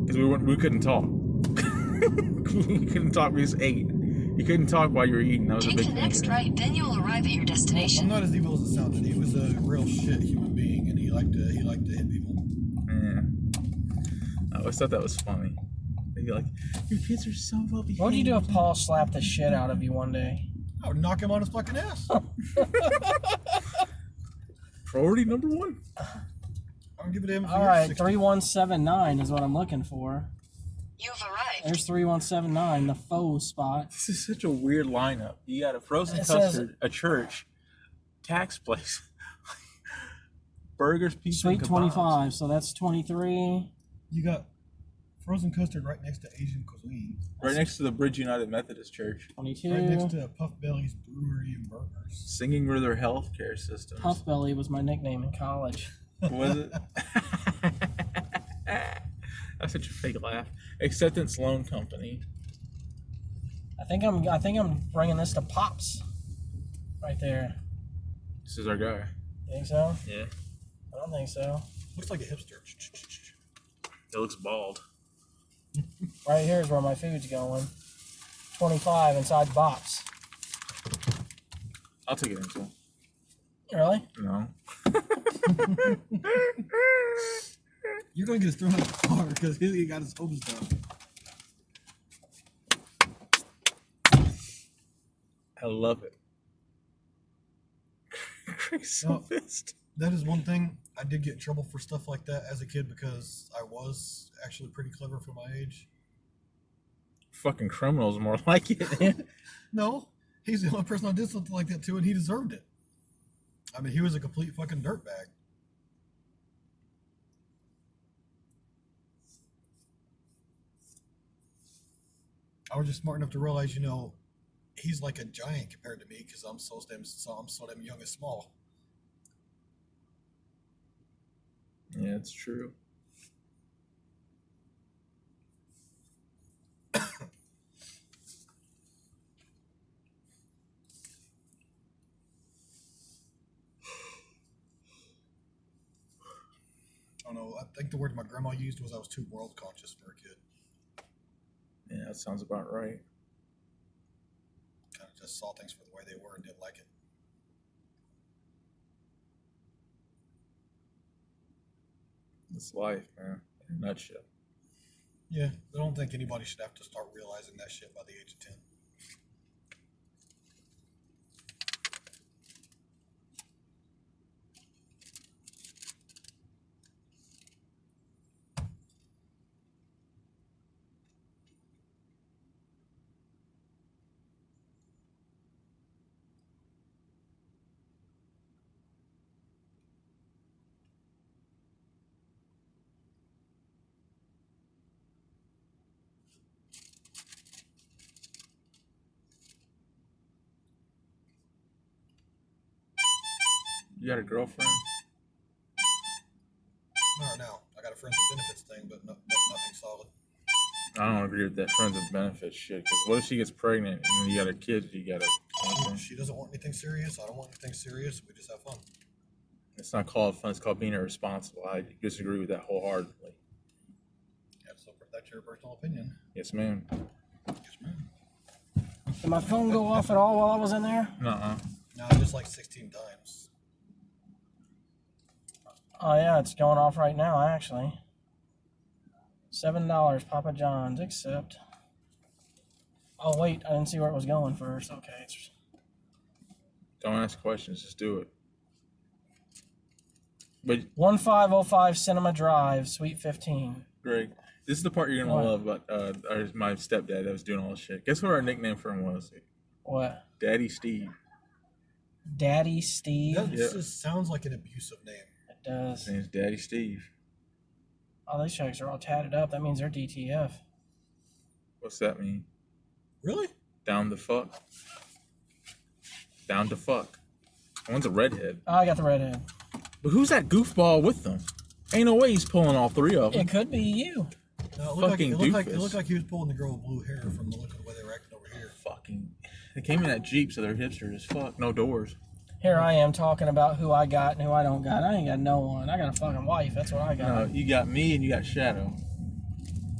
Because we couldn't talk. We couldn't talk. We just ate. You couldn't talk while you were eating. That was a Take big the thing. next right, then you will arrive at your I'm destination. not as evil as it sounded. He was a real shit human being, and he liked to hit people. Yeah. I always thought that was funny. They'd be like, your kids are so well behaved. What would you do if Paul slapped the shit out of you one day? I would knock him on his fucking ass. Priority number one. I'm gonna give it to him. All right, 3179 is what I'm looking for. You've arrived. There's 3179, the faux spot. This is such a weird lineup. You got a frozen It says- custard, a church, tax place, burgers, pizza, Sweet and kebabs. 25, so that's 23. You got frozen custard right next to Asian cuisine. Right next to the Bridge United Methodist Church. 22. Right next to Puff Belly's Brewery and Burgers. Singing with their healthcare system. Puff Belly was my nickname in college. Was it? That's such a fake laugh. Acceptance Loan Company. I think I'm bringing this to Pops. Right there. This is our guy. You think so? Yeah. I don't think so. Looks like a hipster. It looks bald. Right here is where my food's going. 25 inside the box. I'll take it into. Really? No. You're going to get us thrown out of the car because he got his home stuff. I love it. Craig's so pissed. That is one thing. I did get in trouble for stuff like that as a kid because I was actually pretty clever for my age. Fucking criminals more like it. No, he's the only person I did something like that to, and he deserved it. I mean, he was a complete fucking dirtbag. I was just smart enough to realize, he's like a giant compared to me because I'm so damn young and small. Yeah, it's true. I don't know. I think the word my grandma used was I was too world conscious for a kid. Yeah, that sounds about right. Kind of just saw things for the way they were and didn't like it. It's life, man. In a nutshell. Yeah, I don't think anybody should have to start realizing that shit by the age of 10. You got a girlfriend? Not now. I got a friends with benefits thing, but nothing solid. I don't agree with that friends with benefits shit. Because what if she gets pregnant and you got a kid? You got a. She doesn't want anything serious. I don't want anything serious. We just have fun. It's not called fun. It's called being irresponsible. I disagree with that wholeheartedly. Yeah, so that's your personal opinion. Yes, ma'am. Yes, ma'am. Did my phone go off at all while I was in there? Nuh-uh. No, just like 16 times. Oh yeah, it's going off right now actually. $7, Papa John's, accept. Oh wait, I didn't see where it was going first. Okay. Don't ask questions. Just do it. But 1505 Cinema Drive, Suite 15. Greg, this is the part you're gonna What? love about my stepdad that was doing all this shit. Guess what our nickname for him was? What? Daddy Steve. Daddy Steve? That Yeah. just sounds like an abusive name. It does. His name's Daddy Steve. Oh, these checks are all tatted up. That means they're DTF. What's that mean? Really? Down the fuck. Down to fuck. One's a redhead. Oh, I got the redhead. But who's that goofball with them? Ain't no way he's pulling all three of them. It could be you. No, it looked, Fucking it looked doofus. like he was pulling the girl with blue hair from the look of the way they were acting over here. Fucking. They came in that Jeep, so they're hipsters as fuck. No doors. Here I am talking about who I got and who I don't got. I ain't got no one. I got a fucking wife. That's what I got. No, you got me and you got Shadow.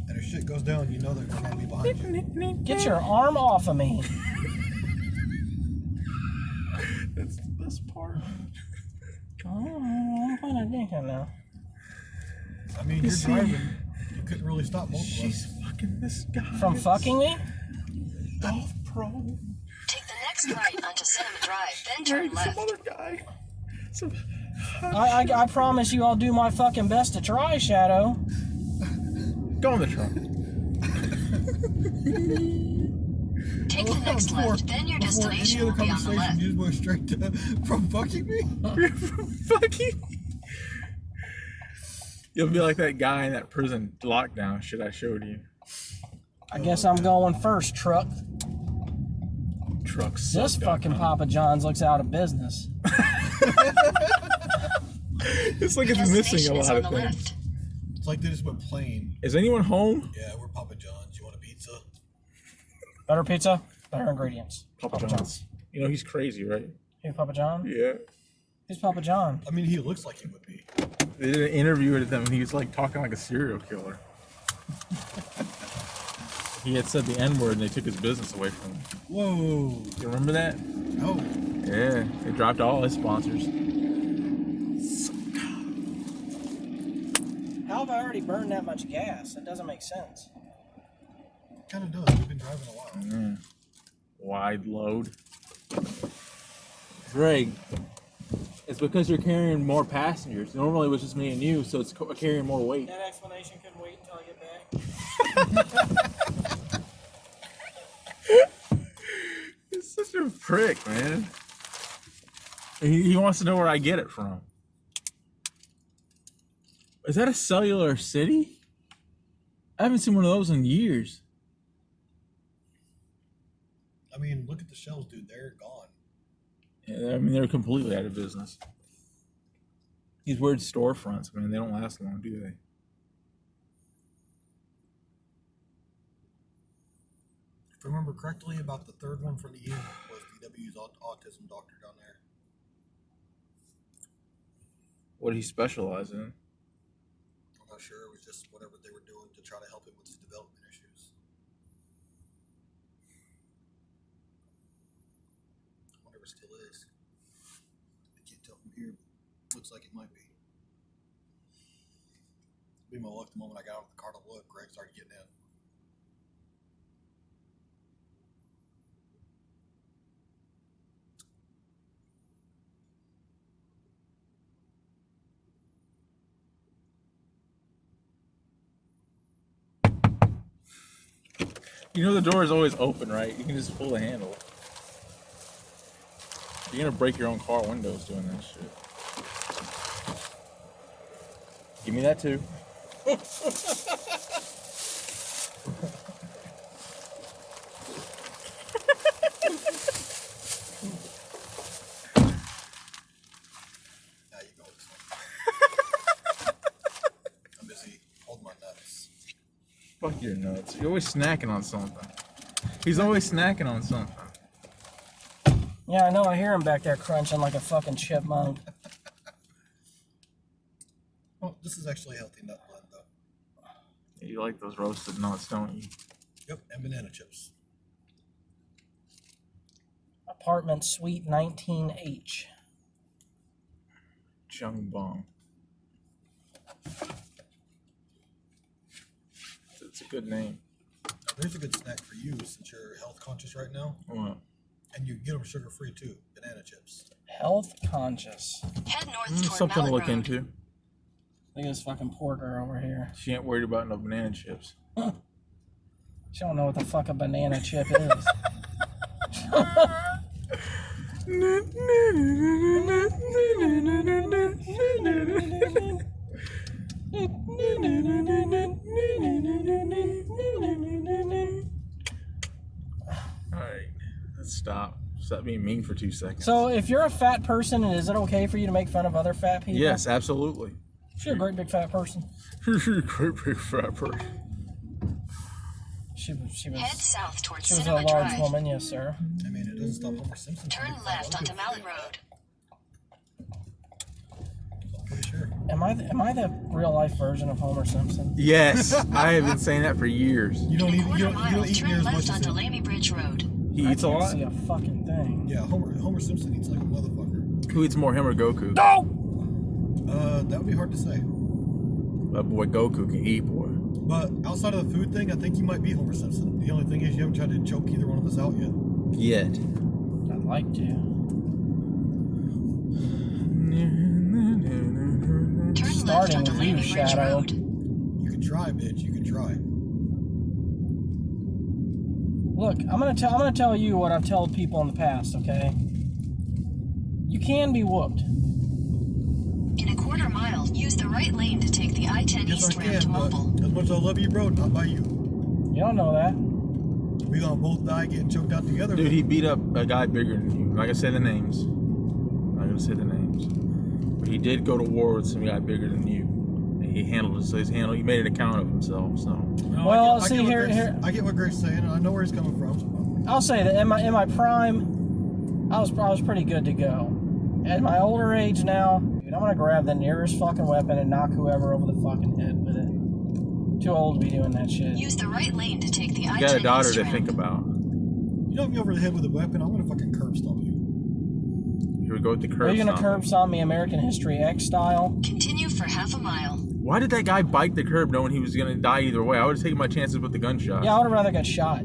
And if shit goes down, you know they're going to be behind you. Get your arm off of me. That's the best part. Oh, I'm putting a dick in now. I mean, you're driving. You couldn't really stop both of She's us. fucking this guy. From fucking me? Golf pro. Take the next right onto Cinema Drive, then turn Some left. other guy. I promise you I'll do my fucking best to try, Shadow. Go in the trunk. Take the next left, then your destination will be on the left. You just went straight to from fucking me. Fucking. You'll be like that guy in that prison lockdown shit I showed you. I guess I'm going first, truck. Truck This suck, fucking huh? Papa John's looks out of business. It's like Your it's missing destination a is lot on of the things. left. It's like they just went plain. Is anyone home? Yeah, we're Papa John's. You want a pizza? Better pizza, better ingredients. Papa John's. You know he's crazy, right? Who, Papa John? Yeah. Who's Papa John? I mean, he looks like he would be. They did an interview with him and he was like talking like a serial killer. He had said the N-word and they took his business away from him. Whoa. You remember that? Oh. Yeah. They dropped all his sponsors. How have I already burned that much gas? That doesn't make sense. Kind of does. We've been driving a while. Wide load. Greg, it's because you're carrying more passengers. Normally it was just me and you, so it's carrying more weight. That explanation couldn't wait until I get back. He's such a prick, man. He wants to know where I get it from. Is that a cellular city? I haven't seen one of those in years. I mean, look at the shelves, dude. They're gone. Yeah, I mean, they're completely out of business. These weird storefronts, man, they don't last long, do they? If I remember correctly, about the third one from the end was DW's autism doctor down there. What did he specialize in? I'm not sure. It was just whatever they were doing to try to help him with his development issues. Whatever still is. I can't tell from here. Looks like it might be. Be my luck the moment I got out of the car to look. Greg started getting in. You know the door is always open, right? You can just pull the handle. You're gonna break your own car windows doing that shit. Give me that too. Now you go. I'm busy holding my nuts. Fuck your nuts. You're always snacking on something. He's always snacking on something. Yeah, I know. I hear him back there crunching like a fucking chipmunk. Oh, this is actually a healthy nut blend, though. You like those roasted nuts, don't you? Yep, and banana chips. Apartment Suite 19H. Chung Bong. It's a good name. Now, there's a good snack for you since you're health conscious right now. What? And you get them sugar free too. Banana chips. Health conscious. Head north toward Something to Mallet look Road. into. Look at this fucking porter over here. She ain't worried about no banana chips. She don't know what the fuck a banana chip is. Alright, let's stop. Stop being mean for 2 seconds. So, if you're a fat person, is it okay for you to make fun of other fat people? Yes, absolutely. She's a great big fat person. Great big fat person. She Head was south towards she was a Cinema large Drive. woman, yes, sir. I mean, it doesn't stop Homer Simpson. from Turn making left fun onto of Mallet people. Road. I'm pretty sure. Am I the real life version of Homer Simpson? Yes, I have been saying that for years. You don't In a eat. quarter You mile, don't eat near turn as much left as onto him. Lamy Bridge Road. He eats a I can't lot? see a fucking thing. Yeah, Homer Simpson eats like a motherfucker. Who eats more, him or Goku? That would be hard to say. That boy Goku can eat, boy. But outside of the food thing, I think you might be Homer Simpson. The only thing is you haven't tried to choke either one of us out yet. Yet. I'd like to. Turn left Starting onto with you, Lamy Bridge Shadow. Road. You can try, bitch. You can try. Look, I'm gonna tell you what I've told people in the past, okay? You can be whooped. In a quarter mile, use the right lane to take the I-10 Yes, I east ramp to can, but Mobile. as much as I love you, bro, not by you. You don't know that. We gonna both die getting choked out together. Dude, he beat up a guy bigger than you. I'm not gonna say the names. I'm not gonna say the names. But he did go to war with some guy bigger than you. And he handled it, so he made an account of himself, so. No, Well, I get what here- I get what Grace's saying, and I know where he's coming from. I'll say that in my prime, I was pretty good to go. At my older age now, dude, I'm gonna grab the nearest fucking weapon and knock whoever over the fucking head with it. Too old to be doing that shit. Use the right lane to take the I-10 You got a daughter east to ramp. think about. You knock me over the head with a weapon, I'm gonna fucking curb stomp you. Here we go with the curb. Are you gonna stomp. curb stomp me American History X style? Continue for half a mile. Why did that guy bite the curb knowing he was gonna die either way? I would have taken my chances with the gunshot. Yeah, I would have rather got shot.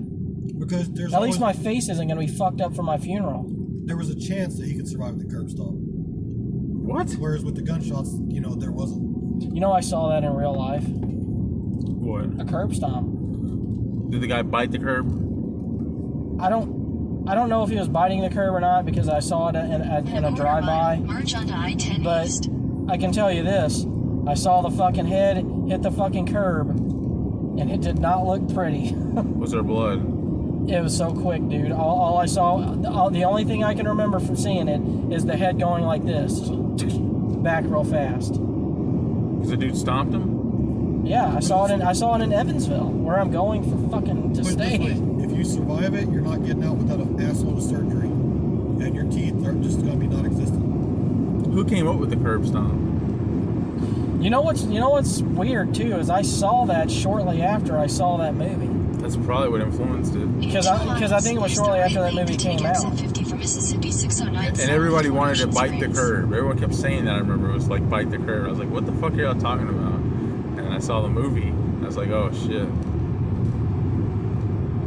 Because there's At least my always, face isn't gonna be fucked up for my funeral. there was a chance that he could survive the curb stomp. What? Whereas with the gunshots, there wasn't. You know, I saw that in real life. What? A curb stomp. Did the guy bite the curb? I don't know if he was biting the curb or not because I saw it in a drive-by. Merge onto I-10 But east. I can tell you this: I saw the fucking head hit the fucking curb, and it did not look pretty. Was there blood? It was so quick, dude. All I saw, the only thing I can remember from seeing it is the head going like this, back real fast. Because the dude stomped him? Yeah, I saw it in Evansville, where I'm going for fucking to Put it this stay. way, if you survive it, you're not getting out without an asshole to surgery. And your teeth are just gonna be non-existent. Who came up with the curb stomp? You know what's weird too is I saw that shortly after I saw that movie. That's probably what influenced it. Because I think it was shortly after that movie came out. And everybody wanted to bite the curb. Everyone kept saying that, I remember. It was like, bite the curb. I was like, what the fuck are y'all talking about? And I saw the movie. I was like, oh, shit.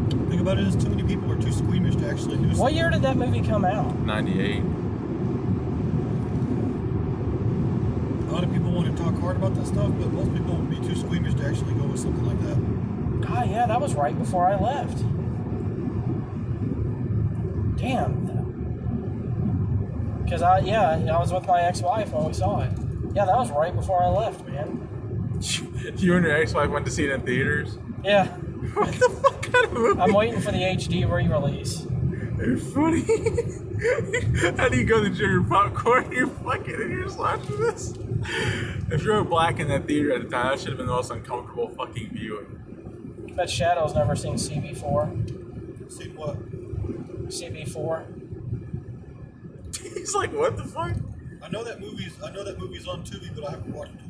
The thing about it is too many people are too squeamish to actually do something. What year did that movie come out? 98. A lot of people want to talk hard about that stuff, but most people would be too squeamish to actually go with something like that. God, yeah, that was right before I left. Damn. Because I was with my ex-wife when we saw it. Yeah, that was right before I left, man. You and your ex-wife went to see it in theaters? Yeah, What the fuck kind of movie? I'm waiting for the HD re-release. You're funny. How do you go to your popcorn? You're fucking and you're just watching this? If you were black in that theater at the time, that should have been the most uncomfortable fucking viewing. Bet Shadow's never seen CB4. See what? CB4. He's like, what the fuck? I know that movie's on Tubi, but I haven't watched it.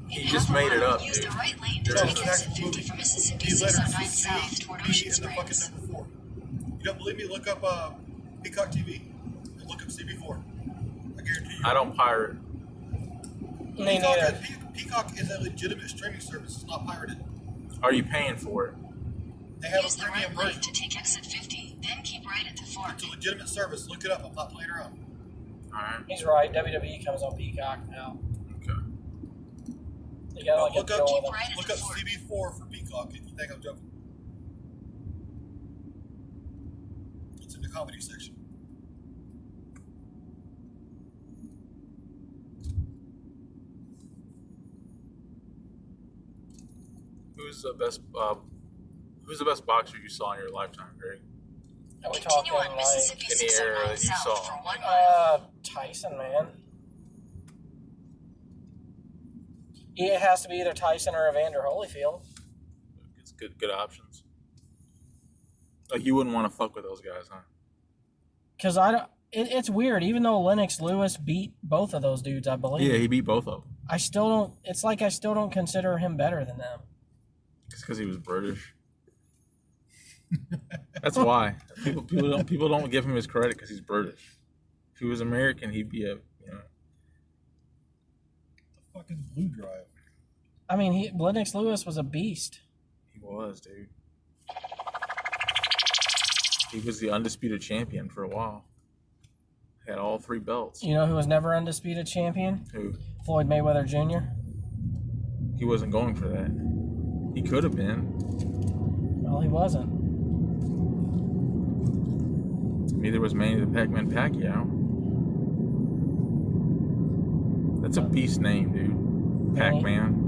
He just made it up, Use dude. the right lane to No, take it's an exit actual 50 movie. for Mississippi These letters 609 south toward C, Ocean B, and the fucking Springs. number 4. You don't believe me? Look up Peacock TV and look up CB4. I guarantee you. I don't pirate. Me neither. Peacock is a legitimate streaming service. It's not pirated. Are you paying for it? They have Use a the right premium lane version. to take exit 50, then keep right at the fork. It's a legitimate service. Look it up. I'm not playing around. Alright. He's right. WWE comes on Peacock now. Okay. You got like a Look up, deal with Keep them. right at look the up fork. CB4 for Peacock if you think I'm joking. It's in the comedy section. Who's the best boxer you saw in your lifetime, Greg? Are we Continue talking on like Mississippi any area 609 that you south saw. for 1 mile. Tyson, man? It has to be either Tyson or Evander Holyfield. It's good options. Like, you wouldn't want to fuck with those guys, huh? Because I don't. It's weird. Even though Lennox Lewis beat both of those dudes, I believe. Yeah, he beat both of them. I still don't. It's like I still don't consider him better than them. It's because he was British. That's why people don't give him his credit because he's British. If he was American, he'd be a The fucking blue drive. I mean, Lennox Lewis was a beast. He was, dude. He was the undisputed champion for a while. Had all 3 belts. You know who was never undisputed champion? Who? Floyd Mayweather Jr. He wasn't going for that. He could have been. Well, he wasn't. Neither was Manny the Pac-Man Pacquiao. That's a beast name, dude. Pac-Man.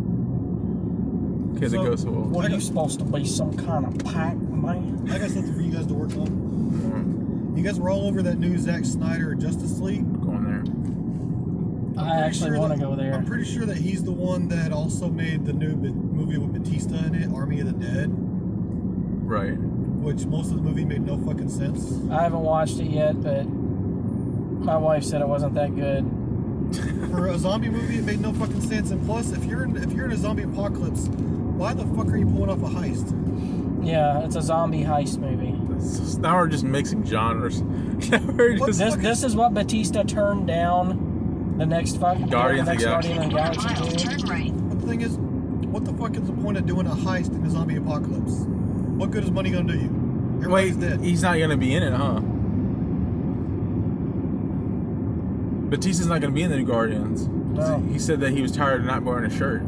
Because it goes so well. What are you supposed to be, some kind of Pac-Man? I got something for you guys to work on. You guys were all over that new Zack Snyder Justice League. Going there. I actually want to go there. I'm pretty sure that he's the one that also made the new movie with Batista in it, Army of the Dead. Right. Which most of the movie made no fucking sense. I haven't watched it yet, but my wife said it wasn't that good. For a zombie movie, it made no fucking sense. And plus, if you're in a zombie apocalypse, why the fuck are you pulling off a heist? Yeah, it's a zombie heist movie. Now we're just mixing genres. This is what Batista turned down. The next Guardians of the Guardian of the Galaxy Mile, 2. turn right. But the thing is, what the fuck is the point of doing a heist in a zombie apocalypse? What good is money gonna do you? Everybody's dead. He's not gonna be in it, huh? Batista's not gonna be in the new Guardians. No. He said that he was tired of not wearing a shirt.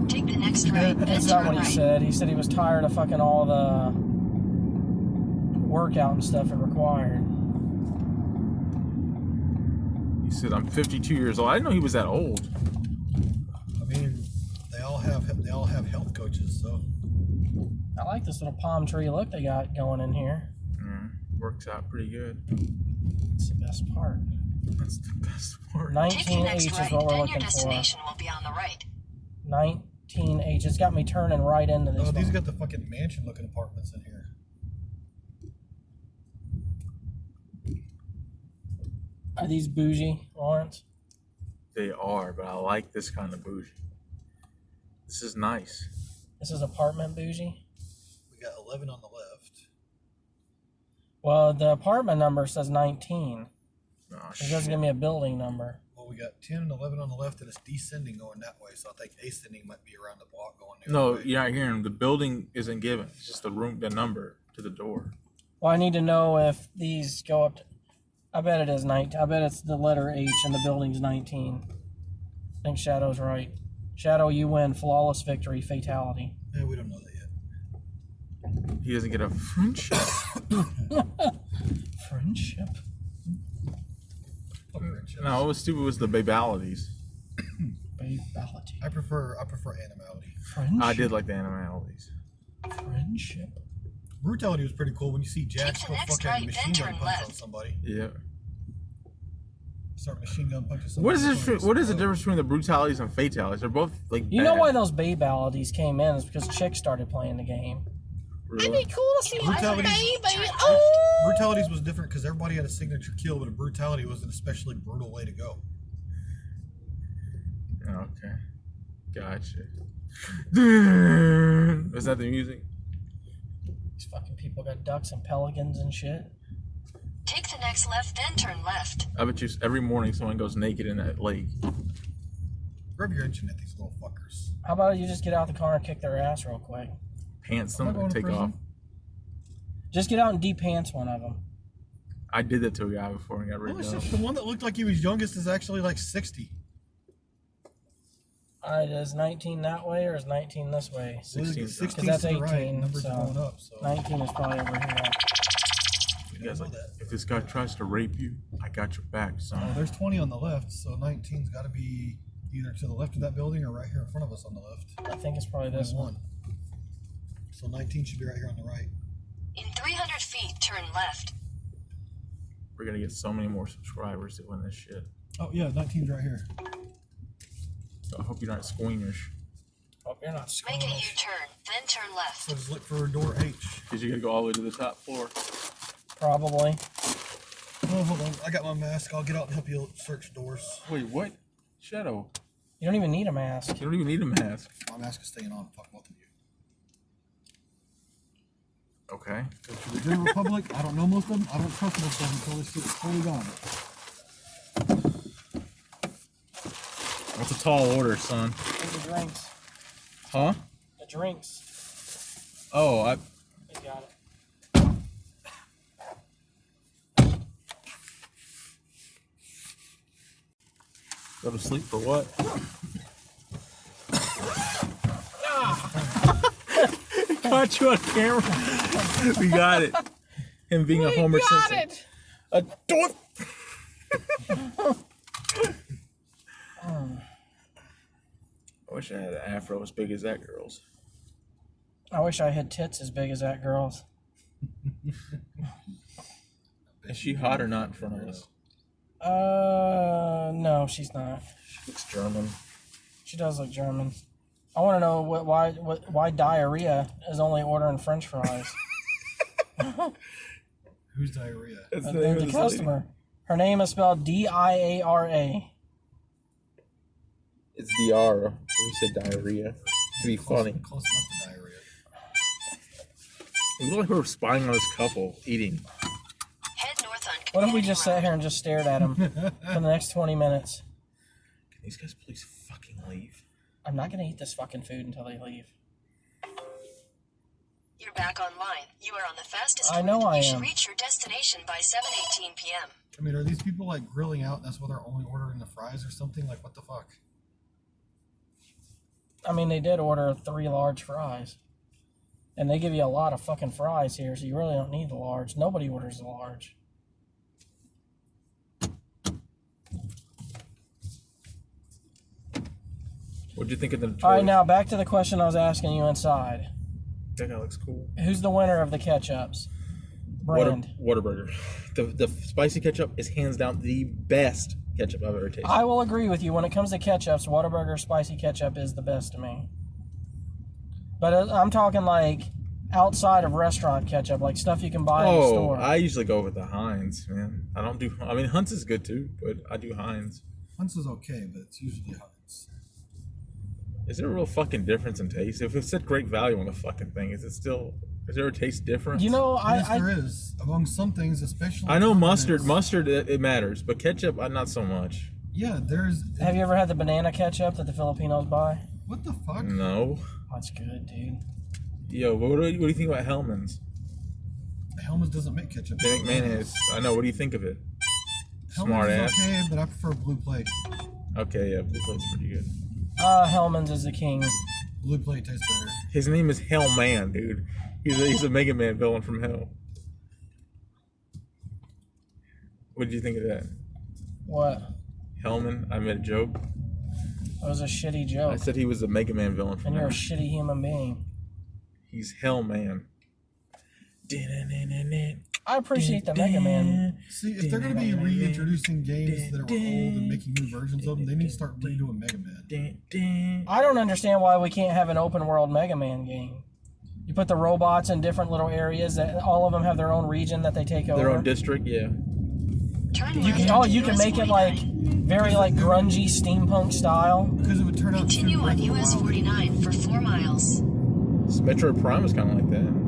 Take the next right, then That's not turn what he right. said. He said he was tired of fucking all the workout and stuff it required. He said, "I'm 52 years old." I didn't know he was that old. I mean, they all have health coaches, so. I like this little palm tree look they got going in here. Works out pretty good. It's the best part. That's the best part. Take the 19H next is right, what we're then your looking for. destination will be on the right. 19H. It's got me turning right into this Oh, these one. got the fucking mansion-looking apartments in here. Are these bougie, Lawrence? They are, but I like this kind of bougie. This is nice. This is apartment bougie? We got 11 on the left. Well, the apartment number says 19. Oh, It shit. doesn't give me a building number. Well, we got 10 and 11 on the left, and it's descending going that way. So I think ascending might be around the block going the No, other way. you're not hearing him. The building isn't given. It's just the room, the number to the door. Well, I need to know if these go up to... I bet it is 19. I bet it's the letter H and the building's 19. I think Shadow's right. Shadow, you win. Flawless victory. Fatality. Yeah, we don't know that yet. He doesn't get a friendship. Friendship. Fuck friendships. No, what was stupid was the babalities. Babality. I prefer animality. Friendship. I did like the animalities. Friendship. Brutality was pretty cool when you see Jax Take go the next fucking right, machine then gun turn punch on left. somebody. Yeah. Start machine gun punching somebody. What is this? What is the difference between the brutalities and fatalities? They're both like. You know bad. why those babalities came in is because chicks started playing the game. Really? Cool to see Brutalities was different because everybody had a signature kill, but a brutality was an especially brutal way to go. Okay. Gotcha. Was that the music? These fucking people got ducks and pelicans and shit. Take the next left, then turn left. I bet you every morning someone goes naked in that lake. Rub your engine at these little fuckers. How about you just get out the car and kick their ass real quick? Pants I'm them not and going to take prison. off. Just get out and de-pants one of them. I did that to a guy before and got Holy rid shit, of the one that looked like he was youngest is actually like 60. All right, is 19 that way or is 19 this way? 16. 16 'Cause that's to the right. 18, Numbers so are going up. So 19 is probably over here. You guys know like, that. if this guy tries to rape you, I got your back, Oh, son. there's 20 on the left, so 19's got to be either to the left of that building or right here in front of us on the left. I think it's probably this There's one. one. So 19 should be right here on the right. In 300 feet, turn left. We're gonna get so many more subscribers to win this shit. Oh yeah, 19's right here. So I hope you're not squeamish. Oh, you're not Make a squeamish. U-turn, then turn left. So just look for door H. Because you gotta go all the way to the top floor. Probably. Oh, hold on. I got my mask. I'll get out and help you search doors. Wait, what? Shadow. You don't even need a mask. You don't even need a mask. My mask is staying on. Fuck both of you. Okay. So for the general public, I don't know most of them. I don't trust most of them until this shit is fully gone. What's a tall order, son? Here's the drinks. Huh? The drinks. Oh, I. You got it. Go to sleep for what? Caught you on camera. We got it. Him being a Homer Simpson. A dork. I wish I had an afro as big as that girl's. I wish I had tits as big as that girl's. Is she hot or not in front of us? No, she's not. She looks German. She does look German. I want to know why diarrhea is only ordering French fries. Who's diarrhea? That's the The name of this customer. lady. Her name is spelled D-I-A-R-A. It's Diara. We said diarrhea. To be funny. Close enough to diarrhea. It looked like we were spying on this couple eating. Head north on What if we Community just Road. sat here and just stared at him for the next 20 minutes? Can these guys please fucking leave? I'm not going to eat this fucking food until they leave. You're back online. You are on the fastest I know route. I You should am. reach your destination by 7:18 p.m. I mean, are these people like grilling out? That's why they're only ordering the fries or something? Like, what the fuck? I mean, they did order 3 large fries. And they give you a lot of fucking fries here, so you really don't need the large. Nobody orders the large. What'd you think of the choice? All right, now back to the question I was asking you inside. That guy looks cool. Who's the winner of the ketchups? Brand. Whataburger. The spicy ketchup is hands down the best ketchup I've ever tasted. I will agree with you. When it comes to ketchups, Whataburger spicy ketchup is the best to me. But I'm talking like outside of restaurant ketchup, like stuff you can buy in the store. I usually go with the Heinz, man. I don't do. I mean, Hunt's is good too, but I do Heinz. Hunt's is okay, but it's usually Hunt's. Is there a real fucking difference in taste? If it said great value on the fucking thing, is there a taste difference? You know, Yes, there is. Among some things, especially. I know condiments. mustard it matters, but ketchup, not so much. Yeah, there's. have you ever had the banana ketchup that the Filipinos buy? What the fuck? No. That's good, dude. Yo, what do you think about Hellman's? Hellman's doesn't make ketchup. They make mayonnaise. I know. What do you think of it? Hellman's Smart is ass. okay, but I prefer Blue Plate. Okay, yeah, Blue Plate's pretty good. Hellman's is the king. Blue Plate tastes better. His name is Hellman, dude. He's a Mega Man villain from hell. What did you think of that? What? Hellman? I made a joke. That was a shitty I joke. said he was a Mega Man villain from And you're a hell. shitty human being. He's Hellman. I appreciate the Mega Man. See, if they're going to be reintroducing games that are old and making new versions of them, they need to start redoing Mega Man. I don't understand why we can't have an open world Mega Man game. You put the robots in different little areas that all of them have their own region that they take over. Their own district, yeah. Turn You left can, onto you can US make it like 49. very like grungy steampunk style. Because it would turn out Continue too on US wild. 49 for 4 miles. Metroid Prime was kind of like that.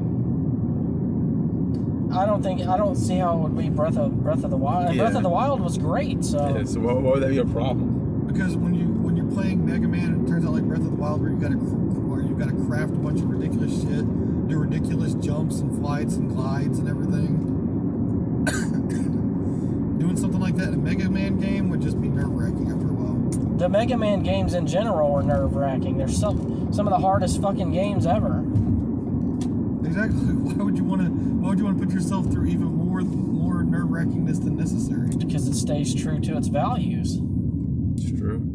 I don't see how it would be Breath of the Wild. And Yeah. Breath of the Wild was great, so Yeah, so why would that be a problem? Because when you're playing Mega Man, it turns out like Breath of the Wild, where you've got to craft a bunch of ridiculous shit, do ridiculous jumps and flights and glides and everything. Doing something like that in a Mega Man game would just be nerve-wracking after a while. the Mega Man games in general are nerve wracking. They're some of the hardest fucking games ever. Exactly. Why would you want to put yourself through even more nerve-wrackingness than necessary? Because it stays true to its values. It's true.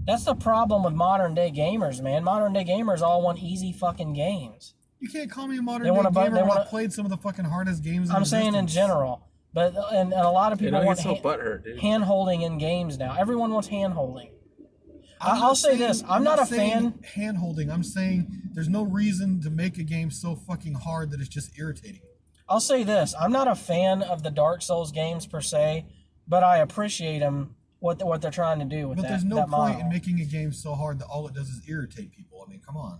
That's the problem with modern day gamers, man. Modern day gamers all want easy fucking games. You can't call me a modern They day wanna bu- gamer they when wanna- I played some of the fucking hardest games. I'm saying in general. But and a lot of You people know, want he's so butthurt, dude. hand holding in games now. Everyone wants hand holding. I'll say this, I'm not a fan. Hand holding. I'm saying there's no reason to make a game so fucking hard that it's just irritating. I'll say this, I'm not a fan of the Dark Souls games per se, but I appreciate them, what they're trying to do with But that. there's no that point model. in making a game so hard that all it does is irritate people. I mean, come on.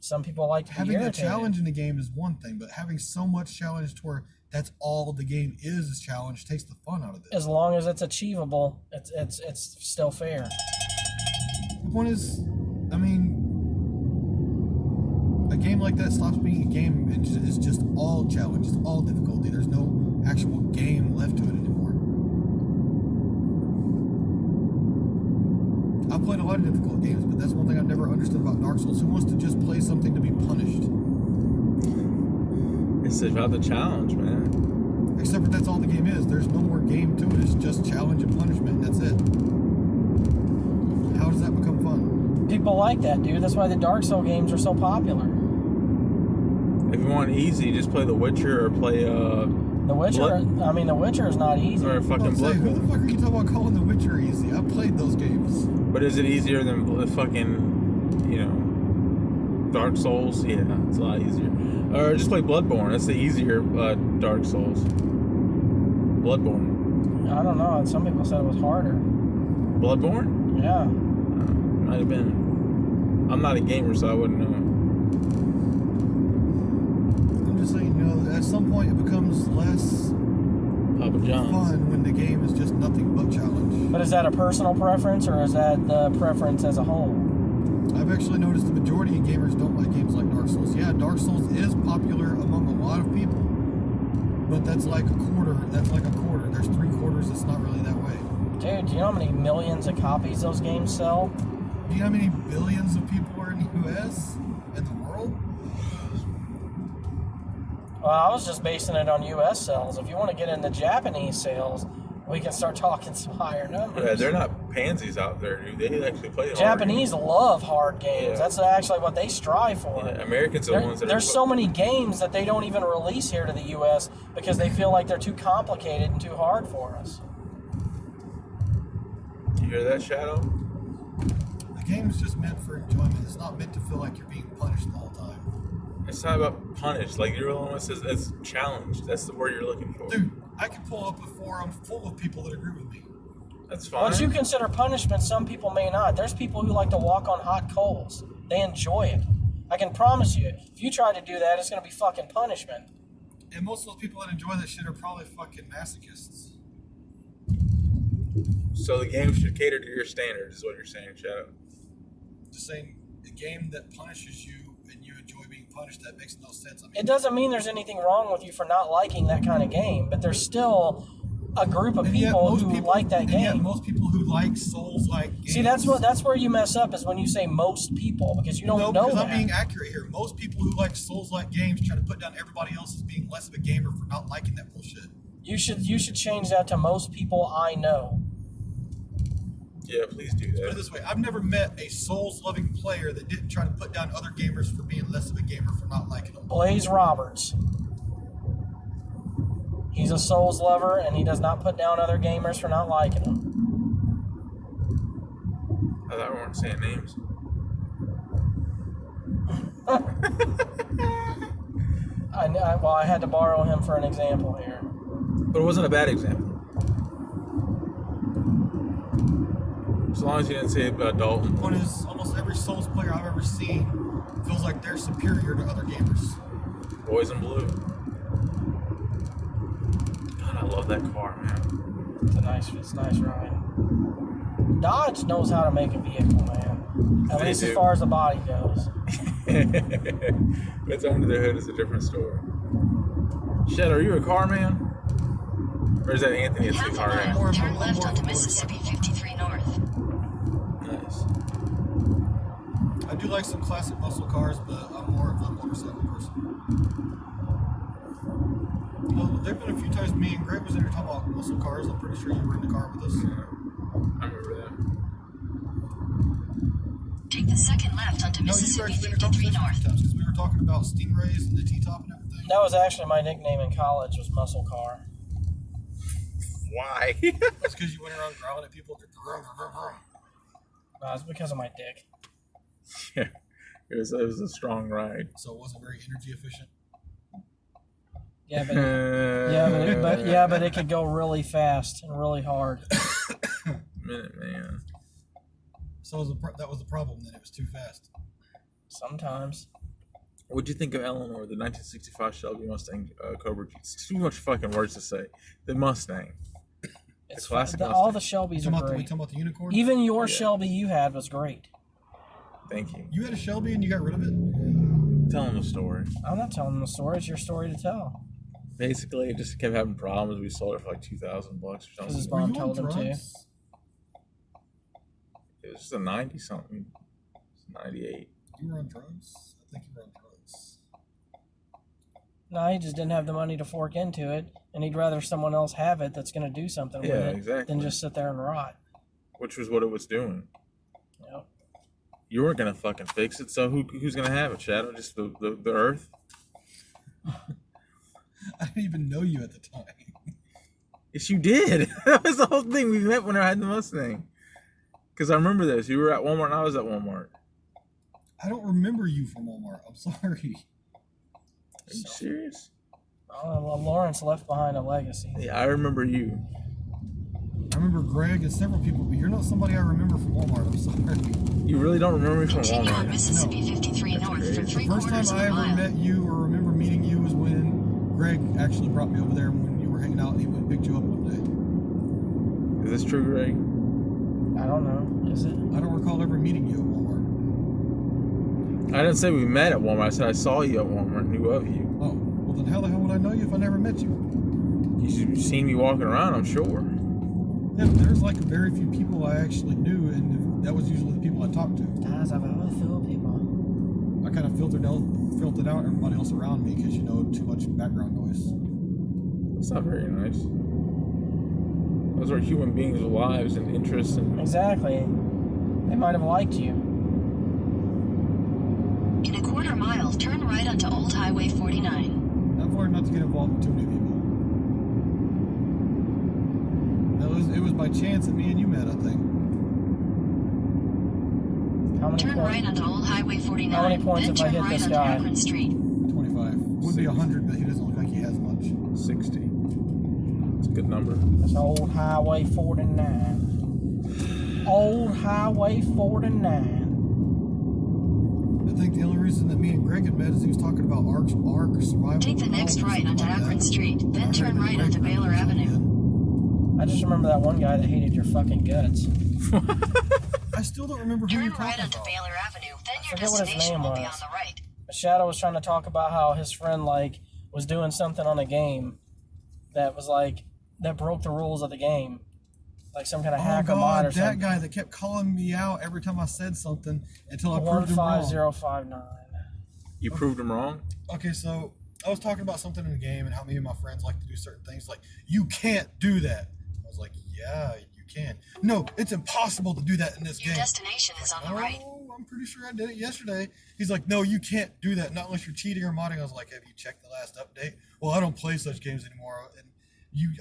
Some people like to be Having a irritated. challenge in the game is one thing, but having so much challenge to where that's all the game is challenge takes the fun out of it. As long as it's achievable, it's still fair. The point is, I mean, a game like that stops being a game and it's just all challenge, it's all difficulty. There's no actual game left to it anymore. I've played a lot of difficult games, but that's one thing I've never understood about Dark Souls. Who wants to just play something to be punished? It's about the challenge, man. Except for that's all the game is. There's no more game to it. It's just challenge and punishment, and that's it. How does that become fun? People like that, dude. That's why the Dark Souls games are so popular. If you want easy, just play The Witcher or play The Witcher. I mean, The Witcher is not easy. Or fucking Who Bloodborne. the fuck are you talking about calling The Witcher easy? I played those games. But is it easier than the fucking, Dark Souls? Yeah, it's a lot easier. Or just play Bloodborne. That's the easier Dark Souls. Bloodborne. I don't know. Some people said it was harder. Bloodborne? Yeah. Might have been. I'm not a gamer, so I wouldn't know. I'm just saying, at some point it becomes less Papa John's. fun when the game is just nothing but challenge. But is that a personal preference, or is that the preference as a whole? I've actually noticed the majority of gamers don't like games like Dark Souls. Yeah, Dark Souls is popular among a lot of people, but that's like a quarter. There's 3/4 that's not really that way. Dude, do you know how many millions of copies those games sell? Do you know how many billions of people are in the U.S. and the world? Well, I was just basing it on U.S. sales. If you want to get into Japanese sales, we can start talking some higher numbers. Yeah, they're not pansies out there, dude. They actually play hard. Japanese love hard games. Yeah. That's actually what they strive for. Yeah, Americans are the ones that There's so many games that they don't even release here to the U.S. because they feel like they're too complicated and too hard for us. You hear that, Shadow? The game's just meant for enjoyment. It's not meant to feel like you're being punished the whole time. It's not about punish. Like, you're the one that says it's challenged. That's the word you're looking for. Dude, I can pull up a forum full of people that agree with me. That's fine. What you consider punishment, some people may not. There's people who like to walk on hot coals. They enjoy it. I can promise you, if you try to do that, it's going to be fucking punishment. And most of those people that enjoy that shit are probably fucking masochists. So the game should cater to your standards, is what you're saying, Shadow. Just saying, a game that punishes you and you enjoy being punished, that makes no sense. I mean, It doesn't mean there's anything wrong with you for not liking that kind of game, but there's still a group of and yet people most who people- like that and yet game. most people who like Souls-like games. See, that's where you mess up, is when you say most people, because you don't No, know because that. I'm being accurate here. Most people who like Souls-like games try to put down everybody else as being less of a gamer for not liking that bullshit. You should change that to most people I know. Yeah, please do Put it that. this way, I've never met a Souls-loving player that didn't try to put down other gamers for being less of a gamer for not liking them. Blaze Roberts. He's a Souls lover, and he does not put down other gamers for not liking him. I thought we weren't saying names. I had to borrow him for an example here. But it wasn't a bad example. As long as you didn't say Dalton. The point is, almost every Souls player I've ever seen feels like they're superior to other gamers. Boys in Blue. God, I love that car, man. It's a nice ride. Dodge knows how to make a vehicle, man. At They least do. as far as the body goes. What's under the hood is a different story. Shed, are you a car man? Or is that Anthony that's Half a a car mile, man? turn left onto Mississippi 53 North. Nice. I do like some classic muscle cars, but I'm more of a motorcycle person. Well, there have been a few times me and Greg was in here talking about muscle cars. I'm pretty sure you were in the car with us. I remember that. Take the second left onto No, you were Mississippi actually in a 53 conversation a North. few times because we were talking about Stingrays and the T-top and everything. That was actually my nickname in college, was Muscle Car. Why? That's because you went around growling at people. It's because of my dick. Yeah. It was a strong ride. So it wasn't very energy efficient. Yeah, but it could go really fast and really hard. Minute Man. So that was the problem. Then it was too fast. Sometimes. What'd you think of Eleanor, the 1965 Shelby Mustang Cobra? It's too much fucking words to say. The Mustang. It's classic all the Mustang. Shelbys We are talking great. about the unicorn. Even your Yeah. Shelby you had was great. Thank you. You had a Shelby and you got rid of it. Tell them the story. I'm not telling the story. It's your story to tell. Basically, it just kept having problems. We sold it for like $2,000 or Because his something. mom Were you on told him to. drugs? It was just a 90 something. 98. You were on drugs. I think you were on drugs. No, he just didn't have the money to fork into it, and he'd rather someone else have it that's going to do something with Yeah, it exactly. than just sit there and rot. Which was what it was doing. Yep. You weren't gonna fucking fix it, so who's gonna have it, Shadow? Just the Earth? I didn't even know you at the time. Yes, you did. That was the whole thing. We met when I had the Mustang. Because I remember this. You were at Walmart and I was at Walmart. I don't remember you from Walmart. I'm sorry. Are you serious? Oh, well, Lawrence left behind a legacy. Yeah, I remember you. I remember Greg and several people, but you're not somebody I remember from Walmart. I'm sorry. You really don't remember me from Continue on Walmart? Mississippi 53 North for The 3 first quarters time of I a ever mile. met you or remember meeting you was when Greg actually brought me over there when you were hanging out and he went and picked you up one Is this true, Greg? I don't know. Is it? day. I don't recall ever meeting you at Walmart. I didn't say we met at Walmart. I said I saw you at Walmart, knew of you. Oh, well then how the hell would I know you if I never met you? You've seen me walking around, I'm sure. Yeah, but there's like very few people I actually knew, and that was usually the people I talked to. Guys, I've always filled people. I kind of filtered out everybody else around me because, you know, too much background noise. That's not very nice. Those are human beings with lives and interests and... Exactly. They might have liked you. In a quarter mile, turn right onto Old Highway 49. I've learned not to get involved with too many people. It was by chance that me and you met, I think. How many Turn points? right onto Old Highway 49. How many points then if I turn hit right this onto guy? Akron Street. 25. Would be 100, but he doesn't look like he has much. 60. It's a good number. That's Old Highway 49. Old Highway 49. I think the only reason that me and Greg had met is he was talking about Ark survival. Take the next right onto Akron Street, then turn right onto Baylor Avenue. I just remember that one guy that hated your fucking guts. I still don't remember who you're Turn right talking onto about. Baylor Avenue, then your forget what his destination name will be was. on the right. But Shadow was trying to talk about how his friend, like, was doing something on a game that was, like, that broke the rules of the game. Like some kind of hack or mod or that something. guy that kept calling me out every time I said something until I proved him wrong. 15059. You proved him wrong? Okay, so I was talking about something in the game and how me and my friends like to do certain things. Like, you can't do that. I was like, yeah, you can. No, it's impossible to do that in this Your game. destination is on the right. Oh, I'm pretty sure I did it yesterday. He's like, no, you can't do that, not unless you're cheating or modding. I was like, have you checked the last update? Well, I don't play such games anymore, and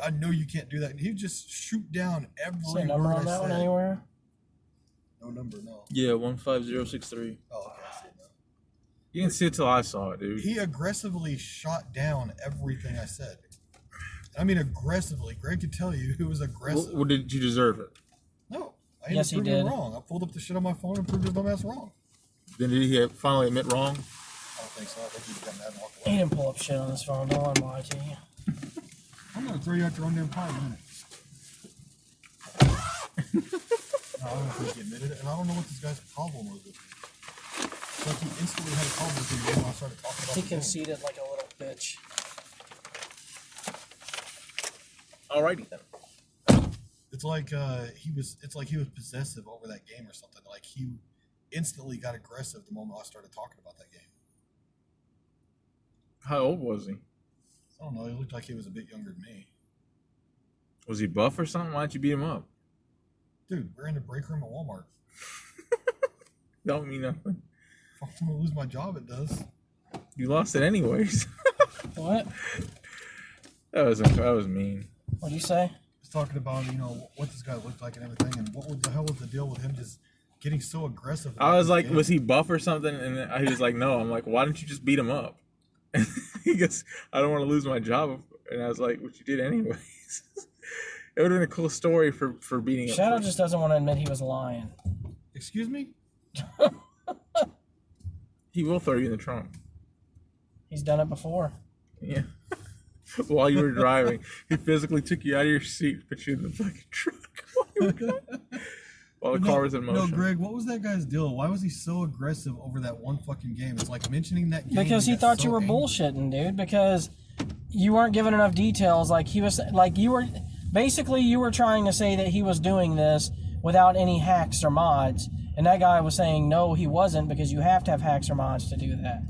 I know you can't do that. And he would just shoot down every Is there a number word on I that one said. anywhere? No number, no. Yeah, 15063. Oh, okay, I see it now. You didn't see it till I saw it, dude. He aggressively shot down everything I said. I mean, aggressively. Greg could tell you it was aggressive. Well, did you deserve it? No, I ended Yes, up he proving him did. wrong. I pulled up the shit on my phone and proved his dumb ass wrong. Then did he finally admit wrong? I don't think so. I think he just got mad and walked He away. didn't pull up shit on his phone. Don't let him lie to you. I'm gonna throw you out your own damn pie in a minute. No, I don't think he admitted it, and I don't know what this guy's problem was with me. It's like he instantly had a problem with me when I started talking about He the game. conceded like a little bitch. Alrighty then. It's like It's like he was possessive over that game or something. Like he instantly got aggressive the moment I started talking about that game. How old was he? I don't know. He looked like he was a bit younger than me. Was he buff or something? Why'd you beat him up? Dude, we're in the break room at Walmart. Don't mean nothing. If I'm gonna lose my job, it does. You lost it anyways. What? That was mean. What'd you say? He's talking about, you know, what this guy looked like and everything, and what the hell was the deal with him just getting so aggressive? I was about like, this game? was he buff or something? And he was like, no. I'm like, why didn't you just beat him up? And he goes, I don't want to lose my job. And I was like, what you did anyways. It would have been a cool story for beating up. Shadow just doesn't want to admit he was lying. Excuse me? He will throw you in the trunk. He's done it before. Yeah. While you were driving, he physically took you out of your seat, put you in the fucking truck while the car was in motion. No, Greg, what was that guy's deal? Why was he so aggressive over that one fucking game? It's like mentioning that game. Because he got thought so you were angry. bullshitting, dude. Because you weren't giving enough details. Like he was, like you were, basically you were trying to say that he was doing this without any hacks or mods, and that guy was saying no, he wasn't, because you have to have hacks or mods to do that.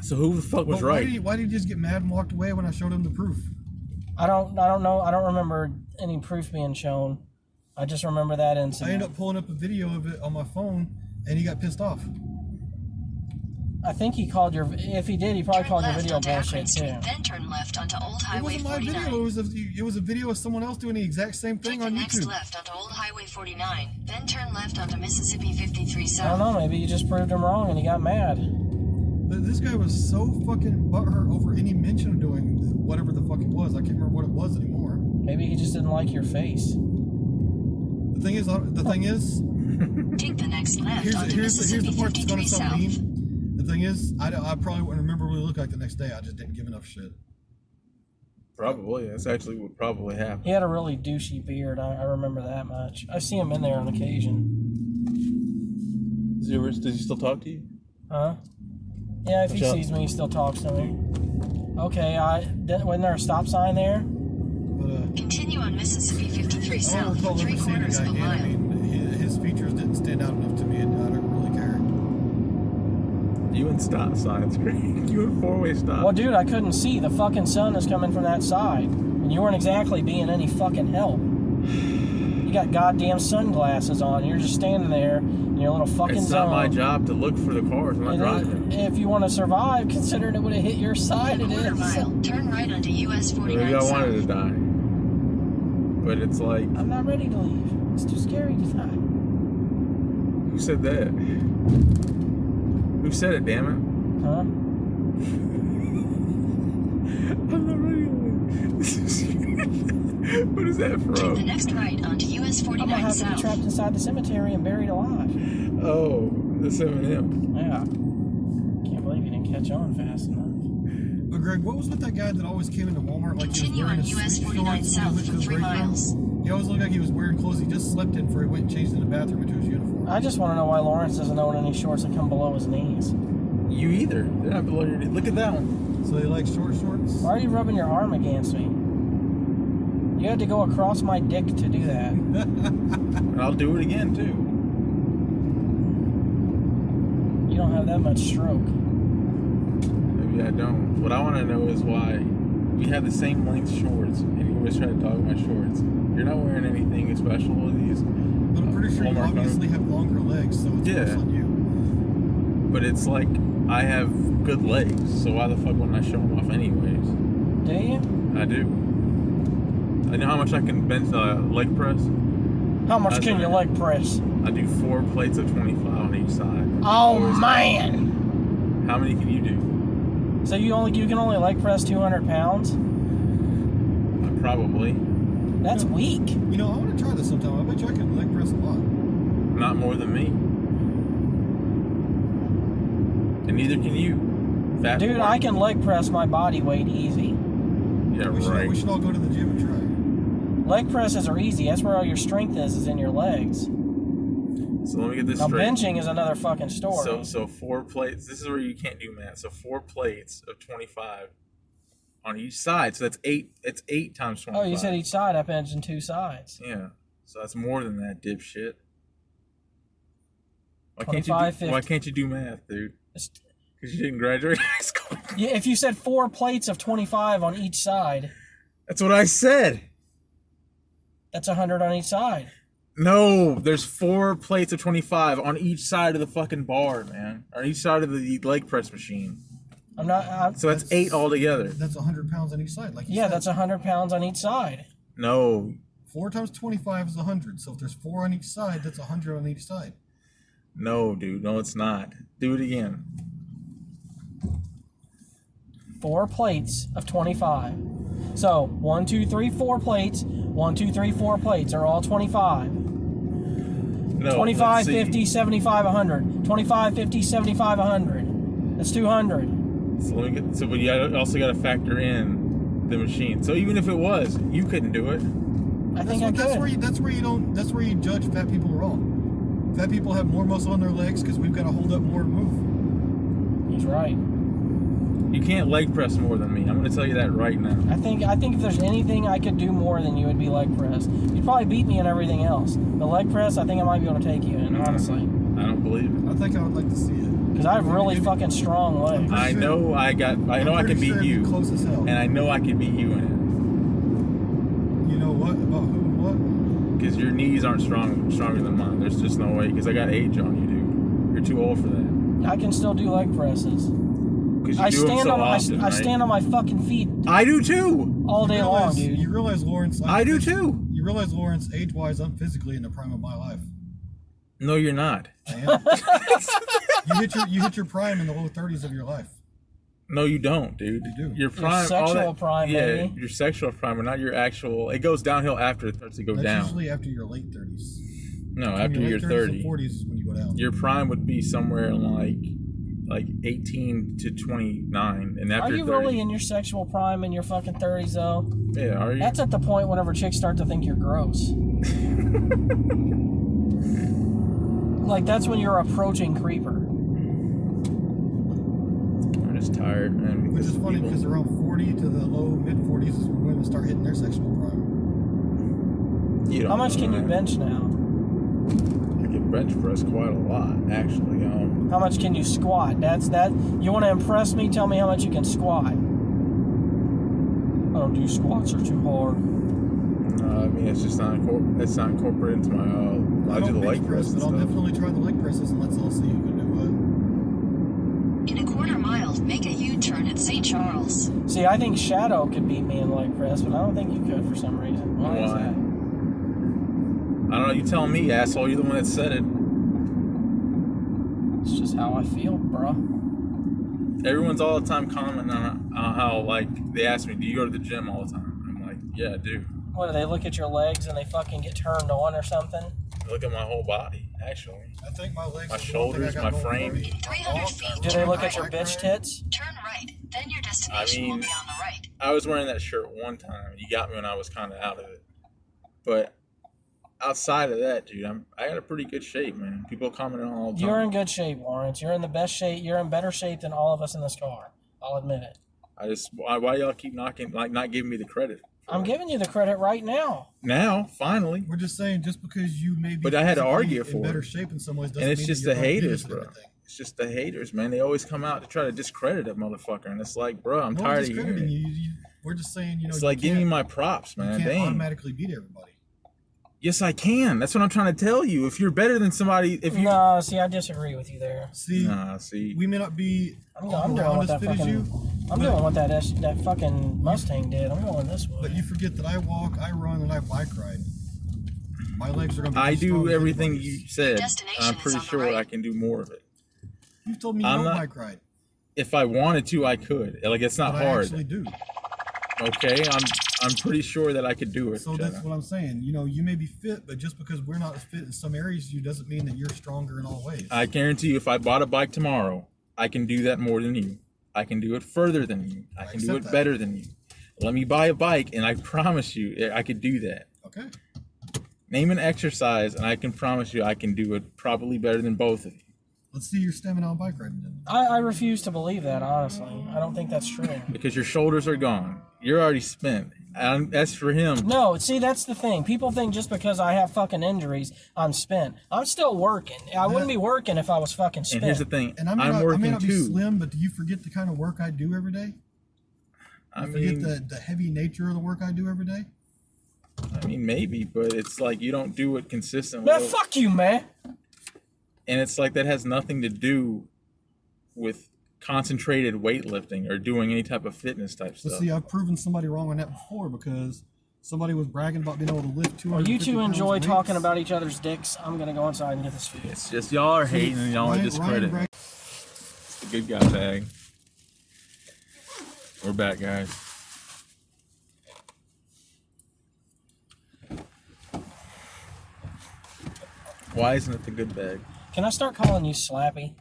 So who the fuck was But right? Why did he just get mad and walked away when I showed him the proof? I don't know. I don't remember any proof being shown. I just remember that incident. I ended up pulling up a video of it on my phone, and he got pissed off. I think he called your. If he did, he probably Turn called your left video onto bullshit Akron Street, too. then turn left onto Old It Highway wasn't my 49. video. It was a video of someone else doing the exact same thing Take on the next YouTube. left onto Old Highway 49, then turn left onto Mississippi 53 I South. don't know. Maybe you just proved him wrong and he got mad. But this guy was so fucking butthurt over any mention of doing whatever the fuck it was. I can't remember what it was anymore. Maybe he just didn't like your face. The thing is, Take the next left onto here's Mississippi the part that's 53 gonna sound South. mean. The thing is, I probably wouldn't remember what he looked like the next day. I just didn't give enough shit. Probably. That's actually what probably happened. He had a really douchey beard. I remember that much. I see him in there on occasion. Does he still talk to you? Huh? Yeah, if he Watch out. sees me, he still talks to me. Okay, wasn't there a stop sign there? But Continue on Mississippi 53 I don't South recall for ever seeing the 3/4 guy of a again. I mile. mean, his features didn't stand out enough to me, and I don't really care. You and stop signs, great. You and four-way stop. Well, dude, I couldn't see. The fucking sun is coming from that side. And you weren't exactly being any fucking help. You got goddamn sunglasses on. You're just standing there in your little fucking It's zone. not my job to look for the cars. I'm not driving. If you want to survive, considering it would have hit your side, it Quarter is. mile, turn right onto US 49 Maybe I South. wanted to die. But it's like, I'm not ready to leave. It's too scary to die. who said that? Who said it, damn it? Huh? I'm not ready to leave. What is that Take the from? next right onto US I'm gonna 49 have to be South. trapped inside the cemetery and buried alive. Oh, that's M&M. Yeah. Can't believe you didn't catch on fast enough. But Greg, what was with that guy that always came into Walmart like he was Continue wearing on his US sleep 49 shorts when he South went to for the 3 break room? miles. He always looked like he was wearing clothes he just slept in before he went and changed in the bathroom into his uniform. I just want to know why Lawrence doesn't own any shorts that come below his knees. You either. They're not below your knee. Look at that one. So he likes short shorts? Why are you rubbing your arm against me? You had to go across my dick to do that. And I'll do it again, too. You don't have that much stroke. Maybe I don't. What I want to know is why we have the same length shorts, and you always try to talk about shorts. You're not wearing anything special with these. But I'm pretty sure you Walmart obviously have longer legs, so it's Yeah. worse on you. But it's like, I have good legs, so why the fuck wouldn't I show them off anyways? Do you? I do. I know how much I can bench, leg press. How much That's can what your I- leg press? I do 4 plates of 25 on each side. Oh Always- man! How many can you do? So you can only leg press 200 pounds? Probably. That's weak. You know, I want to try this sometime. I bet you I can leg press a lot. Not more than me. And neither can you. Fat Dude, boy. I can leg press my body weight easy. Yeah, We right. should all go to the gym and try. Leg presses are easy. That's where all your strength is in your legs. So let me get this Now straight. benching is another fucking story. So 4 plates. This is where you can't do math. So 4 plates of 25 on each side. So that's 8. It's 8 times 25. Oh, you said each side. I benching 2 sides. Yeah. So that's more than that, dipshit. Why 25, can't you do math, dude? It's- Because you didn't graduate high school. Yeah, if you said 4 plates of 25 on each side, That's what I said. that's 100 on each side. No, there's 4 plates of 25 on each side of the fucking bar, man. On each side of the leg press machine. So that's 8 altogether. That's 100 pounds on each side. Like you Yeah, said. that's 100 pounds on each side. No. 4 times 25 is 100. So if there's 4 on each side, that's 100 on each side. No, dude. No, it's not. Do it again. 4 plates of 25. So 1, 2, 3, 4 plates. 1, 2, 3, 4 plates are all 25. No. 25, let's see. 50, 75, 100. 25, 50, 75, 100. That's 200. So let me get. So, but you also got to factor in the machine. So even if it was, you couldn't do it. I think I That's could. where you judge fat people wrong. Fat people have more muscle on their legs because we've got to hold up more to move. He's right. You can't leg press more than me. I'm going to tell you that right now. I think if there's anything I could do more than you, it'd be leg press. You'd probably beat me in everything else. The leg press, I think I might be able to take you in, honestly. I don't believe it. I think I would like to see it. Because I have really fucking strong legs. I know I can beat you, Close as hell. and I know I can beat you in You know what about who and what? it because your knees aren't stronger than mine. There's just no way. Because I got age on you, dude. You're too old for that. I can still do leg presses. Because you I do them stand so on often, I right? stand on my fucking feet I do too. all day long, dude. You realize, Lawrence, I do too. You realize, Lawrence, age-wise, I'm physically in the prime of my life. No, you're not. I am. you hit your prime in the low 30s of your life. No, you don't, dude. You do. Your prime, sexual prime, yeah, maybe. your sexual prime, but not your actual. It goes downhill after it starts to go That's down. usually after your late 30s. No, Between after your you're late 30s 30. and 40s is when you go down. Your prime would be somewhere in like 18 to 29, and after Are you 30, really in your sexual prime in your fucking 30s, though? yeah, are you? That's at the point whenever chicks start to think you're gross. Like, that's when you're approaching creeper. I'm just tired, man. Which is funny people- because around 40 to the low mid-40s is when women start hitting their sexual prime. You don't How much know, can you man. bench now? I can bench press quite a lot, actually. How much can you squat? That's that. You want to impress me? Tell me how much you can squat. I don't do squats; are too hard. I mean, it's just not it's not incorporated into my. I do the bench leg press, but and I'll stuff. definitely try the leg presses and let's all see who can do what. In a quarter mile, make a U-turn at St. Charles. See, I think Shadow could beat me in leg press, but I don't think you could for some reason. Why is Why? that? I don't know. You tell me, asshole. You're the one that said it. It's just how I feel, bro. Everyone's all the time commenting on how they ask me, "Do you go to the gym all the time?" I'm like, "Yeah, I do." What do they look at your legs and they fucking get turned on or something? Look at my whole body, actually. I think my legs. My is the one thing I shoulders, got my going for frame. me. In 300 feet, Do they turn look at right. your bitch tits? Turn right, then your destination will be on the right. I was wearing that shirt one time. You got me when I was kind of out of it. But outside of that, dude, I got a pretty good shape, man. People commenting on all the time. You're in good shape, Lawrence. You're in the best shape. You're in better shape than all of us in this car. I'll admit it. Why y'all keep knocking, not giving me the credit? I'm giving you the credit right now. Now, finally. We're just saying, just because you may be But I had to physically argue in for better it. shape in some ways doesn't And it's mean just that the you're gonna beat haters, us at bro. everything. It's just the haters, man. They always come out to try to discredit a motherfucker. And it's like, bro, I'm No tired one's of hearing discrediting it. you. We're just saying, you know, It's you like, give me can't- my props, You man. can't Dang. automatically beat everybody. Yes, I can. That's what I'm trying to tell you. If you're better than somebody, if you... No, see, I disagree with you there. See, Nah, see. we may not be I'm all doing around what as that fit as fucking. you, I'm but- doing what that fucking Mustang did. I'm going this way. but you forget that I walk, I run, and I bike ride. My legs are going to be I as strong do as everything anybody's. you said. destination I'm is pretty on the sure right. I can do more of it. You've told me you I'm don't not- bike ride, If I wanted to, I could. Like, it's not but I hard. actually do. Okay, I'm pretty sure that I could do it. So Jenna. that's what I'm saying. You know, you may be fit, but just because we're not as fit in some areas, you doesn't mean that you're stronger in all ways. I guarantee you, if I bought a bike tomorrow, I can do that more than you. I can do it further than you. I can do accept it that. better than you. Let me buy a bike, and I promise you, I could do that. Okay. Name an exercise, and I can promise you, I can do it probably better than both of you. Let's see your stamina on bike riding then. I refuse to believe that, honestly. I don't think that's true. Because your shoulders are gone. You're already spent. And that's for him. No, see, that's the thing. People think just because I have fucking injuries, I'm spent. I'm still working. I wouldn't be working if I was fucking spent. And here's the thing. And I'm I may working not be too. slim, but do you forget the kind of work I do every day? I Forget mean, the heavy nature of the work I do every day? maybe, but it's like you don't do it consistently. Man, fuck you, man. And it's like that has nothing to do with concentrated weightlifting or doing any type of fitness type But stuff. see, I've proven somebody wrong on that before because somebody was bragging about being able to lift 250 Well, you two pounds enjoy weights. talking about each other's dicks. I'm gonna go inside and get this food. It's just y'all are hating and y'all are Ryan discrediting. bragged- It's the good guy tag. We're back, guys. Why isn't it the good bag? Can I start calling you Slappy?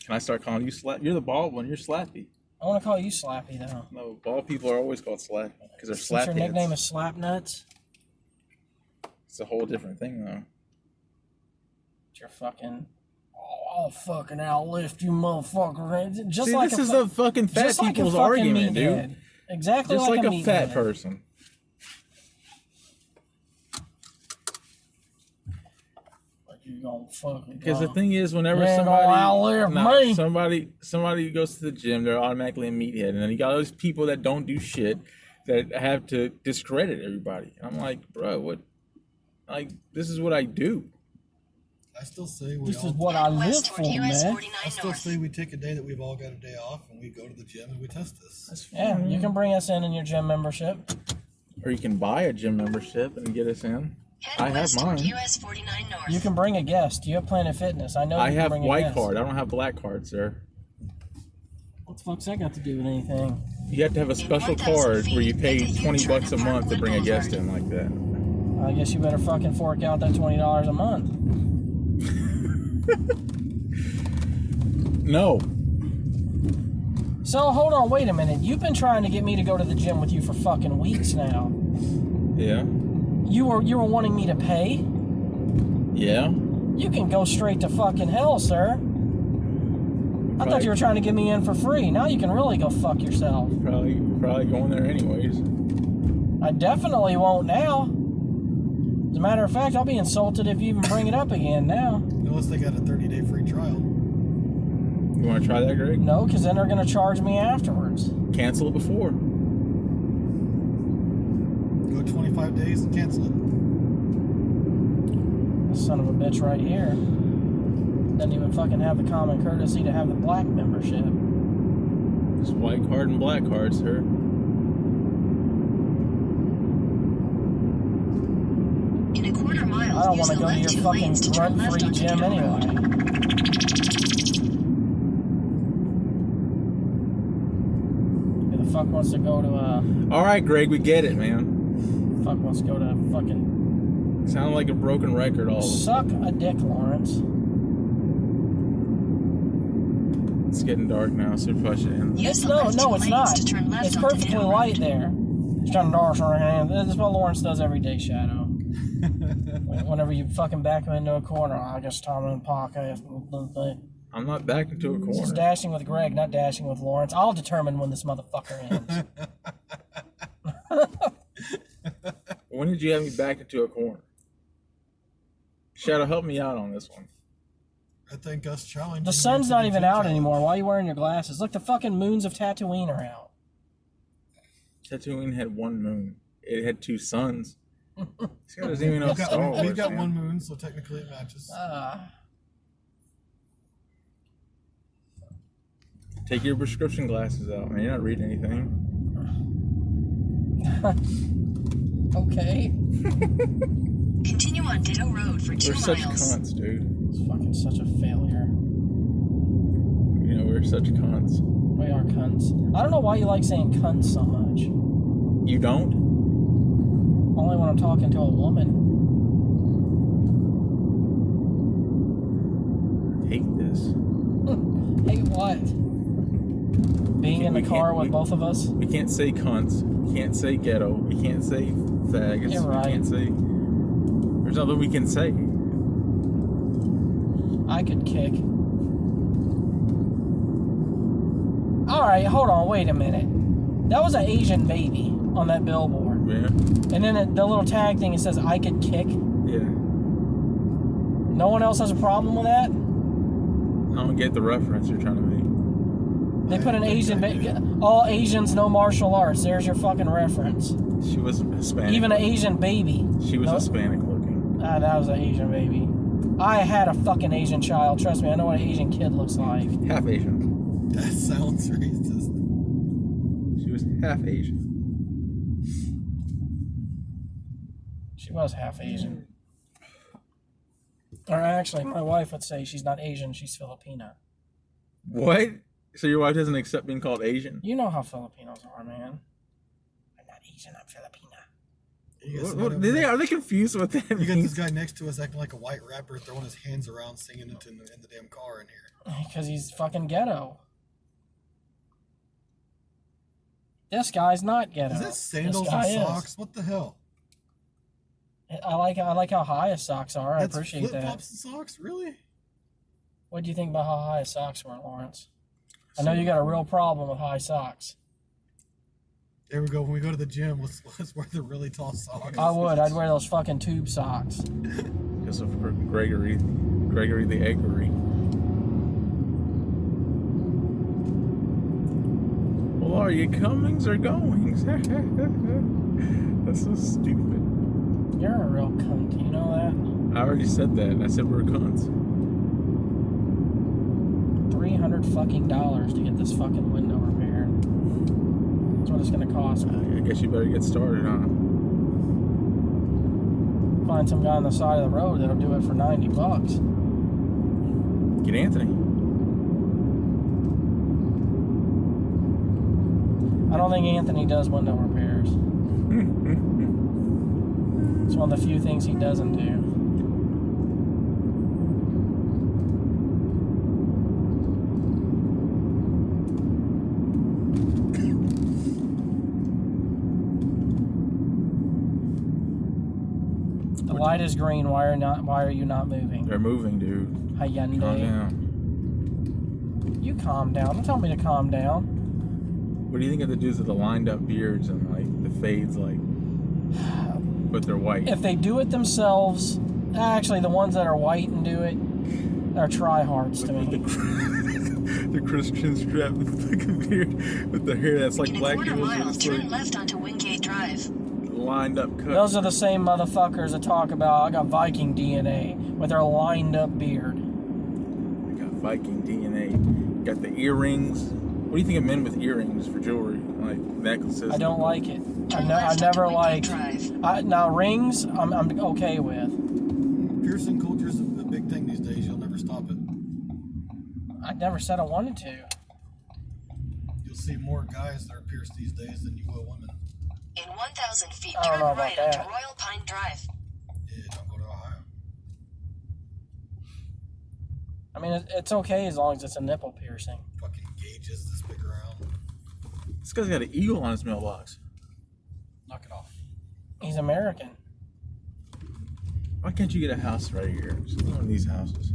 Can I start calling you Slap? You're the bald one. You're Slappy. I want to call you Slappy though. No, bald people are always called Slappy because they're Since slap your heads. nickname is Slap Nuts, It's a whole different thing, though. you're fucking. Oh, I'll fucking outlift you, motherfucker. Just See, like this a is fu- the fucking fat just like a people's fucking argument, meathead. dude. Exactly Just like a fat meathead. person. Like you gonna fucking. Because the thing is, whenever You ain't gonna outlive me. somebody goes to the gym, they're automatically a meathead, and then you got those people that don't do shit that have to discredit everybody. And I'm like, bro, what? Like, this is what I do. I still say we This all, is what I Head live west for, toward US man. 49 I still North. say we take a day that we've all got a day off and we go to the gym and we test this. Yeah, you can bring us in your gym membership. Or you can buy a gym membership and get us in. Head I have west toward mine. US 49 North. You can bring a guest. You have Planet Fitness. I know you I can have bring a white guest. card. I don't have black card, sir. What the fuck's that got to do with anything? You have to have a special 1,000 card feet, where you pay make a $20 U-turn a at month to bring a Parkwood guest in like that. I guess you better fucking fork out that $20 a month. No. So hold on, wait a minute. You've been trying to get me to go to the gym with you for fucking weeks now. Yeah. You were wanting me to pay? Yeah. You can go straight to fucking hell, sir. I thought you were trying to get me in for free. Now you can really go fuck yourself. Probably going there anyways. I definitely won't now. As a matter of fact, I'll be insulted if you even bring it up again now. Unless they got a 30-day free trial. You want to try that, Greg? No, because then they're going to charge me afterwards. Cancel it before. Go 25 days and cancel it. This son of a bitch right here doesn't even fucking have the common courtesy to have the black membership. It's white card and black card, sir. In a quarter mile, I don't use want to the go to left your 2 fucking lanes to turn left grunt-free onto gym Ditto anyway. Road. Who the fuck wants to go to All right, Greg, we get it, man. fuck wants to go to fucking Sound like a broken record all. suck a dick, Lawrence. It's getting dark now, so push it in. Use the No, left no, 2 it's lanes not. to turn left It's onto perfectly Ditto light Road. there. It's trying to dark our hand. This is what Lawrence does every day, Shadow. Whenever you fucking back him into a corner, I guess Tom and podcast. I'm not back into a This is corner. dashing with Greg, not dashing with Lawrence. I'll determine when this motherfucker ends. When did you have me back into a corner? Shadow, help me out on this one. I think us challenging. The sun's not even out anymore. Why are you wearing your glasses? Look, the fucking moons of Tatooine are out. Tatooine had one moon. It had two suns. This guy doesn't even know Star Wars. We've got man. one moon, so technically it matches. Take your prescription glasses out, man. You're not reading anything. Okay. Continue on Ditto Road for 2 We're such miles. cunts, dude. It's fucking such a failure. You know, we're such cunts. We are cunts. I don't know why you like saying cunts so much. You don't? Only when I'm talking to a woman. I hate this. Hey, what? Being in the car with both of us? We can't say cunts. We can't say ghetto. We can't say faggots. You're right. We can't say... There's nothing we can say. I could kick. Alright, hold on, wait a minute. That was an Asian baby on that billboard. Yeah. And then the little tag thing, it says, I could kick. Yeah. No one else has a problem with that? I don't get the reference you're trying to make. They put an Asian baby. All Asians, no martial arts. There's your fucking reference. She was Hispanic. Even an Asian baby. She was No- Hispanic looking. Ah, that was an Asian baby. I had a fucking Asian child. Trust me, I know what an Asian kid looks like. Half Asian. That sounds racist. She was half Asian. She was half Asian. Or actually, my wife would say she's not Asian, she's Filipina. What? So your wife doesn't accept being called Asian? You know how Filipinos are, man. I'm not Asian, I'm Filipina. You got What, somebody over are there- they confused with that? You got this means? guy next to us acting like a white rapper, throwing his hands around, singing it in the damn car in here. Because he's fucking ghetto. This guy's not ghetto. Is that sandals This and guy is. socks? What the hell? I like how high his socks are. That's I appreciate flip that. flops and socks, really? What do you think about how high his socks were, Lawrence? I know you got a real problem with high socks. There we go. When we go to the gym, let's wear the really tall socks. I would. I'd wear those fucking tube socks. Because of Gregory the Eggery. Well, are you comings or goings? That's so stupid. You're a real cunt. You know that? I already said that. I said we're cons. $300 fucking dollars to get this fucking window repaired. That's what it's gonna cost me. I guess you better get started, huh? Find some guy on the side of the road that'll do it for $90. Get Anthony. I don't think Anthony does window repairs. It's one of the few things he doesn't do. The light is green. Why are you not moving? They're moving, dude. Hyundai. Calm down. You calm down. Don't tell me to calm down. What do you think of the dudes with the lined up beards and like the fades, like, but they're white? If they do it themselves, actually, the ones that are white and do it are tryhards to me. The Christian strap with the fucking beard with the hair that's like In a black quarter people's, mile, just turn like left onto Wingate Drive. lined up cut. Those are the same motherfuckers that talk about I got Viking DNA with their lined up beard. They got Viking DNA. Got the earrings. What do you think of men with earrings for jewelry, like necklaces? I don't like it. Turn I left never onto liked. Wingate Drive. Now rings, I'm okay with. Piercing culture is a big thing these days. You'll never stop it. I never said I wanted to. You'll see more guys that are pierced these days than you will women. In 1,000 feet, I don't turn know about right that. onto Royal Pine Drive. Yeah, don't go to Ohio. I mean, it's okay as long as it's a nipple piercing. Fucking gauges this big around. This guy's got an eagle on his mailbox. Knock it off. He's American. Why can't you get a house right here? Just one of these houses.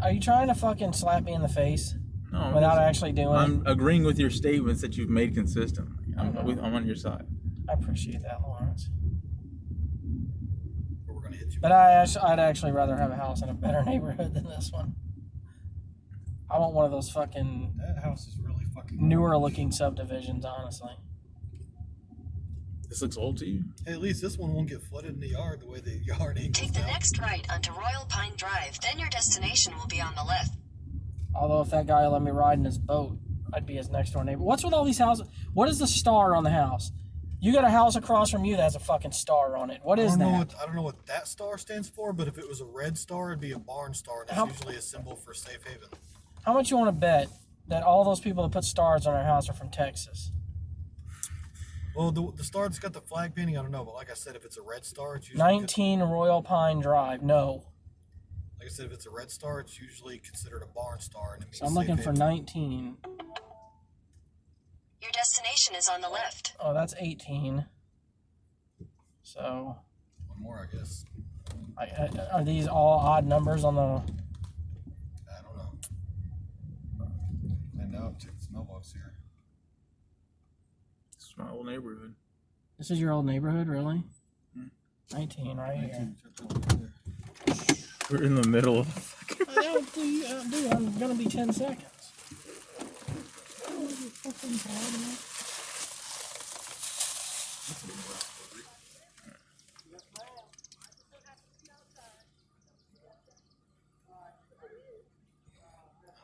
Are you trying to fucking slap me in the face No, I'm without just- actually doing it? I'm agreeing with your statements that you've made consistently. I'm Okay. I'm on your side. I appreciate that, Lawrence. But we're gonna hit you. But I'd actually rather have a house in a better neighborhood than this one. I want one of those fucking That house is really fucking newer old. looking subdivisions, honestly. This looks old to you? Hey, at least this one won't get flooded in the yard the way the yard angles Take the down. next right onto Royal Pine Drive. Then your destination will be on the left. Although if that guy let me ride in his boat, I'd be his next door neighbor. What's with all these houses? What is the star on the house? You got a house across from you that has a fucking star on it. What is that? I don't know what that star stands for, but if it was a red star, it'd be a barn star, and that's How- usually a symbol for safe haven. How much you want to bet that all those people that put stars on their house are from Texas? Well, the star that's got the flag painting, I don't know, but like I said, if it's a red star, it's usually 19 Royal Pine Drive. No. like I said, if it's a red star, it's usually considered a barn star, and it means So I'm safe looking for haven. 19. Your destination is on the left. Oh, that's 18. So, One more, I guess. are these all odd numbers on the... I don't know. And now check this mailbox here. This is my old neighborhood. This is your old neighborhood, really? 19 right here. 19, check that one right there. We're in the middle of. I don't do, I'm gonna be 10 seconds.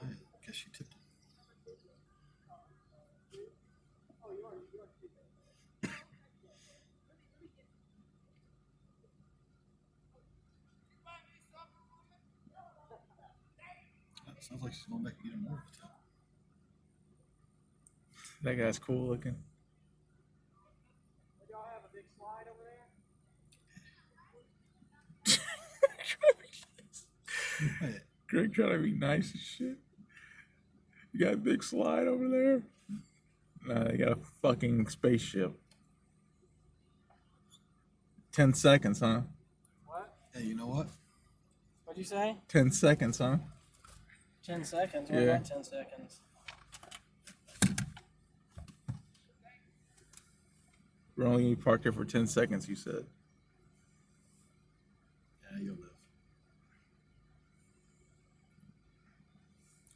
I guess she tipped it. Sounds like she's going back and getting more of it. That guy's cool looking. Y'all have a big slide over there? Greg trying to be nice as shit. You got a big slide over there? Nah, they got a fucking spaceship. 10 seconds, huh? What? Hey, you know what? What'd you say? 10 seconds, huh? 10 seconds? What Yeah. about 10 seconds? We're only going to be parked here for 10 seconds, you said. Yeah, you'll live.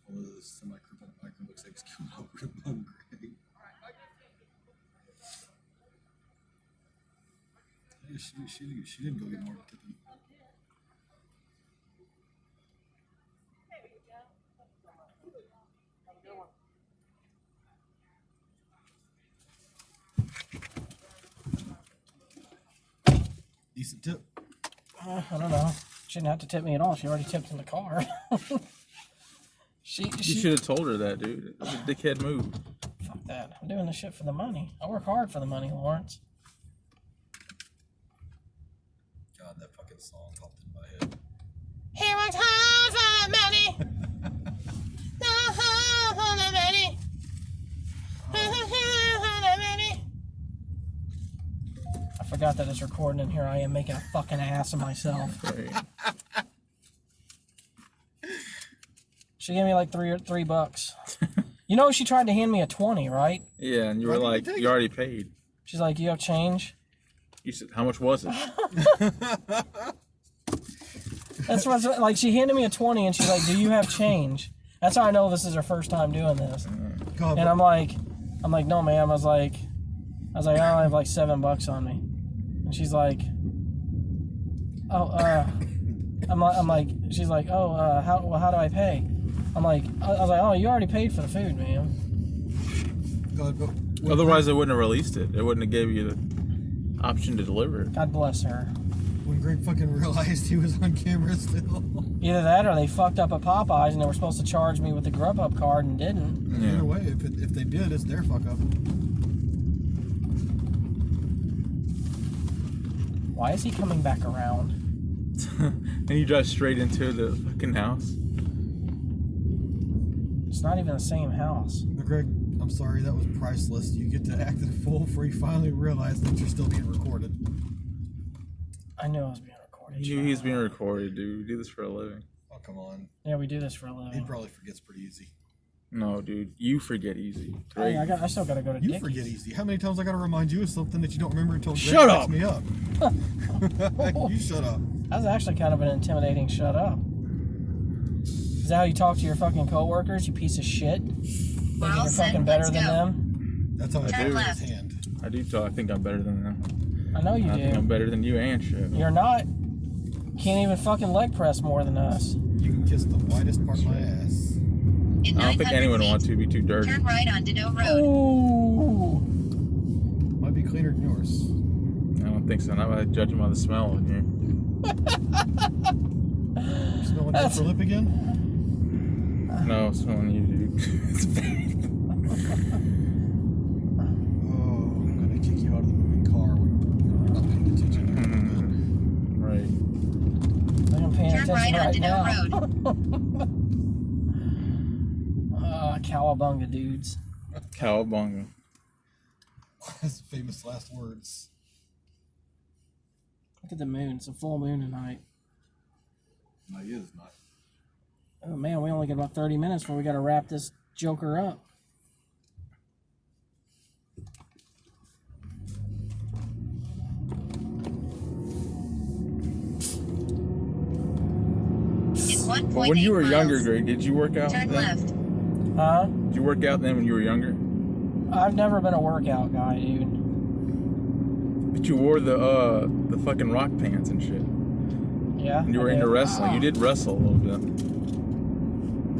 Although this semi-crippled biker looks like it's coming over above Greg. Yeah, she didn't go get more tipping. Decent tip. I don't know. She didn't have to tip me at all. She already tipped in the car. You should have told her that, dude. It was a dickhead move. Fuck that. I'm doing this shit for the money. I work hard for the money, Lawrence. God, that fucking song popped in my head. He works hard for the money. I forgot that it's recording in here. I am making a fucking ass of myself. Right. She gave me like $3. You know, she tried to hand me a 20, right? Yeah, and you were like, you already paid. She's like, you have change? You said, how much was it? That's what's like. She handed me a 20, and she's like, "Do you have change?" That's how I know this is her first time doing this. God, And I'm like, "No, ma'am." I was like, I only have like $7 on me, and she's like, "Oh, I'm like, she's like, oh, how do I pay?" I was like, "Oh, you already paid for the food, ma'am." God, but Otherwise, they wouldn't have released it. They wouldn't have gave you the option to deliver it. God bless her. when Greg fucking realized he was on camera still. Either that or they fucked up at Popeyes and they were supposed to charge me with the Grubhub card and didn't. Yeah. Either way, if they did, it's their fuck up. Why is he coming back around? And you drive straight into the fucking house. It's not even the same house. But Greg, I'm sorry, that was priceless. You get to act in full before you finally realize that you're still being recorded. I knew I was being recorded. You knew he's being recorded, dude. We do this for a living. Oh, come on. Yeah, we do this for a He living. probably forgets pretty easy. No, dude. You forget easy. Hey, I still gotta go to You Dickie's. forget easy. How many times I gotta remind you of something that you don't remember until Greg Shut picks up! me up? You shut up. That was actually kind of an intimidating shut up. Is that how you talk to your fucking coworkers, you piece of shit? Thinking We're all you're set, fucking better let's than go. them? That's how I Turn do with left. his hand. I do talk. I think I'm better than them. I know you I think I'm do. better than you and shit. You're not. Can't even fucking leg press more than us. You can kiss the whitest part of my ass. In I don't think 900 anyone feet, wants to be too dirty. Turn right on Dedeaux Road. Ooh. Might be cleaner than yours. I don't think so. Not by judging by the smell in here. You smelling That's- upper lip again? No, smelling you, dude. It's bad. Oh, I'm gonna kick you out of the moving car when you're not paying attention. Right. I'm paying Turn attention right on right Dedeaux now. Cowabunga dudes. Cowabunga. That's famous last words. Look at the moon. It's a full moon tonight. No, he is not. Oh man, we only got about 30 minutes before we gotta wrap this joker up. In 1.8 But when you were miles. younger, Greg, did you work out Turn then? left. Huh? Did you work out then when you were younger? I've never been a workout guy, dude. But you wore the fucking rock pants and shit. Yeah. And you were I into did. wrestling. You did wrestle a little bit.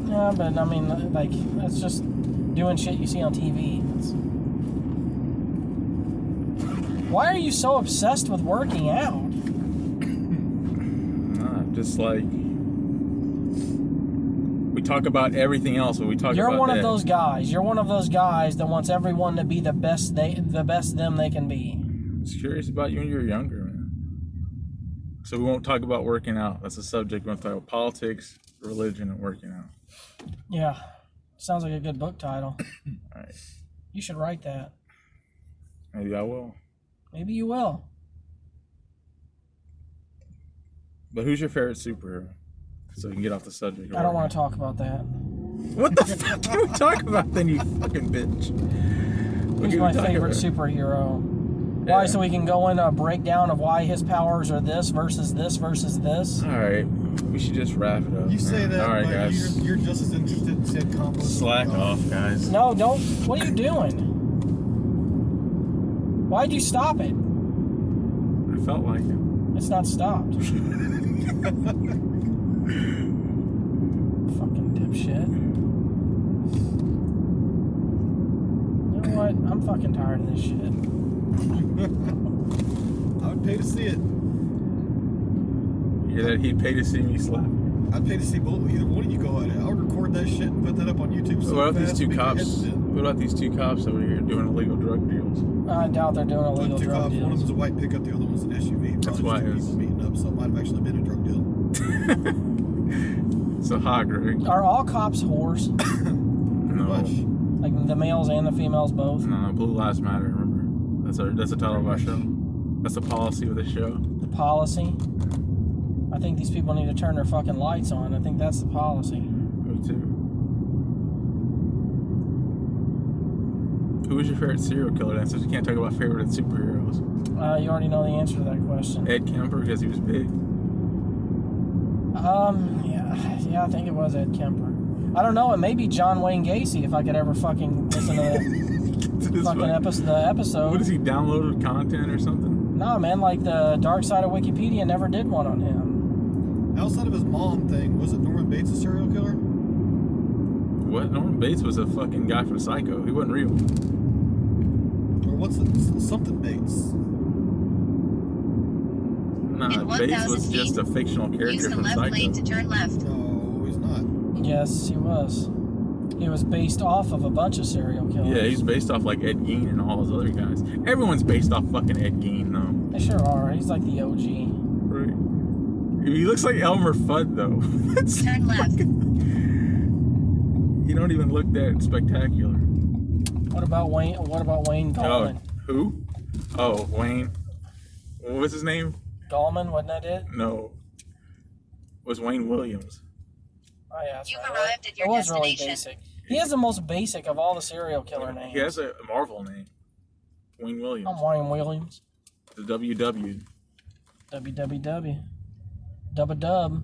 Yeah, but I mean, like, that's just doing shit you see on TV. Why are you so obsessed with working out? Nah, just like we talk about everything else, but we talk You're about one that. of those guys. You're one of those guys that wants everyone to be the best them they can be. I was curious about you when you were younger, man. So we won't talk about working out. That's a subject. We want to talk about politics, religion, and working out. Yeah. Sounds like a good book title. All right. You should write that. Maybe I will. Maybe you will. But who's your favorite superhero? So we can get off the subject. I don't want to talk about that. What the fuck can we talk about then, you fucking bitch? What Who's can my we talk favorite about? superhero? Why? Yeah. So we can go into a breakdown of why his powers are this versus this versus this? All right. We should just wrap it up. You say man. that, All right, but guys. you're just as interested in said compost. Slack off, guys. No, don't. What are you doing? Why'd you stop it? I felt like it. It's not stopped. Fucking dipshit. You know what? I'm fucking tired of this shit. I would pay to see it. Yeah, that he'd pay to see me slap. I'd pay to see either one of you go at it. I would record that shit and put that up on YouTube. So What about these fast, two make your cops? head spin. What about these two cops over here doing illegal drug deals? I doubt they're doing illegal Two drug cops, one of deals. them's a white pickup, the other one's an SUV. That's Probably why just two it's- people meeting up, so it might have actually been a drug deal. It's a hog, right? Are all cops whores? No. Much. Like the males and the females both? No, Blue Lives Matter, remember? That's the title of our show. That's the policy of the show. The policy? I think these people need to turn their fucking lights on. I think that's the policy. Me too. Who was your favorite serial killer then? Since you can't talk about favorite superheroes. You already know the answer to that question. Ed Kemper, because he was big. Yeah, I think it was Ed Kemper. I don't know, it may be John Wayne Gacy if I could ever fucking listen to the fucking episode. What is he, downloaded content or something? Nah, man, like the dark side of Wikipedia never did one on him. Outside of his mom thing, was it Norman Bates a serial killer? What? Norman Bates was a fucking guy from Psycho. He wasn't real. Or what's it? Something Bates. Nah, In Bates 1,000 was just a fictional Use character the from left lane to Psycho. turn left. No, he's not. Yes, he was. He was based off of a bunch of serial killers. Yeah, he's based off like Ed Gein and all those other guys. Everyone's based off fucking Ed Gein, though. They sure are. He's like the OG. Right. He looks like Elmer Fudd, though. That's Turn left. He don't even look that spectacular. What about Wayne Gallman? Who? Oh, Wayne. What was his name? Gallman, wasn't that it? No. It was Wayne Williams. Oh yeah, that's You've right. arrived at your It was really destination. basic. He has the most basic of all the serial killer names. He has a Marvel name. Wayne Williams. I'm Wayne Williams. The WW. WWW. Dubba dub.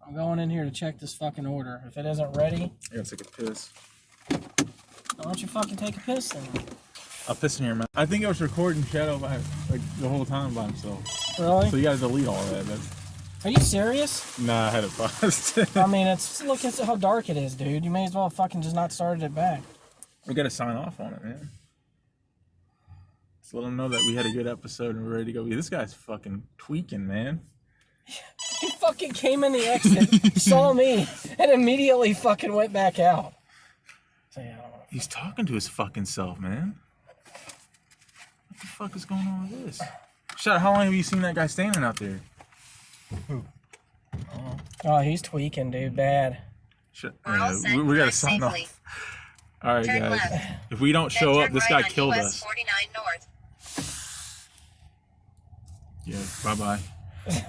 I'm going in here to check this fucking order. If it isn't ready, I gotta take a piss. why don't you fucking take a piss then? I'll piss in your mouth. I think I was recording Shadow by like the whole time by himself. Really? So you gotta delete all of that. Are you serious? Nah, I had it paused. I mean, look at how dark it is, dude. You may as well fucking just not started it back. We gotta sign off on it, man. Just let them know that we had a good episode and we're ready to go. Yeah, this guy's fucking tweaking, man. He fucking came in the exit, saw me, and immediately fucking went back out. So yeah, I don't know. He's talking to his fucking self, man. What the fuck is going on with this? Shadow, how long have you seen that guy standing out there? Oh, he's tweaking, dude. Bad. We're all set. We gotta Drive sign safely. off. All right, Turn guys. left. If we don't Then show turn up, this right guy on killed US us. 49 North. Yeah, bye-bye.